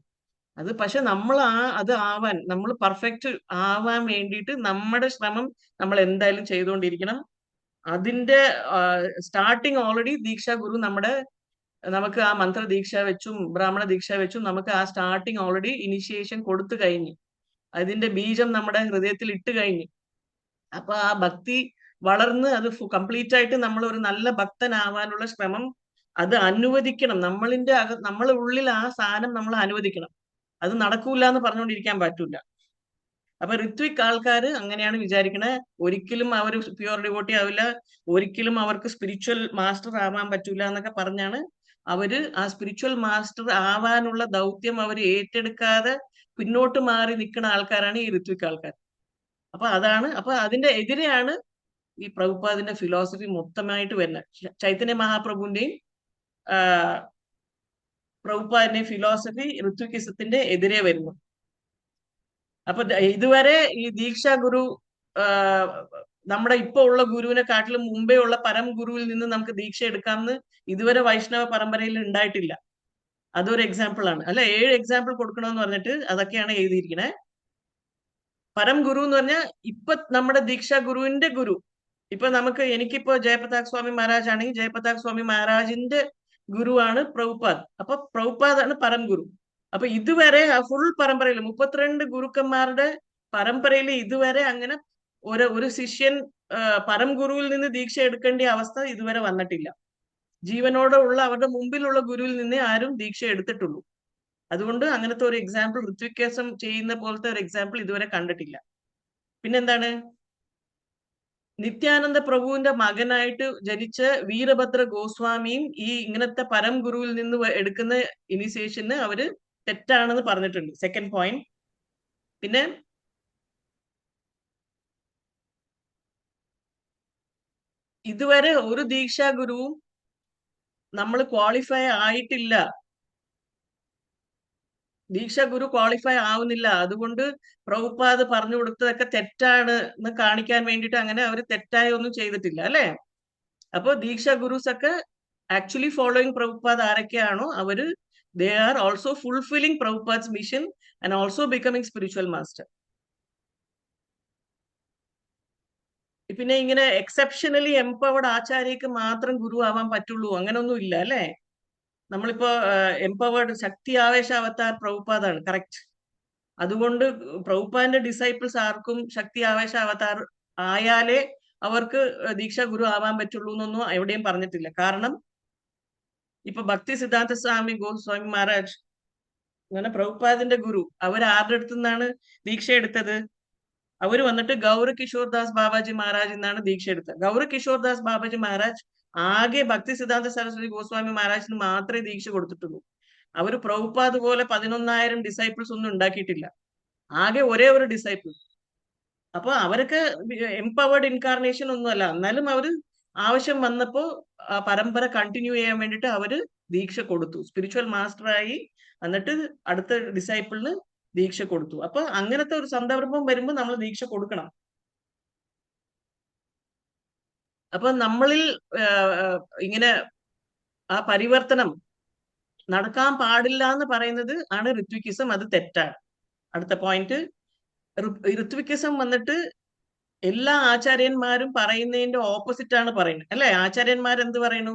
അത് പക്ഷെ നമ്മൾ അത് ആവാൻ, നമ്മൾ പെർഫെക്റ്റ് ആവാൻ വേണ്ടിയിട്ട് നമ്മുടെ ശ്രമം നമ്മൾ എന്തായാലും ചെയ്തുകൊണ്ടിരിക്കണം. അതിന്റെ സ്റ്റാർട്ടിങ് ഓൾറെഡി ദീക്ഷാ ഗുരു നമുക്ക് ആ മന്ത്ര ദീക്ഷ വെച്ചും ബ്രാഹ്മണ ദീക്ഷ വെച്ചും നമുക്ക് ആ സ്റ്റാർട്ടിങ് ഓൾറെഡി ഇനിഷ്യേഷൻ കൊടുത്തു കഴിഞ്ഞു. അതിന്റെ ബീജം നമ്മുടെ ഹൃദയത്തിൽ ഇട്ട് കഴിഞ്ഞു. അപ്പൊ ആ ഭക്തി വളർന്ന് അത് കംപ്ലീറ്റ് ആയിട്ട് നമ്മൾ ഒരു നല്ല ഭക്തനാവാനുള്ള ശ്രമം അത് അനുവദിക്കണം. നമ്മളെ ഉള്ളിൽ ആ സാധനം നമ്മൾ അനുവദിക്കണം. അത് നടക്കൂല എന്ന് പറഞ്ഞുകൊണ്ടിരിക്കാൻ പറ്റൂല. അപ്പൊ ഋത്വിക് ആൾക്കാർ അങ്ങനെയാണ് വിചാരിക്കണത്. ഒരിക്കലും അവർ പ്യുവർ ഡിവോട്ടി ആവില്ല, ഒരിക്കലും അവർക്ക് സ്പിരിച്വൽ മാസ്റ്റർ ആവാൻ പറ്റൂല എന്നൊക്കെ പറഞ്ഞാണ് അവര് ആ സ്പിരിച്വൽ മാസ്റ്റർ ആവാനുള്ള ദൗത്യം അവർ ഏറ്റെടുക്കാതെ പിന്നോട്ട് മാറി നിൽക്കുന്ന ആൾക്കാരാണ് ഈ ഋത്വിക് ആൾക്കാർ. അപ്പൊ അതിന്റെ എതിരെയാണ് ഈ പ്രഭുപാദിന്റെ ഫിലോസഫി മൊത്തമായിട്ട് വരുന്നത്. ചൈതന്യ മഹാപ്രഭുവിന്റെയും പ്രഭുപാദിന്റെയും ഫിലോസഫി ഋത്വികിസത്തിന്റെ എതിരെ വരുന്നു. അപ്പൊ ഇതുവരെ ഈ ദീക്ഷാ ഗുരു നമ്മുടെ ഇപ്പൊ ഉള്ള ഗുരുവിനെ കാട്ടിലും മുമ്പേ ഉള്ള പരം ഗുരുവിൽ നിന്ന് നമുക്ക് ദീക്ഷ എടുക്കാമെന്ന് ഇതുവരെ വൈഷ്ണവ പരമ്പരയിൽ ഉണ്ടായിട്ടില്ല. അതൊരു എക്സാമ്പിൾ ആണ്. അല്ല 7 എക്സാമ്പിൾ കൊടുക്കണമെന്ന് പറഞ്ഞിട്ട് അതൊക്കെയാണ് എഴുതിയിരിക്കണേ. പരം ഗുരു എന്ന് പറഞ്ഞാൽ ഇപ്പൊ നമ്മുടെ ദീക്ഷാ ഗുരുവിന്റെ ഗുരു. ഇപ്പൊ എനിക്കിപ്പോ ജയപ്രതാക് സ്വാമി മഹാരാജ് ആണെങ്കിൽ ജയപ്രതാക് സ്വാമി മഹാരാജിന്റെ ഗുരുവാണ് പ്രഭുപാദ്. അപ്പൊ പ്രഭുപാദാണ് പരം ഗുരു. അപ്പൊ ഇതുവരെ ആ ഫുൾ പരമ്പരയിൽ 32 ഗുരുക്കന്മാരുടെ പരമ്പരയിൽ ഇതുവരെ അങ്ങനെ ഒരു ശിഷ്യൻ പരം ഗുരുവിൽ നിന്ന് ദീക്ഷ എടുക്കേണ്ട അവസ്ഥ ഇതുവരെ വന്നിട്ടില്ല. ജീവനോടെ ഉള്ള അവരുടെ മുമ്പിലുള്ള ഗുരുവിൽ നിന്നേ ആരും ദീക്ഷ എടുത്തിട്ടുള്ളൂ. അതുകൊണ്ട് അങ്ങനത്തെ ഒരു എക്സാമ്പിൾ ഋത്വികേസം ചെയ്യുന്ന പോലത്തെ ഒരു എക്സാമ്പിൾ ഇതുവരെ കണ്ടിട്ടില്ല. പിന്നെന്താണ്, നിത്യാനന്ദ പ്രഭുവിന്റെ മകനായിട്ട് ജനിച്ച വീരഭദ്ര ഗോസ്വാമിയും ഈ ഇങ്ങനത്തെ പരം ഗുരുവിൽ നിന്ന് എടുക്കുന്ന ഇനിഷ്യേഷന് അവര് തെറ്റാണെന്ന് പറഞ്ഞിട്ടുണ്ട്. Second point. പിന്നെ ഇതുവരെ ഒരു ദീക്ഷാ ഗുരുവും നമ്മൾ ക്വാളിഫൈ ആയിട്ടില്ല. ദീക്ഷാ ഗുരു ക്വാളിഫൈ ആവുന്നില്ല. അതുകൊണ്ട് പ്രഭുപാദ് പറഞ്ഞു കൊടുത്തതൊക്കെ തെറ്റാണ് എന്ന് കാണിക്കാൻ വേണ്ടിയിട്ട് അങ്ങനെ അവർ തെറ്റായ ഒന്നും ചെയ്തിട്ടില്ല അല്ലെ. അപ്പൊ ദീക്ഷാ ഗുരുസ് ഒക്കെ ആക്ച്വലി ഫോളോയിങ് പ്രഭുപാദ് ആരൊക്കെയാണോ അവര് they are also fulfilling Prabhupad's mission and also becoming spiritual master. പിന്നെ ഇങ്ങനെ എക്സെപ്ഷനലി എംപവേർഡ് ആചാര്യക്ക് മാത്രം ഗുരു ആവാൻ പറ്റുള്ളൂ അങ്ങനൊന്നും ഇല്ല അല്ലെ. നമ്മളിപ്പോ എംപവേർഡ് ശക്തി ആവേശ അവതാർ പ്രഭുപാദാണ്, കറക്റ്റ്. അതുകൊണ്ട് പ്രഭുപാദിന്റെ ഡിസൈപ്പിൾസ് ആർക്കും ശക്തി ആവേശ അവതാർ ആയാലേ അവർക്ക് ദീക്ഷാ ഗുരു ആവാൻ പറ്റുള്ളൂ എന്നൊന്നും എവിടെയും പറഞ്ഞിട്ടില്ല. കാരണം ഇപ്പൊ ഭക്തി സിദ്ധാന്ത സ്വാമി ഗോസ്വാമി മഹാരാജ് അങ്ങനെ പ്രഭുപാദിന്റെ ഗുരു ആരുടെ അടുത്ത് നിന്നാണ് ദീക്ഷ എടുത്തത്? അവര് വന്നിട്ട് ഗൗര കിഷോർ ദാസ് ബാബാജി മഹാരാജ് എന്നാണ് ദീക്ഷ എടുത്തത്. ഗൗര കിഷോർ ദാസ് ബാബാജി മഹാരാജ് ആകെ ഭക്തി സിദ്ധാന്ത സരസ്വതി ഗോസ്വാമി മഹാരാജിന് മാത്രമേ ദീക്ഷ കൊടുത്തിട്ടുള്ളൂ. അവര് പ്രഭുപാദ് പോലെ 11,000 ഡിസൈപ്പിൾസ് ഒന്നും ഉണ്ടാക്കിയിട്ടില്ല. ആകെ ഒരേ ഒരു ഡിസൈപ്പിൾ. അപ്പൊ അവരൊക്കെ എംപവേർഡ് ഇൻകാർണേഷൻ ഒന്നുമല്ല. എന്നാലും അവര് ആവശ്യം വന്നപ്പോ ആ പരമ്പര കണ്ടിന്യൂ ചെയ്യാൻ വേണ്ടിയിട്ട് അവര് ദീക്ഷ കൊടുത്തു. സ്പിരിച്വൽ മാസ്റ്ററായി എന്നിട്ട് അടുത്ത ഡിസൈപ്പിളിന് ദീക്ഷ കൊടുത്തു. അപ്പൊ അങ്ങനത്തെ ഒരു സന്ദർഭം വരുമ്പോൾ നമ്മൾ ദീക്ഷ കൊടുക്കണം. അപ്പൊ നമ്മളിൽ ഇങ്ങനെ ആ പരിവർത്തനം നടക്കാൻ പാടില്ല എന്ന് പറയുന്നത് ആണ് ഋത്വിക്കിസം. അത് തെറ്റാണ്. അടുത്ത പോയിന്റ്, ഋത്വിക്കിസം വന്നിട്ട് എല്ലാ ആചാര്യന്മാരും പറയുന്നതിന്റെ ഓപ്പോസിറ്റ് ആണ് പറയുന്നത് അല്ലെ. ആചാര്യന്മാർ എന്ത് പറയുന്നു?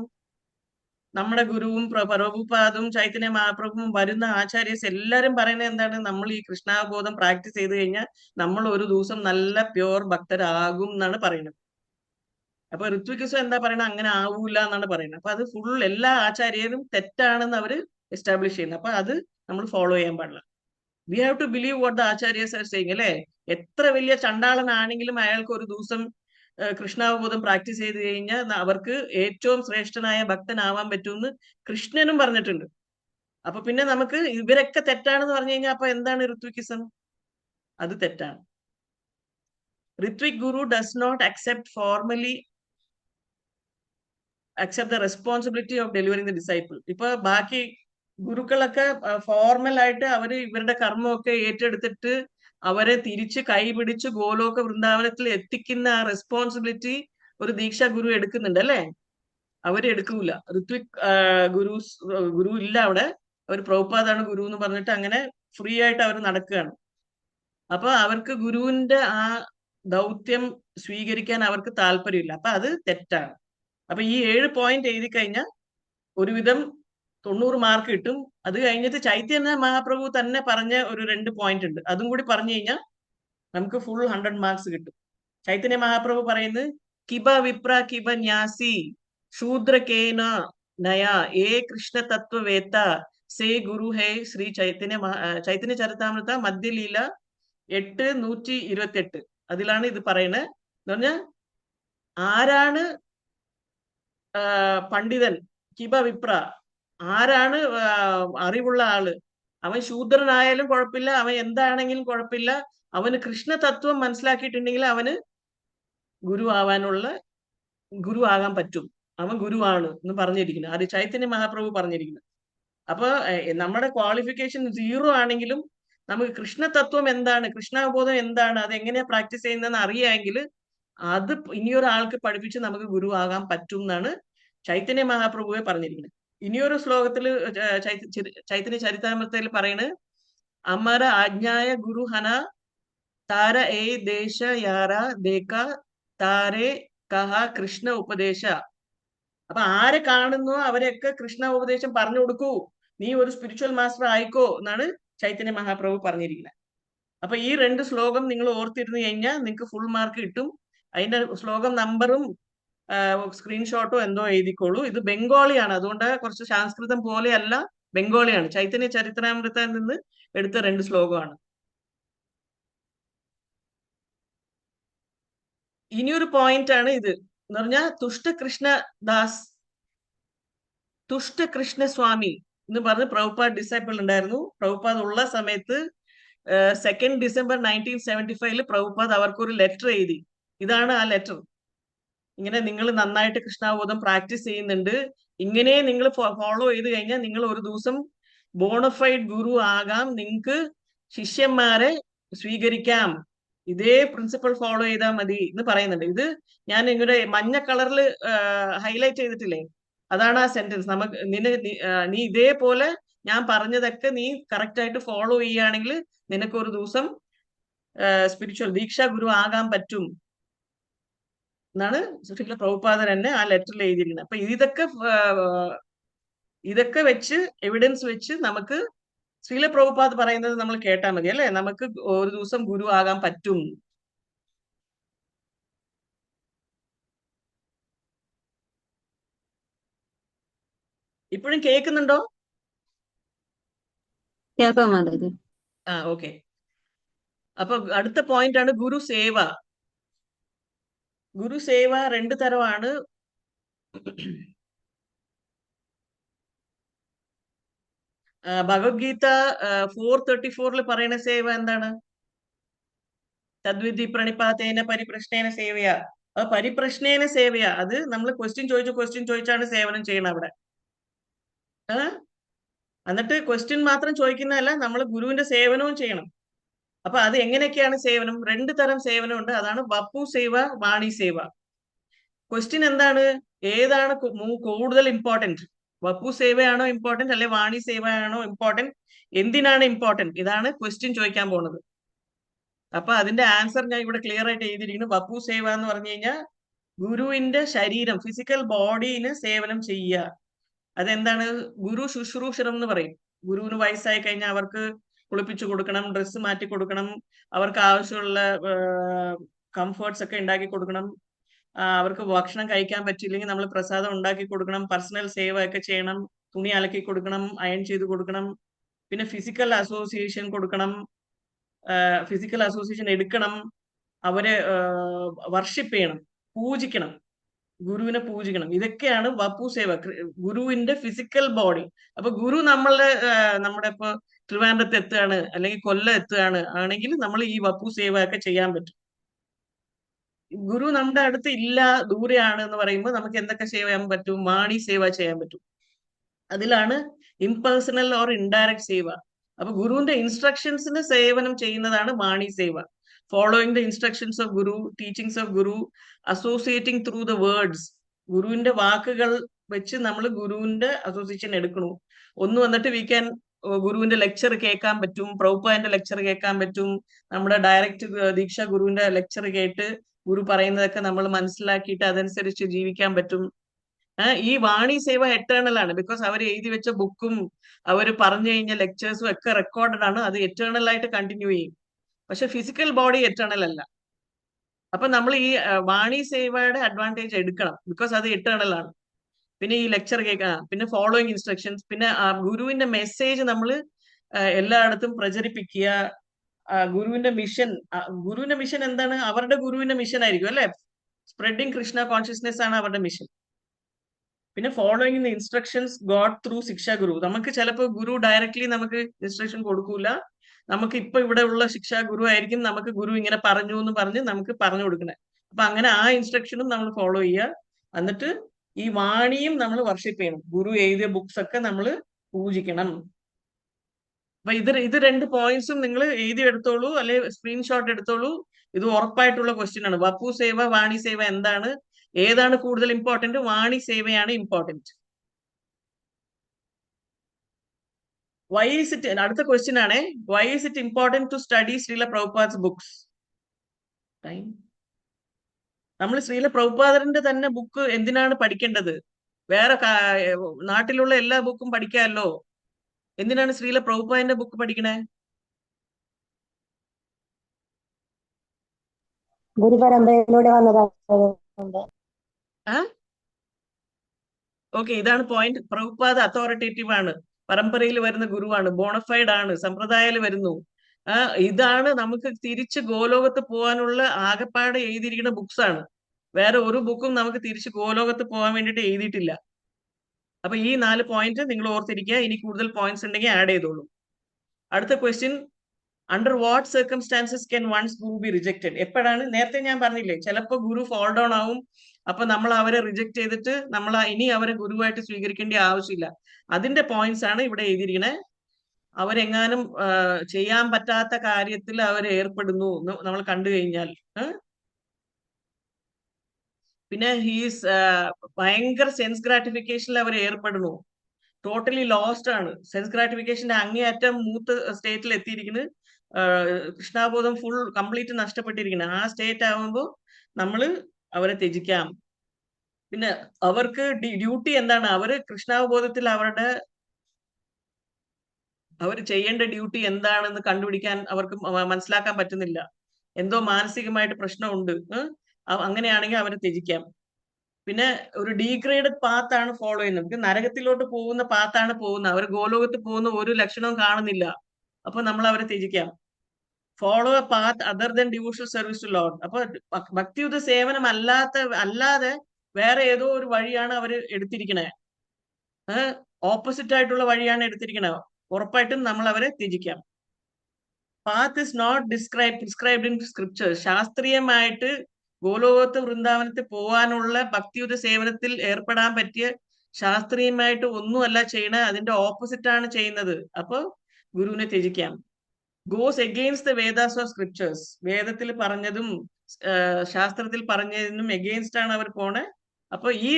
നമ്മുടെ ഗുരുവും പ്രഭുപാദും ചൈതന്യ മഹാപ്രഭുവും വരുന്ന ആചാര്യസ് എല്ലാരും പറയുന്നത് എന്താണ്? നമ്മൾ ഈ കൃഷ്ണാവബോധം പ്രാക്ടീസ് ചെയ്ത് കഴിഞ്ഞാൽ നമ്മൾ ഒരു ദിവസം നല്ല പ്യോർ ഭക്തരാകും എന്നാണ് പറയുന്നത്. അപ്പൊ ഋത്വിക്കിസം എന്താ പറയുന്നത്? അങ്ങനെ ആവൂല എന്നാണ് പറയുന്നത്. അപ്പൊ അത് ഫുൾ എല്ലാ ആചാര്യരും തെറ്റാണെന്ന് അവര് എസ്റ്റാബ്ലിഷ് ചെയ്യുന്നത്. അപ്പൊ അത് നമ്മൾ ഫോളോ ചെയ്യാൻ പാടില്ല. We have to believe what the acharyas are saying അല്ലെ. എത്ര വലിയ ചണ്ടാളനാണെങ്കിലും അയാൾക്ക് ഒരു ദിവസം കൃഷ്ണാവബോധം പ്രാക്ടീസ് ചെയ്ത് കഴിഞ്ഞാൽ അവർക്ക് ഏറ്റവും ശ്രേഷ്ഠനായ ഭക്തനാവാൻ പറ്റുമെന്ന് കൃഷ്ണനും പറഞ്ഞിട്ടുണ്ട്. അപ്പൊ പിന്നെ നമുക്ക് ഇവരൊക്കെ തെറ്റാണെന്ന് പറഞ്ഞു കഴിഞ്ഞാൽ അപ്പൊ എന്താണ് ഋത്വിക്കിസം? അത് തെറ്റാണ്. Ritvik guru does not formally accept the responsibility of delivering the disciple. ഇപ്പൊ ബാക്കി ഗുരുക്കളൊക്കെ ഫോർമൽ ആയിട്ട് അവര് ഇവരുടെ കർമ്മമൊക്കെ ഏറ്റെടുത്തിട്ട് അവരെ തിരിച്ച് കൈപിടിച്ച് ഗോലോക വൃന്ദാവനത്തിൽ എത്തിക്കുന്ന ആ റെസ്പോൺസിബിലിറ്റി ഒരു ദീക്ഷാ ഗുരു എടുക്കുന്നുണ്ട് അല്ലെ. അവര് എടുക്കൂല. ഋത്വിക് ഗുരു ഇല്ല അവിടെ. അവർ പ്രഭുപാദാണ് ഗുരു എന്ന് പറഞ്ഞിട്ട് അങ്ങനെ ഫ്രീ ആയിട്ട് അവർ നടക്കുകയാണ്. അപ്പൊ അവർക്ക് ഗുരുവിന്റെ ആ ദൗത്യം സ്വീകരിക്കാൻ അവർക്ക് താല്പര്യമില്ല. അപ്പൊ അത് തെറ്റാണ്. അപ്പൊ ഈ 7 പോയിന്റ് എഴുതി കഴിഞ്ഞാൽ ഒരുവിധം 90 മാർക്ക് കിട്ടും. അത് കഴിഞ്ഞിട്ട് ചൈതന്യ മഹാപ്രഭു തന്നെ പറഞ്ഞ ഒരു 2 പോയിന്റ് ഉണ്ട്. അതും കൂടി പറഞ്ഞു കഴിഞ്ഞാൽ നമുക്ക് ഫുൾ 100 മാർക്സ് കിട്ടും. ചൈതന്യ മഹാപ്രഭു പറയുന്നത് കിബ വിപ്ര കിബ ന്യാസി ശൂദ്രകേന നയ ഏ കൃഷ്ണ തത്വവേത്ത സേ ഗുരു ഹേ ശ്രീ ചൈതന്യ ചരിതാമൃത മധ്യലീല 8:128. അതിലാണ് ഇത് പറയുന്നത്. എന്ന് പറഞ്ഞാൽ ആരാണ് പണ്ഡിതൻ, കിബ വിപ്ര, ആരാണ് അറിവുള്ള ആള്? അവൻ ശൂദ്രനായാലും കുഴപ്പമില്ല, അവൻ എന്താണെങ്കിലും കുഴപ്പമില്ല, അവന് കൃഷ്ണ തത്വം മനസ്സിലാക്കിയിട്ടുണ്ടെങ്കിൽ അവന് ഗുരു ആകാൻ പറ്റും. അവൻ ഗുരുവാണ് എന്ന് പറഞ്ഞിരിക്കുന്നത്. അത് ചൈതന്യ മഹാപ്രഭു പറഞ്ഞിരിക്കുന്നത്. അപ്പൊ നമ്മുടെ ക്വാളിഫിക്കേഷൻ 0 ആണെങ്കിലും നമുക്ക് കൃഷ്ണ തത്വം എന്താണ്, കൃഷ്ണാവബോധം എന്താണ്, അത് എങ്ങനെയാ പ്രാക്ടീസ് ചെയ്യുന്നതെന്ന് അറിയാമെങ്കിൽ അത് ഇനിയൊരാൾക്ക് പഠിപ്പിച്ച് നമുക്ക് ഗുരു ആകാൻ പറ്റും എന്നാണ് ചൈതന്യ മഹാപ്രഭുവെ പറഞ്ഞിരിക്കുന്നത്. ഇനിയൊരു ശ്ലോകത്തില് ചൈതന്യ ചരിതാമൃതയിൽ പറയുന്നത് അമര ആജ്ഞായ ഗുരു ഹന താര ഏ ദേശ യാര ദേക്ക താരെ കഹ കൃഷ്ണ ഉപദേശ. അപ്പൊ ആരെ കാണുന്നോ അവരെയൊക്കെ കൃഷ്ണ ഉപദേശം പറഞ്ഞു കൊടുക്കൂ, നീ ഒരു സ്പിരിച്വൽ മാസ്റ്റർ ആയിക്കോ എന്നാണ് ചൈതന്യ മഹാപ്രഭു പറഞ്ഞിരിക്കുന്നത്. അപ്പൊ ഈ 2 ശ്ലോകം നിങ്ങൾ ഓർത്തിരുന്നു കഴിഞ്ഞാൽ നിങ്ങൾക്ക് ഫുൾ മാർക്ക് കിട്ടും. അതിന്റെ ശ്ലോകം നമ്പറും സ്ക്രീൻഷോട്ടോ എന്തോ എഴുതിക്കോളൂ. ഇത് ബംഗാളിയാണ്, അതുകൊണ്ട് കുറച്ച് സംസ്കൃതം പോലെയല്ല, ബംഗാളിയാണ്. ചൈതന്യ ചരിത്രാമൃതയിൽ നിന്ന് എടുത്ത 2 ശ്ലോകമാണ്. ഇനിയൊരു പോയിന്റ് ആണ് ഇത് എന്ന് പറഞ്ഞാൽ തുഷ്ടകൃഷ്ണ സ്വാമി എന്ന് പറഞ്ഞ് പ്രഭുപാദ് ഡിസൈപ്പിൾ ഉണ്ടായിരുന്നു. പ്രഭുപാദ് ഉള്ള സമയത്ത് 2 ഡിസംബർ 1975 പ്രഭുപാദ് അവർക്കൊരു ലെറ്റർ എഴുതി. ഇതാണ് ആ ലെറ്റർ. ഇങ്ങനെ നിങ്ങൾ നന്നായിട്ട് കൃഷ്ണാബോധം പ്രാക്ടീസ് ചെയ്യുന്നുണ്ട്, ഇങ്ങനെ നിങ്ങൾ ഫോളോ ചെയ്ത് കഴിഞ്ഞാൽ നിങ്ങൾ ഒരു ദിവസം ബോണഫൈഡ് ഗുരു ആകാം, നിങ്ങൾക്ക് ശിഷ്യന്മാരെ സ്വീകരിക്കാം, ഇതേ പ്രിൻസിപ്പൾ ഫോളോ ചെയ്താൽ മതി എന്ന് പറയുന്നുണ്ട്. ഇത് ഞാൻ നിങ്ങളുടെ മഞ്ഞ കളറിൽ ഹൈലൈറ്റ് ചെയ്തിട്ടില്ലേ, അതാണ് ആ സെന്റൻസ്. നമുക്ക് നീ ഇതേപോലെ ഞാൻ പറഞ്ഞതൊക്കെ നീ കറക്റ്റ് ആയിട്ട് ഫോളോ ചെയ്യുകയാണെങ്കിൽ നിനക്ക് ഒരു ദിവസം സ്പിരിച്വൽ ദീക്ഷാ ഗുരു ആകാൻ പറ്റും എന്നാണ് ശ്രീല പ്രഭുപാദൻ തന്നെ ആ ലെറ്ററിൽ എഴുതിയിരിക്കുന്നത്. അപ്പൊ ഇതൊക്കെ വെച്ച് എവിഡൻസ് വെച്ച് നമുക്ക് ശ്രീല പ്രഭുപാദ് പറയുന്നത് നമ്മൾ കേട്ടാൽ മതി അല്ലെ, നമുക്ക് ഒരു ദിവസം ഗുരു ആകാൻ പറ്റും. ഇപ്പോഴും കേൾക്കുന്നുണ്ടോ? കേൾക്കാം മാതാജി. ഓക്കെ. അപ്പൊ അടുത്ത പോയിന്റ് ആണ് ഗുരു സേവ. ഗുരു സേവ 2 തരമാണ്. ഭഗവത്ഗീത 4:34 പറയുന്ന സേവ എന്താണ്? തദ്വിധി പ്രണിപാതേന പരിപ്രശ്നേന സേവയ. അത് പരിപ്രശ്നേന സേവയ, അത് നമ്മൾ ക്വസ്റ്റ്യൻ ചോദിച്ചാണ് സേവനം ചെയ്യണം അവിടെ. എന്നിട്ട് ക്വസ്റ്റ്യൻ മാത്രം ചോദിക്കുന്നതല്ല, നമ്മൾ ഗുരുവിന്റെ സേവനവും ചെയ്യണം. അപ്പൊ അത് എങ്ങനെയൊക്കെയാണ് സേവനം? 2 തരം സേവനമുണ്ട്. അതാണ് വപ്പു സേവ, വാണി സേവ. ക്വസ്റ്റ്യൻ എന്താണ്? ഏതാണ് കൂടുതൽ ഇമ്പോർട്ടന്റ്? വപ്പു സേവയാണോ ഇമ്പോർട്ടന്റ്, അല്ലെ വാണി സേവയാണോ ഇമ്പോർട്ടന്റ്? എന്തിനാണ് ഇമ്പോർട്ടന്റ്? ഇതാണ് ക്വസ്റ്റ്യൻ ചോദിക്കാൻ പോകുന്നത്. അപ്പൊ അതിന്റെ ആൻസർ ഞാൻ ഇവിടെ ക്ലിയർ ആയിട്ട് എഴുതിയിരിക്കുന്നു. വപ്പു സേവ എന്ന് പറഞ്ഞു കഴിഞ്ഞാൽ ഗുരുവിന്റെ ശരീരം, ഫിസിക്കൽ ബോഡിന് സേവനം ചെയ്യുക. അതെന്താണ്? ഗുരു ശുശ്രൂഷണം എന്ന് പറയും. ഗുരുവിന് വയസ്സായി കഴിഞ്ഞാൽ അവർക്ക് കുളിപ്പിച്ചു കൊടുക്കണം, ഡ്രസ്സ് മാറ്റി കൊടുക്കണം, അവർക്ക് ആവശ്യമുള്ള കംഫർട്ട്സ് ഒക്കെ ഉണ്ടാക്കി കൊടുക്കണം, അവർക്ക് ഭക്ഷണം കഴിക്കാൻ പറ്റില്ലെങ്കിൽ നമ്മൾ പ്രസാദം ഉണ്ടാക്കി കൊടുക്കണം, പേഴ്സണൽ സേവ ഒക്കെ ചെയ്യണം, തുണി അലക്കി കൊടുക്കണം, അയൺ ചെയ്ത് കൊടുക്കണം, പിന്നെ ഫിസിക്കൽ അസോസിയേഷൻ കൊടുക്കണം, ഫിസിക്കൽ അസോസിയേഷൻ എടുക്കണം, അവരെ വർഷിപ്പ് ചെയ്യണം, പൂജിക്കണം, ഗുരുവിനെ പൂജിക്കണം. ഇതൊക്കെയാണ് വപ്പു സേവ, ഗുരുവിന്റെ ഫിസിക്കൽ ബോഡി. അപ്പൊ ഗുരു നമ്മുടെ ഇപ്പൊ ട്രിവാൻഡ്രത്ത് എത്തുകയാണ് അല്ലെങ്കിൽ കൊല്ലം എത്തുകയാണ് ആണെങ്കിൽ നമ്മൾ ഈ വപ്പു സേവ ഒക്കെ ചെയ്യാൻ പറ്റും. ഗുരു നമ്മുടെ അടുത്ത് ഇല്ല, ദൂരെയാണ് എന്ന് പറയുമ്പോൾ നമുക്ക് എന്തൊക്കെ ചെയ്യാൻ പറ്റും? വാണി സേവ ചെയ്യാൻ പറ്റും. അതിലാണ് ഇംപേഴ്സണൽ ഓർ ഇൻഡയറക്റ്റ് സേവ. അപ്പൊ ഗുരുവിന്റെ ഇൻസ്ട്രക്ഷൻസിന് സേവനം ചെയ്യുന്നതാണ് വാണി സേവ. Following the instructions of guru, teachings of guru, associating through the words. ഗുരുവിന്റെ വാക്കുകൾ വെച്ച് നമ്മൾ ഗുരുവിന്റെ അസോസിയേഷൻ എടുക്കണു. ഒന്ന് വന്നിട്ട് വി ക്യാൻ ഗുരുവിന്റെ ലെക്ചർ കേൾക്കാൻ പറ്റും, പ്രഭുപാദിന്റെ ലെക്ചർ കേൾക്കാൻ പറ്റും, നമ്മുടെ ഡയറക്റ്റ് ദീക്ഷ ഗുരുവിന്റെ ലെക്ചർ കേട്ട് ഗുരു പറയുന്നതൊക്കെ നമ്മൾ മനസ്സിലാക്കിയിട്ട് അതനുസരിച്ച് ജീവിക്കാൻ പറ്റും. ഈ വാണി സേവ എറ്റേണൽ ആണ്. ബിക്കോസ് അവർ എഴുതി വെച്ച ബുക്കും അവർ പറഞ്ഞു കഴിഞ്ഞ ലെക്ചേഴ്സും ഒക്കെ റെക്കോർഡഡ് ആണ്. അത് എറ്റേണൽ ആയിട്ട് കണ്ടിന്യൂ ചെയ്യും. പക്ഷെ ഫിസിക്കൽ ബോഡി എറ്റേണൽ അല്ല. അപ്പൊ നമ്മൾ ഈ വാണി സേവയുടെ അഡ്വാൻറ്റേജ് എടുക്കണം, ബിക്കോസ് അത് എറ്റേണൽ ആണ്. പിന്നെ ഈ ലെക്ചർ കേൾക്കാം, പിന്നെ ഫോളോയിങ് ഇൻസ്ട്രക്ഷൻസ്, പിന്നെ ഗുരുവിന്റെ മെസ്സേജ് നമ്മൾ എല്ലായിടത്തും പ്രചരിപ്പിക്കുക. ഗുരുവിന്റെ മിഷൻ എന്താണ്? അവരുടെ ഗുരുവിന്റെ മിഷൻ ആയിരിക്കും അല്ലെ, സ്പ്രെഡിങ് കൃഷ്ണ കോൺഷ്യസ്നെസ് ആണ് അവരുടെ മിഷൻ. പിന്നെ following the instructions God through ശിക്ഷാ ഗുരു. നമുക്ക് ചിലപ്പോൾ ഗുരു ഡയറക്ട്ലി നമുക്ക് ഇൻസ്ട്രക്ഷൻ കൊടുക്കൂല, നമുക്ക് ഇപ്പൊ ഇവിടെ ഉള്ള ശിക്ഷാ ഗുരു ആയിരിക്കും നമുക്ക് ഗുരു ഇങ്ങനെ പറഞ്ഞു എന്ന് പറഞ്ഞ് നമുക്ക് പറഞ്ഞു കൊടുക്കണേ. അപ്പൊ അങ്ങനെ ആ ഇൻസ്ട്രക്ഷനും നമ്മൾ ഫോളോ ചെയ്യുക. എന്നിട്ട് ഈ വാണിയും നമ്മൾ വർഷിപ്പ് ചെയ്യണം, ഗുരു എഴുതിയ ബുക്സ് ഒക്കെ നമ്മൾ പൂജിക്കണം. അപ്പൊ ഇത് 2 പോയിന്റ്സും നിങ്ങൾ എഴുതി എടുത്തോളൂ, അല്ലെ സ്ക്രീൻഷോട്ട് എടുത്തോളൂ. ഇത് ഉറപ്പായിട്ടുള്ള ക്വസ്റ്റ്യൻ ആണ്. വപ്പു സേവ, വാണി സേവ എന്താണ്, ഏതാണ് കൂടുതൽ ഇമ്പോർട്ടന്റ്? വാണി സേവയാണ് ഇമ്പോർട്ടന്റ്. വൈ ഇസ് ഇറ്റ്, അടുത്ത ക്വസ്റ്റ്യൻ ആണ്, why is it important to study Srila Prabhupad's books? നമ്മൾ ശ്രീല പ്രഭുപാദന്റെ തന്നെ ബുക്ക് എന്തിനാണ് പഠിക്കേണ്ടത്? വേറെ നാട്ടിലുള്ള എല്ലാ ബുക്കും പഠിക്കാമല്ലോ, എന്തിനാണ് ശ്രീല പ്രഭുപാദിന്റെ ബുക്ക് പഠിക്കണേ? ഗുരുപരമ്പരയിലൂടെ വന്നതാണ്. ഓക്കെ, ഇതാണ് പോയിന്റ്. പ്രഭുപാദ് അതോറിറ്റേറ്റീവ് ആണ്, പരമ്പരയിൽ വരുന്ന ഗുരുവാണ്, ബോണഫൈഡ് ആണ്, സമ്പ്രദായത്തിൽ വരുന്നു. ഇതാണ് നമുക്ക് തിരിച്ച് ഗോലോകത്ത് പോകാനുള്ള ആകെപ്പാടെ എഴുതിയിരിക്കുന്ന ബുക്സ് ആണ്. വേറെ ഒരു ബുക്കും നമുക്ക് തിരിച്ച് ഗോലോകത്ത് പോകാൻ വേണ്ടിയിട്ട് എഴുതിയിട്ടില്ല. അപ്പൊ ഈ 4 പോയിന്റ് നിങ്ങൾ ഓർത്തിരിക്കുക. ഇനി കൂടുതൽ പോയിന്റ്സ് ഉണ്ടെങ്കിൽ ആഡ് ചെയ്തോളൂ. അടുത്ത question, under what circumstances can one's guru be rejected? എപ്പോഴാണ്? നേരത്തെ ഞാൻ പറഞ്ഞില്ലേ, ചിലപ്പോൾ ഗുരു ഫോൾ ഡൗൺ ആവും, അപ്പൊ നമ്മൾ അവരെ റിജക്ട് ചെയ്തിട്ട് നമ്മൾ ഇനി അവരെ ഗുരുവായിട്ട് സ്വീകരിക്കേണ്ട ആവശ്യമില്ല. അതിന്റെ പോയിന്റ്സ് ആണ് ഇവിടെ എഴുതിയിരിക്കണേ. അവരെങ്ങാനും ചെയ്യാൻ പറ്റാത്ത കാര്യത്തിൽ അവർ ഏർപ്പെടുന്നു നമ്മൾ കണ്ടു കഴിഞ്ഞാൽ, പിന്നെ ഹീസ് ഭയങ്കര സെൻസ് ഗ്രാറ്റിഫിക്കേഷനിൽ അവർ ഏർപ്പെടുന്നു, ടോട്ടലി ലോസ്റ്റ് ആണ്, സെൻസ് ഗ്രാറ്റിഫിക്കേഷന്റെ അങ്ങേയറ്റം മൂത്ത് സ്റ്റേറ്റിൽ എത്തിയിരിക്കുന്നത്, കൃഷ്ണാബോധം ഫുൾ കംപ്ലീറ്റ് നഷ്ടപ്പെട്ടിരിക്കുന്നത്. ആ സ്റ്റേറ്റ് ആകുമ്പോൾ നമ്മൾ അവരെ ത്യജിക്കാം. പിന്നെ അവർക്ക് ഡ്യൂട്ടി എന്താണ്? അവര് കൃഷ്ണാവബോധത്തിൽ അവർ ചെയ്യേണ്ട ഡ്യൂട്ടി എന്താണെന്ന് കണ്ടുപിടിക്കാൻ അവർക്ക് മനസ്സിലാക്കാൻ പറ്റുന്നില്ല. എന്തോ മാനസികമായിട്ട് പ്രശ്നമുണ്ട്. അങ്ങനെയാണെങ്കിൽ അവരെ ത്യജിക്കാം. പിന്നെ ഒരു ഡീഗ്രേഡഡ് പാത്താണ് ഫോളോ ചെയ്യുന്നത്. നമുക്ക് നരകത്തിലോട്ട് പോകുന്ന പാത്താണ് പോകുന്നത്. അവർ ഗോലോകത്ത് പോകുന്ന ഒരു ലക്ഷണവും കാണുന്നില്ല. അപ്പൊ നമ്മൾ അവരെ ത്യജിക്കാം. Follow a path other than devotional service to lord. അപ്പൊ ഭക്തിയുത സേവനം അല്ലാതെ വേറെ ഏതോ ഒരു വഴിയാണ് അവർ എടുത്തിരിക്കണേ. ഓപ്പോസിറ്റ് ആയിട്ടുള്ള വഴിയാണ് എടുത്തിരിക്കണത്. ഉറപ്പായിട്ടും നമ്മൾ അവരെ ത്യജിക്കാം. Path is not prescribed in scripture. ശാസ്ത്രീയമായിട്ട് ഗോലോകത്ത് വൃന്ദാവനത്തിൽ പോകാനുള്ള ഭക്തിയുത സേവനത്തിൽ ഏർപ്പെടാൻ പറ്റിയ ശാസ്ത്രീയമായിട്ട് ഒന്നുമല്ല ചെയ്യണത്, അതിന്റെ ഓപ്പോസിറ്റ് ആണ് ചെയ്യുന്നത്. അപ്പൊ ഗുരുവിനെ ത്യജിക്കാം. Goes against the Vedas or scriptures. വേദത്തിൽ പറഞ്ഞതും ശാസ്ത്രത്തിൽ പറഞ്ഞതിനും എഗെയിൻസ്റ്റ് ആണ് അവർ പോണേ. അപ്പൊ ഈ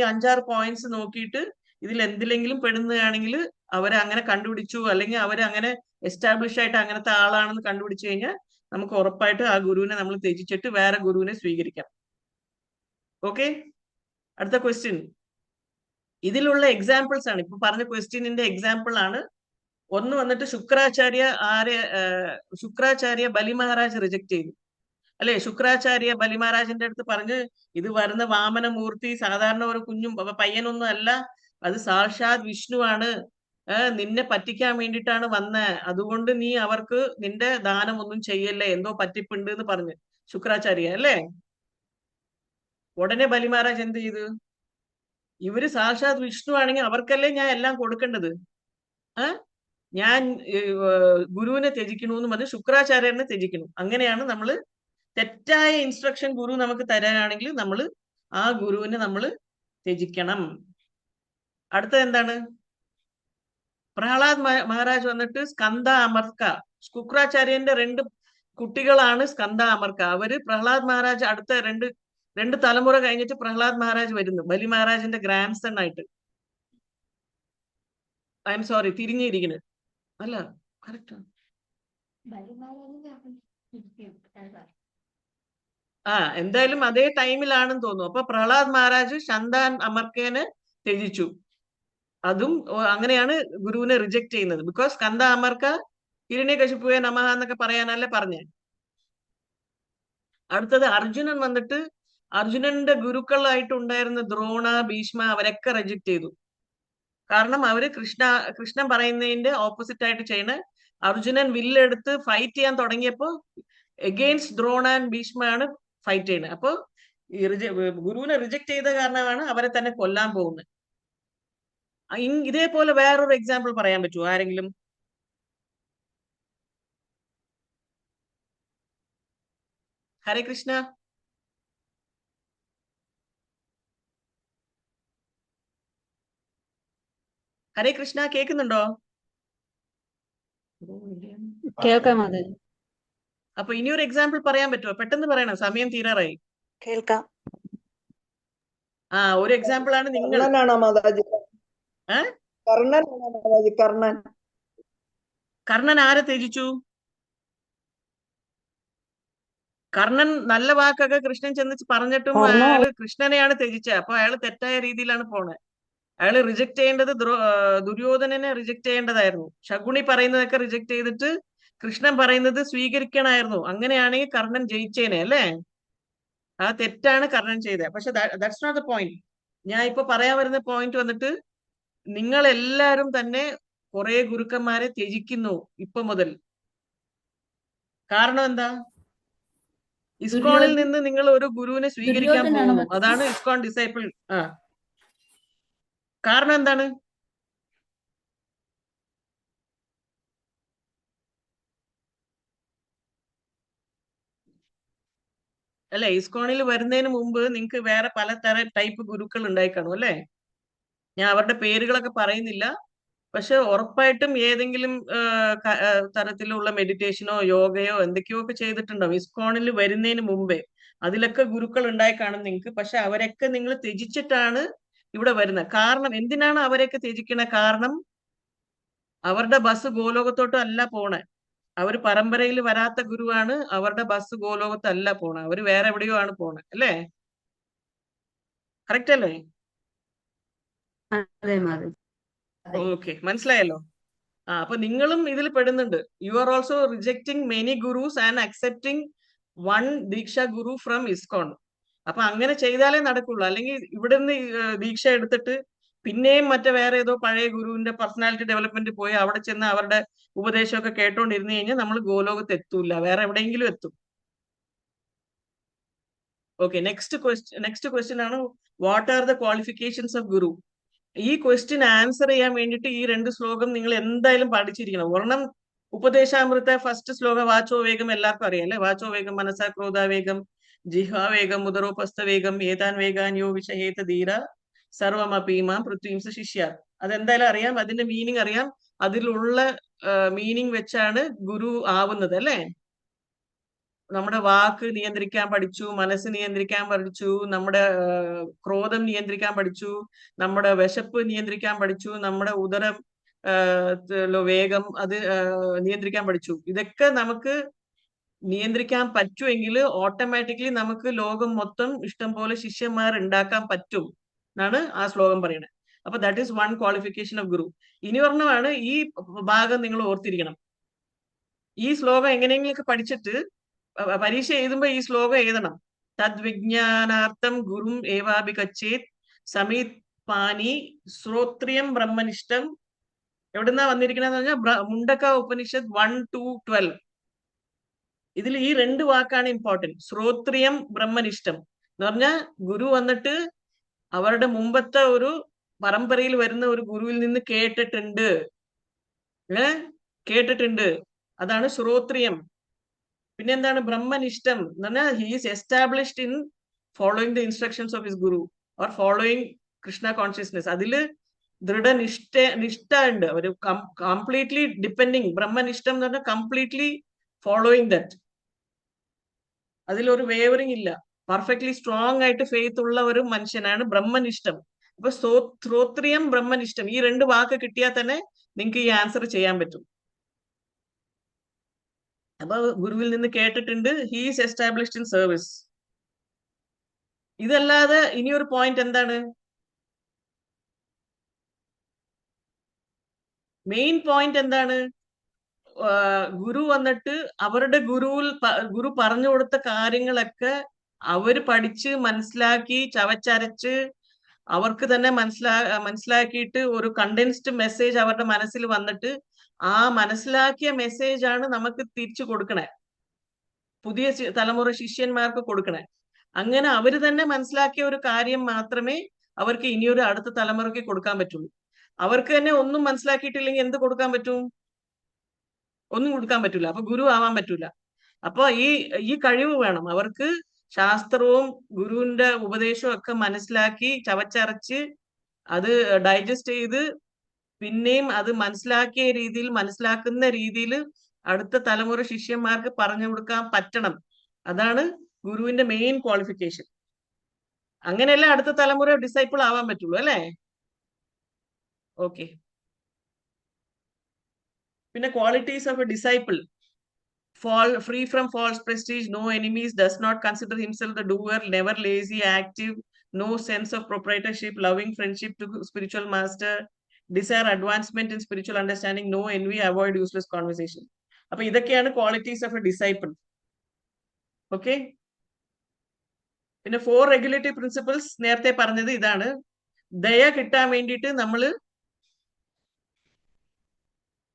5-6 പോയിന്റ്സ് നോക്കിയിട്ട് ഇതിൽ എന്തിലെങ്കിലും പെടുന്നതാണെങ്കിൽ അവരെ അങ്ങനെ കണ്ടുപിടിച്ചു, അല്ലെങ്കിൽ അവരങ്ങനെ എസ്റ്റാബ്ലിഷ് ആയിട്ട് അങ്ങനത്തെ ആളാണെന്ന് കണ്ടുപിടിച്ചു കഴിഞ്ഞാൽ നമുക്ക് ഉറപ്പായിട്ട് ആ ഗുരുവിനെ നമ്മൾ ത്യജിച്ചിട്ട് വേറെ ഗുരുവിനെ സ്വീകരിക്കാം. ഓക്കെ, അടുത്ത ക്വസ്റ്റ്യൻ. ഇതിലുള്ള എക്സാമ്പിൾസ് ആണ്, ഇപ്പൊ പറഞ്ഞ ക്വസ്റ്റ്യനിന്റെ എക്സാമ്പിൾ ആണ്. ഒന്ന് വന്നിട്ട് ശുക്രാചാര്യ ബലി മഹാരാജ് റിജക്ട് ചെയ്തു അല്ലെ? ശുക്രാചാര്യ ബലി മഹാരാജിന്റെ അടുത്ത് പറഞ്ഞ്, ഇത് വരുന്ന വാമന മൂർത്തി സാധാരണ ഒരു കുഞ്ഞും പയ്യനൊന്നും അല്ല, അത് സാക്ഷാത് വിഷ്ണുവാണ്, നിന്നെ പറ്റിക്കാൻ വേണ്ടിയിട്ടാണ് വന്നേ, അതുകൊണ്ട് നീ അവർക്ക് നിന്റെ ദാനം ഒന്നും ചെയ്യല്ലേ, എന്തോ പറ്റിപ്പുണ്ട് എന്ന് പറഞ്ഞ് ശുക്രാചാര്യ അല്ലേ. ഉടനെ ബലി മഹാരാജ് എന്ത് ചെയ്തു? ഇവര് സാക്ഷാത് വിഷ്ണു ആണെങ്കിൽ അവർക്കല്ലേ ഞാൻ എല്ലാം കൊടുക്കേണ്ടത്, ഞാൻ ഗുരുവിനെ ത്യജിക്കണമെന്ന് പറഞ്ഞ് ശുക്രാചാര്യനെ ത്യജിക്കണം. അങ്ങനെയാണ് നമ്മൾ തെറ്റായ ഇൻസ്ട്രക്ഷൻ ഗുരു നമുക്ക് തരാനാണെങ്കിൽ നമ്മൾ ആ ഗുരുവിനെ നമ്മൾ ത്യജിക്കണം. അടുത്തത് എന്താണ്? പ്രഹ്ലാദ് മഹാരാജ് വന്നിട്ട് സ്കന്ദ അമർക്ക, ശുക്രാചാര്യന്റെ 2 കുട്ടികളാണ് സ്കന്ദ അമർക്ക. അവര് പ്രഹ്ലാദ് മഹാരാജ് അടുത്ത രണ്ട് തലമുറ കഴിഞ്ഞിട്ട് പ്രഹ്ലാദ് മഹാരാജ് വരുന്നു, ബലി മഹാരാജിന്റെ ഗ്രാൻഡ് സൺ ആയിട്ട്. ഐ എം സോറി, തിരിഞ്ഞിരിക്കുന്നു അല്ല, കറക്റ്റ്. എന്തായാലും അതേ ടൈമിലാണെന്ന് തോന്നുന്നു. അപ്പൊ പ്രഹ്ലാദ് മഹാരാജ് ശന്താൻ അമർക്കേനെ ത്യജിച്ചു. അതും അങ്ങനെയാണ് ഗുരുവിനെ റിജക്ട് ചെയ്യുന്നത്. ബിക്കോസ് സ്കന്ദ അമർക്ക ഹിരണ്യകശിപുവേ നമഃ എന്നൊക്കെ പറയാനല്ലേ പറഞ്ഞേ. അടുത്തത് അർജുനൻ വന്നിട്ട് അർജുനന്റെ ഗുരുക്കളായിട്ട് ഉണ്ടായിരുന്ന ദ്രോണ, ഭീഷ്മ അവരൊക്കെ റിജക്ട് ചെയ്തു. കാരണം അവര് കൃഷ്ണൻ പറയുന്നതിന്റെ ഓപ്പോസിറ്റ് ആയിട്ട് ചെയ്യണ. അർജുനൻ വില്ലെടുത്ത് ഫൈറ്റ് ചെയ്യാൻ തുടങ്ങിയപ്പോ എഗെയിൻസ്റ്റ് ദ്രോണ ആൻഡ് ഭീഷ്മ ആണ് ഫൈറ്റ് ചെയ്യുന്നത്. അപ്പൊ ഗുരുവിനെ റിജക്ട് ചെയ്ത കാരണമാണ് അവരെ തന്നെ കൊല്ലാൻ പോകുന്നത്. ഇതേപോലെ വേറൊരു എക്സാമ്പിൾ പറയാൻ പറ്റുമോ ആരെങ്കിലും? ഹരേ കൃഷ്ണ. ഹരേ കൃഷ്ണ, കേൾക്കുന്നുണ്ടോ? കേൾക്കാം മാതാജി. അപ്പൊ ഇനിയൊരു എക്സാമ്പിൾ പറയാൻ പറ്റുമോ? പെട്ടെന്ന് പറയണം, സമയം തീരാറായി. കേൾക്കാം. ഒരു എക്സാമ്പിൾ ആണ് നിങ്ങൾ. കർണനാണോ മാതാജി? കർണനാണോ മാതാജി? കർണൻ ആരെ ത്യജിച്ചു? കർണൻ നല്ല വാക്കൊക്കെ കൃഷ്ണൻ ചെന്ന് പറഞ്ഞിട്ടും അയാള് കൃഷ്ണനെയാണ് ത്യജിച്ചത്. അപ്പൊ അയാൾ തെറ്റായ രീതിയിലാണ് പോണത്. അയാൾ റിജക്ട് ചെയ്യേണ്ടത് ദുര്യോധനനെ റിജക്ട് ചെയ്യേണ്ടതായിരുന്നു. ശകുനി പറയുന്നതൊക്കെ റിജക്ട് ചെയ്തിട്ട് കൃഷ്ണൻ പറയുന്നത് സ്വീകരിക്കണമായിരുന്നു. അങ്ങനെയാണെങ്കിൽ കർണൻ ജയിച്ചേനെ അല്ലേ? ആ തെറ്റാണ് കർണൻ ചെയ്തത്. പക്ഷെ ദാറ്റ്സ് നോട്ട് ദ പോയിന്റ്. ഞാൻ ഇപ്പൊ പറയാൻ വരുന്ന പോയിന്റ് വന്നിട്ട്, നിങ്ങൾ എല്ലാരും തന്നെ കുറെ ഗുരുക്കന്മാരെ ത്യജിക്കുന്നു ഇപ്പൊ മുതൽ. കാരണം എന്താ? ഇസ്കോണിൽ നിന്ന് നിങ്ങൾ ഒരു ഗുരുവിനെ സ്വീകരിക്കാൻ പോകുന്നു. അതാണ് ഇസ്കോൺ ഡിസൈപ്പിൾ. കാരണം എന്താണ്? അല്ലെ? ഇസ്കോണിൽ വരുന്നതിന് മുമ്പ് നിങ്ങൾക്ക് വേറെ പലതരം ടൈപ്പ് ഗുരുക്കൾ ഉണ്ടായി കാണും അല്ലെ? ഞാൻ അവരുടെ പേരുകളൊക്കെ പറയുന്നില്ല. പക്ഷെ ഉറപ്പായിട്ടും ഏതെങ്കിലും തരത്തിലുള്ള മെഡിറ്റേഷനോ യോഗയോ എന്തൊക്കെയോ ഒക്കെ ചെയ്തിട്ടുണ്ടാവും ഇസ്കോണിൽ വരുന്നതിന് മുമ്പേ. അതിലൊക്കെ ഗുരുക്കൾ ഉണ്ടായി കാണും നിങ്ങൾക്ക്. പക്ഷെ അവരൊക്കെ നിങ്ങൾ ത്യജിച്ചിട്ടാണ് ഇവിടെ വരുന്നത്. കാരണം എന്തിനാണ് അവരെയൊക്കെ ത്യജിക്കണ? കാരണം അവരുടെ ബസ് ഗോലോകത്തോട്ടും അല്ല പോണേ. അവർ പരമ്പരയിൽ വരാത്ത ഗുരുവാണ്. അവരുടെ ബസ് ഗോലോകത്തല്ല പോണേ. അവര് വേറെ എവിടെയോ ആണ് പോണേ അല്ലേ? കറക്റ്റ് അല്ലേ? അതെ മാതാജി. ഓക്കെ, മനസ്സിലായല്ലോ. അപ്പൊ നിങ്ങളും ഇതിൽ പെടുന്നുണ്ട്. You are also rejecting many gurus and accepting one diksha guru from ISKCON. അപ്പൊ അങ്ങനെ ചെയ്താലേ നടക്കുള്ളൂ. അല്ലെങ്കിൽ ഇവിടുന്ന് ദീക്ഷ എടുത്തിട്ട് പിന്നെയും മറ്റേ വേറെ ഏതോ പഴയ ഗുരുവിന്റെ പേഴ്സണാലിറ്റി ഡെവലപ്മെന്റ് പോയി അവിടെ ചെന്ന് അവരുടെ ഉപദേശമൊക്കെ കേട്ടോണ്ടിരുന്നു കഴിഞ്ഞാൽ നമ്മൾ ഗോലോകത്ത് എത്തൂല, വേറെ എവിടെയെങ്കിലും എത്തും. ഓക്കെ, നെക്സ്റ്റ് ക്വസ്റ്റ്യൻ ആണ്, what are the qualifications of guru? ഈ ക്വസ്റ്റ്യൻ ആൻസർ ചെയ്യാൻ വേണ്ടിയിട്ട് ഈ 2 ശ്ലോകം നിങ്ങൾ എന്തായാലും പഠിച്ചിരിക്കണം. ഒരെണ്ണം ഉപദേശാമൃത ഫസ്റ്റ് ശ്ലോക വാചോ വേഗം എല്ലാവർക്കും അറിയാം അല്ലെ? വാചോ വേഗം മനസാ ക്രോധാവേഗം ജിഹ്വാവേഗം ഉദരോപസ്ഥവേഗം ഏതാൻ വേഗാന്യോ വിഷഹേത ധീര സർവമപീമാം പൃഥ്വീംസ ശിഷ്യ. അതെന്തായാലും അറിയാം, അതിന്റെ മീനിങ് അറിയാം. അതിലുള്ള മീനിങ് വെച്ചാണ് ഗുരു ആവുന്നത് അല്ലേ? നമ്മുടെ വാക്ക് നിയന്ത്രിക്കാൻ പഠിച്ചു, മനസ്സ് നിയന്ത്രിക്കാൻ പഠിച്ചു, നമ്മുടെ ക്രോധം നിയന്ത്രിക്കാൻ പഠിച്ചു, നമ്മുടെ വിശപ്പ് നിയന്ത്രിക്കാൻ പഠിച്ചു, നമ്മുടെ ഉദരം വേഗം അത് നിയന്ത്രിക്കാൻ പഠിച്ചു. ഇതൊക്കെ നമുക്ക് നിയന്ത്രിക്കാൻ പറ്റുമെങ്കിൽ ഓട്ടോമാറ്റിക്കലി നമുക്ക് ലോകം മൊത്തം ഇഷ്ടം പോലെ ശിഷ്യന്മാർ ഉണ്ടാക്കാൻ പറ്റും എന്നാണ് ആ ശ്ലോകം പറയുന്നത്. അപ്പൊ that is one qualification of guru. ഇനി ഒരെണ്ണമാണ്, ഈ ഭാഗം നിങ്ങൾ ഓർത്തിരിക്കണം. ഈ ശ്ലോകം എങ്ങനെയെങ്കിലൊക്കെ പഠിച്ചിട്ട് പരീക്ഷ എഴുതുമ്പോ ഈ ശ്ലോകം എഴുതണം. തദ്വിജ്ഞാനാർത്ഥം ഗുരും ഏവാഭിഗച്ഛേത് സമീത് പാനി ശ്രോത്രിയം ബ്രഹ്മനിഷ്ഠം. എവിടുന്നാ വന്നിരിക്കണെന്ന് പറഞ്ഞാൽ മുണ്ടക ഉപനിഷത്ത് 1-12. ഇതിൽ ഈ 2 വാക്കാണ് ഇമ്പോർട്ടന്റ്. ശ്രോത്രിയം ബ്രഹ്മനിഷ്ഠം എന്ന് പറഞ്ഞാൽ ഗുരു വന്നിട്ട് അവരുടെ മുമ്പത്തെ ഒരു പരമ്പരയിൽ വരുന്ന ഒരു ഗുരുവിൽ നിന്ന് കേട്ടിട്ടുണ്ട്. അതാണ് ശ്രോത്രിയം. പിന്നെ എന്താണ് ബ്രഹ്മനിഷ്ഠം എന്ന് പറഞ്ഞാൽ he is established in following the instructions of his Guru or following Krishna consciousness. അതില് ദൃഢനിഷ്ഠ ഉണ്ട്. ഒരു കംപ്ലീറ്റ്ലി ഡിപ്പെൻഡിങ്. ബ്രഹ്മനിഷ്ഠം എന്ന് പറഞ്ഞാൽ കംപ്ലീറ്റ്ലി ഫോളോയിങ് ദറ്റ്. അതിലൊരു വേവറിങ് ഇല്ല. പെർഫെക്റ്റ്ലി സ്ട്രോങ് ആയിട്ട് ഫെയ്ത്ത് ഉള്ള ഒരു മനുഷ്യനാണ് ബ്രഹ്മനിഷ്ഠം. അപ്പൊ ശ്രോത്രിയം ബ്രഹ്മനിഷ്ഠം, ഈ 2 വാക്ക് കിട്ടിയാൽ തന്നെ നിങ്ങൾക്ക് ഈ ആൻസർ ചെയ്യാൻ പറ്റും. അപ്പൊ ഗുരുവിൽ നിന്ന് കേട്ടിട്ടുണ്ട്, he is established in service. ഇതല്ലാതെ ഇനിയൊരു പോയിന്റ് എന്താണ്? മെയിൻ പോയിന്റ് എന്താണ്? ഗുരു വന്നിട്ട് അവരുടെ ഗുരു പറഞ്ഞു കൊടുത്ത കാര്യങ്ങളൊക്കെ അവര് പഠിച്ച് മനസ്സിലാക്കി ചവച്ചരച്ച് അവർക്ക് തന്നെ മനസ്സിലാക്കിയിട്ട് ഒരു കണ്ടൻസ്ഡ് മെസ്സേജ് അവരുടെ മനസ്സിൽ വന്നിട്ട് ആ മനസ്സിലാക്കിയ മെസ്സേജ് ആണ് നമുക്ക് തിരിച്ചു കൊടുക്കണേ, പുതിയ തലമുറ ശിഷ്യന്മാർക്ക് കൊടുക്കണേ. അങ്ങനെ അവര് തന്നെ മനസ്സിലാക്കിയ ഒരു കാര്യം മാത്രമേ അവർക്ക് ഇനിയൊരു അടുത്ത തലമുറയ്ക്ക് കൊടുക്കാൻ പറ്റുള്ളൂ. അവർക്ക് തന്നെ ഒന്നും മനസ്സിലാക്കിയിട്ടില്ലെങ്കിൽ എന്ത് കൊടുക്കാൻ പറ്റും? ഒന്നും കൊടുക്കാൻ പറ്റൂല. അപ്പൊ ഗുരു ആവാൻ പറ്റൂല. അപ്പൊ ഈ കഴിവ് വേണം അവർക്ക്. ശാസ്ത്രവും ഗുരുവിന്റെ ഉപദേശവും ഒക്കെ മനസ്സിലാക്കി ചവച്ചരച്ച് അത് ഡൈജസ്റ്റ് ചെയ്ത് പിന്നെയും അത് മനസ്സിലാക്കിയ രീതിയിൽ, മനസ്സിലാക്കുന്ന രീതിയിൽ അടുത്ത തലമുറ ശിഷ്യന്മാർക്ക് പറഞ്ഞു കൊടുക്കാൻ പറ്റണം. അതാണ് ഗുരുവിന്റെ മെയിൻ ക്വാളിഫിക്കേഷൻ. അങ്ങനെയല്ല അടുത്ത തലമുറ ഡിസൈപ്പിൾ ആവാൻ പറ്റുള്ളൂ അല്ലേ? ഓക്കെ. പിന്നെ qualities of A disciple: free from false prestige, no enemies, does not consider himself the doer, never lazy, active, no sense of proprietorship, loving friendship to spiritual master, desire advancement in spiritual understanding, no envy, avoid useless conversation. അപ്പൊ ഇതൊക്കെയാണ് qualities of A disciple. Okay. പിന്നെ 4 regulatory principles നേരത്തെ പറഞ്ഞത് ഇതാണ്. ദയ കിട്ടാൻ വേണ്ടിയിട്ട്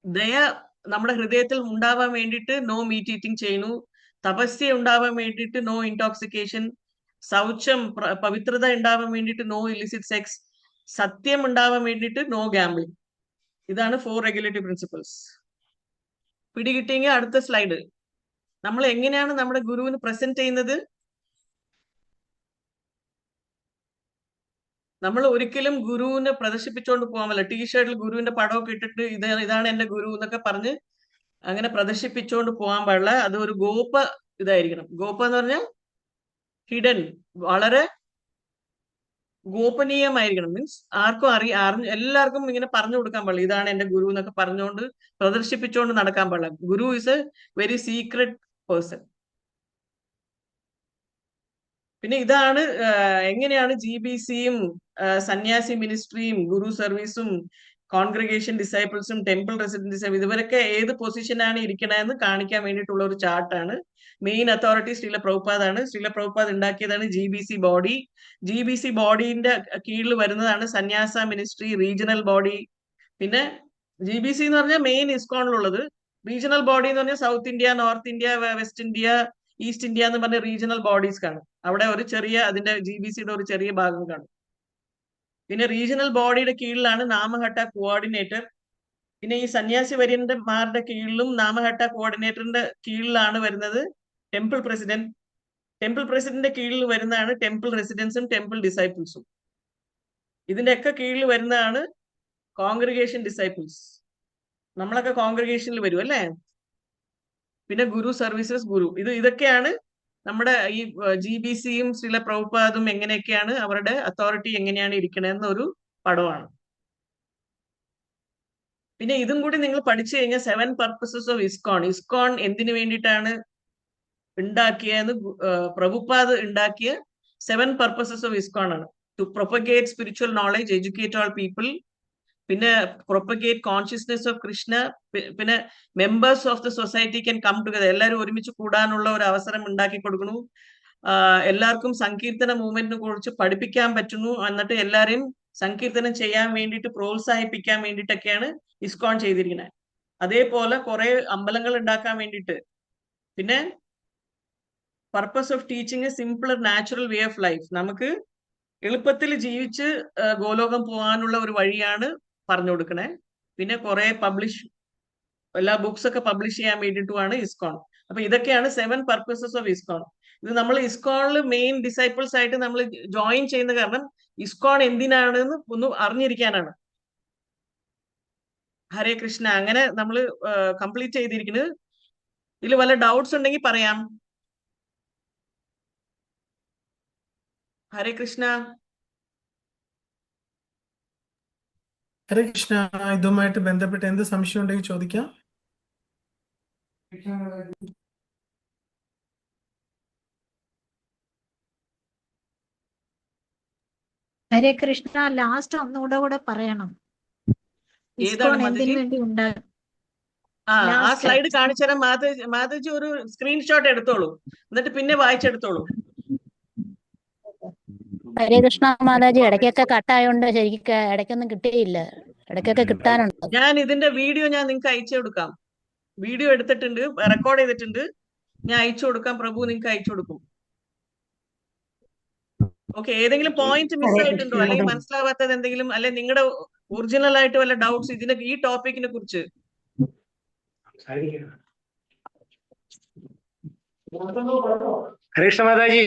ദയ നമ്മുടെ ഹൃദയത്തിൽ ഉണ്ടാവാൻ വേണ്ടിയിട്ട് നോ മീറ്റ് ഈറ്റിംഗ് ചെയ്യുന്നു. തപസ്യ ഉണ്ടാവാൻ വേണ്ടിയിട്ട് നോ ഇൻടോക്സിക്കേഷൻ. ശൗചം പവിത്രത ഉണ്ടാവാൻ വേണ്ടിയിട്ട് നോ ഇലിസിറ്റ് സെക്സ്. സത്യം ഉണ്ടാവാൻ വേണ്ടിയിട്ട് നോ ഗാംബ്ലിംഗ്. ഇതാണ് 4 റെഗുലേറ്ററി പ്രിൻസിപ്പിൾസ്. പിടികിട്ടിയെങ്കിൽ അടുത്ത സ്ലൈഡ്. നമ്മൾ എങ്ങനെയാണ് നമ്മുടെ ഗുരുവിന് പ്രസന്റ് ചെയ്യുന്നത്? നമ്മൾ ഒരിക്കലും ഗുരുവിനെ പ്രദർശിപ്പിച്ചുകൊണ്ട് പോകാൻ പറ്റില്ല. ടീഷർട്ടിൽ ഗുരുവിന്റെ പടമൊക്കെ ഇട്ടിട്ട് ഇതാണ് എന്റെ ഗുരു എന്നൊക്കെ പറഞ്ഞ് അങ്ങനെ പ്രദർശിപ്പിച്ചുകൊണ്ട് പോകാൻ പാടില്ല. അത് ഒരു ഗോപ ഇതായിരിക്കണം. ഗോപ എന്ന് പറഞ്ഞാൽ ഹിഡൻ, വളരെ ഗോപനീയമായിരിക്കണം. മീൻസ് ആർക്കും എല്ലാവർക്കും ഇങ്ങനെ പറഞ്ഞു കൊടുക്കാൻ പാടില്ല ഇതാണ് എന്റെ ഗുരു എന്നൊക്കെ പറഞ്ഞുകൊണ്ട് പ്രദർശിപ്പിച്ചുകൊണ്ട് നടക്കാൻ പാടില്ല. Guru is a very secret person. പിന്നെ ഇതാണ് എങ്ങനെയാണ് GBCയും സന്യാസി മിനിസ്ട്രിയും ഗുരു സർവീസും കോൺഗ്രിഗേഷൻ ഡിസൈപ്പിൾസും ടെമ്പിൾ റെസിഡൻസും ഇവരൊക്കെ ഏത് പൊസിഷനാണ് ഇരിക്കണമെന്ന് കാണിക്കാൻ വേണ്ടിയിട്ടുള്ള ഒരു ചാർട്ടാണ്. മെയിൻ അതോറിറ്റി ശ്രീല പ്രഭുപാദാണ്. ശ്രീല പ്രഭുപാദ് ഉണ്ടാക്കിയതാണ് GBC ബോഡി. GBC ബോഡിന്റെ കീഴിൽ വരുന്നതാണ് സന്യാസ മിനിസ്ട്രി, റീജിയണൽ ബോഡി. പിന്നെ GBC എന്ന് പറഞ്ഞാൽ മെയിൻ ഇസ്കോണിലുള്ളത്. റീജിയണൽ ബോഡി എന്ന് പറഞ്ഞാൽ south India, north India, west India, east India എന്ന് പറഞ്ഞ റീജിയണൽ ബോഡീസ് കാണും. അവിടെ ഒരു ചെറിയ അതിന്റെ GBCയുടെ ഒരു ചെറിയ ഭാഗം കാണും. പിന്നെ റീജിയണൽ ബോഡിയുടെ കീഴിലാണ് നാമഹട്ട കോർഡിനേറ്റർ. പിന്നെ ഈ സന്യാസി വര്യന്മാരുടെ കീഴിലും നാമഹട്ട കോർഡിനേറ്ററിന്റെ കീഴിലാണ് വരുന്നത് ടെമ്പിൾ പ്രസിഡന്റ്. ടെമ്പിൾ പ്രസിഡന്റിന്റെ കീഴിൽ വരുന്നതാണ് ടെമ്പിൾ റെസിഡൻസും ടെമ്പിൾ ഡിസൈപ്പിൾസും. ഇതിന്റെ ഒക്കെ കീഴിൽ വരുന്നതാണ് കോൺഗ്രിഗേഷൻ ഡിസൈപ്പിൾസ്. നമ്മളൊക്കെ കോൺഗ്രിഗേഷനിൽ വരും അല്ലേ. പിന്നെ ഗുരു സർവീസസ് ഗുരു. ഇതൊക്കെയാണ് നമ്മുടെ ഈ GBCയും ശ്രീല പ്രഭുപാദും എങ്ങനെയൊക്കെയാണ് അവരുടെ അതോറിറ്റി എങ്ങനെയാണ് ഇരിക്കണമെന്ന ഒരു പടമാണ്. പിന്നെ ഇതും കൂടി നിങ്ങൾ പഠിച്ചു കഴിഞ്ഞാൽ 7 പർപ്പസസ് ഓഫ് ഇസ്കോൺ. ഇസ്കോൺ എന്തിനു വേണ്ടിയിട്ടാണ് ഉണ്ടാക്കിയെന്ന് പ്രഭുപാദ് ഉണ്ടാക്കിയ 7 പർപ്പസസ് ഓഫ് ഇസ്കോൺ ആണ്. To propagate spiritual knowledge, educate all people, പിന്നെ പ്രൊപ്പഗേറ്റ് കോൺഷ്യസ്നെസ് ഓഫ് കൃഷ്ണ, പിന്നെ members of the society can come together, എല്ലാവരും ഒരുമിച്ച് കൂടാനുള്ള ഒരു അവസരം ഉണ്ടാക്കി കൊടുക്കുന്നു. എല്ലാവർക്കും സങ്കീർത്തന മൂവ്മെന്റിനെ കുറിച്ച് പഠിപ്പിക്കാൻ പറ്റുന്നു. എന്നിട്ട് എല്ലാവരെയും സങ്കീർത്തനം ചെയ്യാൻ വേണ്ടിയിട്ട് പ്രോത്സാഹിപ്പിക്കാൻ വേണ്ടിയിട്ടൊക്കെയാണ് ഇസ്കോൺ ചെയ്തിരിക്കുന്നത്. അതേപോലെ കുറെ അമ്പലങ്ങൾ ഉണ്ടാക്കാൻ വേണ്ടിയിട്ട്. പിന്നെ purpose of teaching A simpler natural way of life. നമുക്ക് എളുപ്പത്തിൽ ജീവിച്ച് ഗോലോകം പോകാനുള്ള ഒരു വഴിയാണ് പറഞ്ഞു കൊടുക്കണേ. പിന്നെ കുറെ എല്ലാ ബുക്സ് ഒക്കെ പബ്ലിഷ് ചെയ്യാൻ വേണ്ടിയിട്ടുമാണ് ഇസ്കോൺ. അപ്പൊ ഇതൊക്കെയാണ് 7 പർപ്പസസ് ഓഫ് ഇസ്കോൺ. ഇത് നമ്മൾ ഇസ്കോണിൽ മെയിൻ ഡിസൈപ്പിൾസ് ആയിട്ട് നമ്മൾ ജോയിൻ ചെയ്യുന്ന കാരണം ഇസ്കോൺ എന്തിനാണെന്ന് ഒന്ന് അറിഞ്ഞിരിക്കാനാണ്. ഹരേ കൃഷ്ണ. അങ്ങനെ നമ്മൾ കംപ്ലീറ്റ് ചെയ്തിരിക്കുന്നത്. ഇതിൽ വല്ല ഡൗട്ട്സ് ഉണ്ടെങ്കിൽ പറയാം. ഹരേ കൃഷ്ണ. ഹരേ കൃഷ്ണ. ഇതുമായിട്ട് ബന്ധപ്പെട്ട് എന്ത് സംശയം ഉണ്ടെങ്കിൽ ചോദിക്കാം. ഹരേ കൃഷ്ണ. ലാസ്റ്റ് ഒന്നുകൂടെ പറയണം. ഇസ്കോൺ എന്തിനു വേണ്ടി ഉണ്ടാകും? ആ സ്ലൈഡ് കാണിച്ചു തരാം. മാതാജി ഒരു സ്ക്രീൻഷോട്ട് എടുത്തോളൂ, എന്നിട്ട് പിന്നെ വായിച്ചെടുത്തോളൂ. ഹരേ കൃഷ്ണ മാതാജി. ഇടയ്ക്കൊക്കെ കട്ടായോണ്ട് ശരിക്കും ഇടയ്ക്കൊന്നും കിട്ടിയില്ല. ഇടയ്ക്കൊക്കെ കിട്ടാനുണ്ട്. ഞാൻ ഇതിന്റെ വീഡിയോ ഞാൻ നിങ്ങൾക്ക് അയച്ചു കൊടുക്കാം. വീഡിയോ എടുത്തിട്ടുണ്ട്, റെക്കോർഡ് ചെയ്തിട്ടുണ്ട്. ഞാൻ അയച്ചു കൊടുക്കാം. പ്രഭു നിങ്ങൾക്ക് അയച്ചു കൊടുക്കും. ഓക്കെ. ഏതെങ്കിലും പോയിന്റ് മിസ് ആയിട്ടുണ്ടോ, അല്ലെങ്കിൽ മനസ്സിലാവാത്തത് എന്തെങ്കിലും, അല്ലെ നിങ്ങളുടെ ഒറിജിനൽ ആയിട്ട് വല്ല ഡൗട്ട്സ് ഈ ടോപ്പിക്കിനെ കുറിച്ച്? കൃഷ്ണ മാതാജി,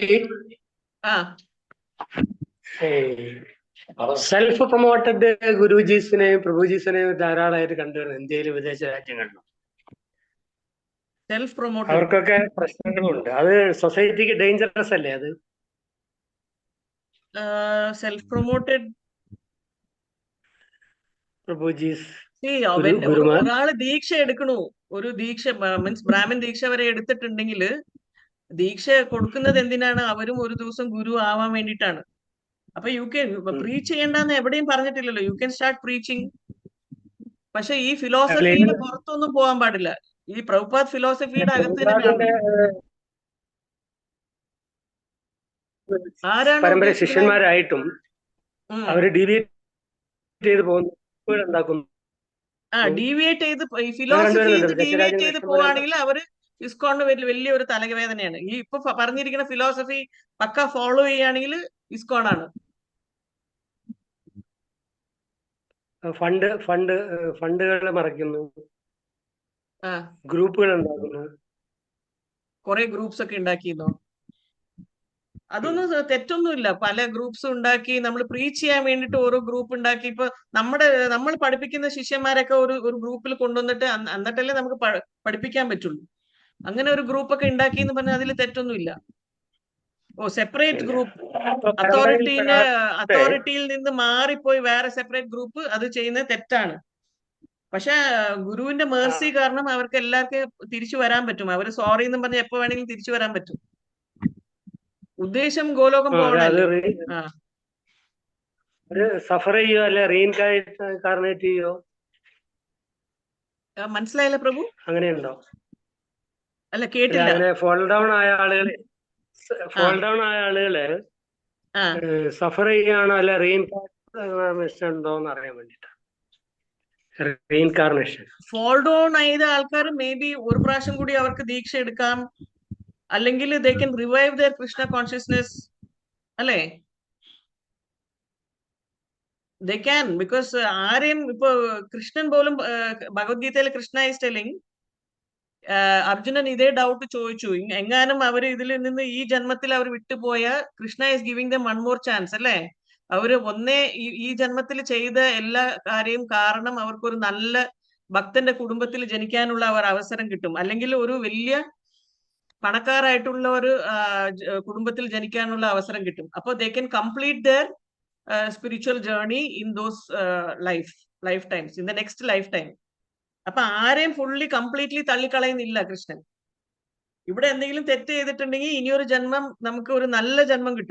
സെൽഫ് പ്രൊമോട്ടഡ് ഗുരുജീസിനെയും പ്രഭുജീസിനെയും ധാരാളമായിട്ട് കണ്ടുവരുന്നു ഇന്ത്യയിലും വിദേശ രാജ്യങ്ങളിലും. സെൽഫ് പ്രൊമോട്ടഡ് അവർക്കൊക്കെ പ്രശ്നങ്ങളുണ്ട്. അത് സൊസൈറ്റിക്ക് ഡേഞ്ചറസ് അല്ലേ? അത് സെൽഫ് പ്രൊമോട്ടഡ് പ്രഭുജീസ് ഒരാള് ദീക്ഷ എടുക്കണു, ഒരു ദീക്ഷ മീൻസ് ബ്രാഹ്മൺ ദീക്ഷ വരെ എടുത്തിട്ടുണ്ടെങ്കിൽ ദീക്ഷ കൊടുക്കുന്നത് എന്തിനാണ്? അവരും ഒരു ദിവസം ഗുരു ആവാൻ വേണ്ടിയിട്ടാണ്. അപ്പൊ യു ക്യാൻ പ്രീച്ച് ചെയ്യണ്ടെന്ന് എവിടെയും പറഞ്ഞിട്ടില്ലല്ലോ. You can start preaching. പക്ഷെ ഈ ഫിലോസഫിയുടെ പുറത്തൊന്നും പോകാൻ പാടില്ല. ഈ പ്രഭുപാദ് ഫിലോസഫിയുടെ അകത്ത് പരമ്പര ശിഷ്യന്മാരായിട്ടും അവര് ഡീവിയേറ്റ് ചെയ്ത് പോകുന്നു. ഡീവിയേറ്റ് ചെയ്ത് ഫിലോസഫി ഡീവിയേറ്റ് ചെയ്ത് പോവാണെങ്കിൽ അവര് ഇസ്കോണിന് വലിയൊരു തലവേദനയാണ്. ഈ ഇപ്പൊ പറഞ്ഞിരിക്കുന്ന ഫിലോസഫി പക്ക ഫോളോ ചെയ്യുകയാണെങ്കിൽ ഇസ്കോൺ ആണ്. ഫണ്ടുകൾ മറയ്ക്കുന്നു, ഗ്രൂപ്പുകൾ ഉണ്ടാക്കുന്നു, കുറെ ഗ്രൂപ്പ്സ് ഒക്കെ ഉണ്ടാക്കിയിരുന്നോ? അതൊന്നും തെറ്റൊന്നുമില്ല. പല ഗ്രൂപ്പ്സ് ഉണ്ടാക്കി നമ്മൾ പ്രീച്ച് ചെയ്യാൻ വേണ്ടിയിട്ട് ഓരോ ഗ്രൂപ്പ് ഉണ്ടാക്കി. ഇപ്പൊ നമ്മൾ പഠിപ്പിക്കുന്ന ശിഷ്യന്മാരൊക്കെ ഒരു ഗ്രൂപ്പിൽ കൊണ്ടുവന്നിട്ട് എന്നിട്ടല്ലേ നമുക്ക് പഠിപ്പിക്കാൻ പറ്റുള്ളൂ. അങ്ങനെ ഒരു ഗ്രൂപ്പ് ഒക്കെ ഉണ്ടാക്കി എന്ന് പറഞ്ഞാൽ അതിൽ തെറ്റൊന്നുമില്ല. സെപ്പറേറ്റ് ഗ്രൂപ്പ്, അതോറിറ്റിയിൽ നിന്ന് മാറിപ്പോയി വേറെ സെപ്പറേറ്റ് ഗ്രൂപ്പ്, അത് ചെയ്യുന്നത് തെറ്റാണ്. പക്ഷെ ഗുരുവിന്റെ മേഴ്സി കാരണം അവർക്ക് എല്ലാവർക്കും തിരിച്ചു വരാൻ പറ്റും. അവര് സോറി എന്ന് പറഞ്ഞ് എപ്പോ വേണമെങ്കിലും തിരിച്ചു വരാൻ പറ്റും. ഉദ്ദേശം ഗോലോകം പോകണല്ലേ. സഫർ ചെയ്യോ അല്ലെ റീഇൻകാർണേറ്റ് ചെയ്യോ? മനസ്സിലായില്ല പ്രഭു? അങ്ങനെയുണ്ടോ? അല്ല, കേട്ടില്ല. അങ്ങനെ ഫോൾ ഡൗൺ ആയ ആളുകള് സഫർ ചെയ്യുകയാണോ അല്ലെ റീഇൻകാർണേഷൻ ഉണ്ടോ എന്ന് അറിയാൻ വേണ്ടിട്ടാ. റീഇൻകാർണേഷൻ ഫോൾ ഡൗൺ ചെയ്ത ആൾക്കാർ മേ ബി ഒരു പ്രാവശ്യം കൂടി അവർക്ക് ദീക്ഷ എടുക്കാം, അല്ലെങ്കിൽ ദേ കൻ റിവൈവ് ദർ കൃഷ്ണ കോൺഷ്യസ്നെസ് അല്ലേ. ദേ ക്യാൻ, ബിക്കോസ് ആരെയും ഇപ്പൊ കൃഷ്ണൻ പോലും ഭഗവത്ഗീതയിൽ കൃഷ്ണ ഈസ് ടെല്ലിങ്, അർജുനൻ ഇതേ ഡൗട്ട് ചോദിച്ചു, എങ്ങാനും അവർ ഇതിൽ നിന്ന് ഈ ജന്മത്തിൽ അവർ വിട്ടുപോയ Krishna is giving dum one more chance അല്ലേ. അവര് ഈ ജന്മത്തിൽ ചെയ്ത എല്ലാ കാര്യവും കാരണം അവർക്കൊരു നല്ല ഭക്തന്റെ കുടുംബത്തിൽ ജനിക്കാനുള്ള അവസരം കിട്ടും, അല്ലെങ്കിൽ ഒരു വലിയ പണക്കാരായിട്ടുള്ള ഒരു കുടുംബത്തിൽ ജനിക്കാനുള്ള അവസരം കിട്ടും. അപ്പോൾ they can complete their spiritual journey in those life times, in the next life time. അപ്പൊ ആരെയും ഫുള്ളി കംപ്ലീറ്റ്ലി തള്ളിക്കളയുന്നില്ല കൃഷ്ണൻ. ഇവിടെ എന്തെങ്കിലും തെറ്റ് ചെയ്തിട്ടുണ്ടെങ്കിൽ ഇനിയൊരു ജന്മം, നമുക്ക് ഒരു നല്ല ജന്മം കിട്ടും.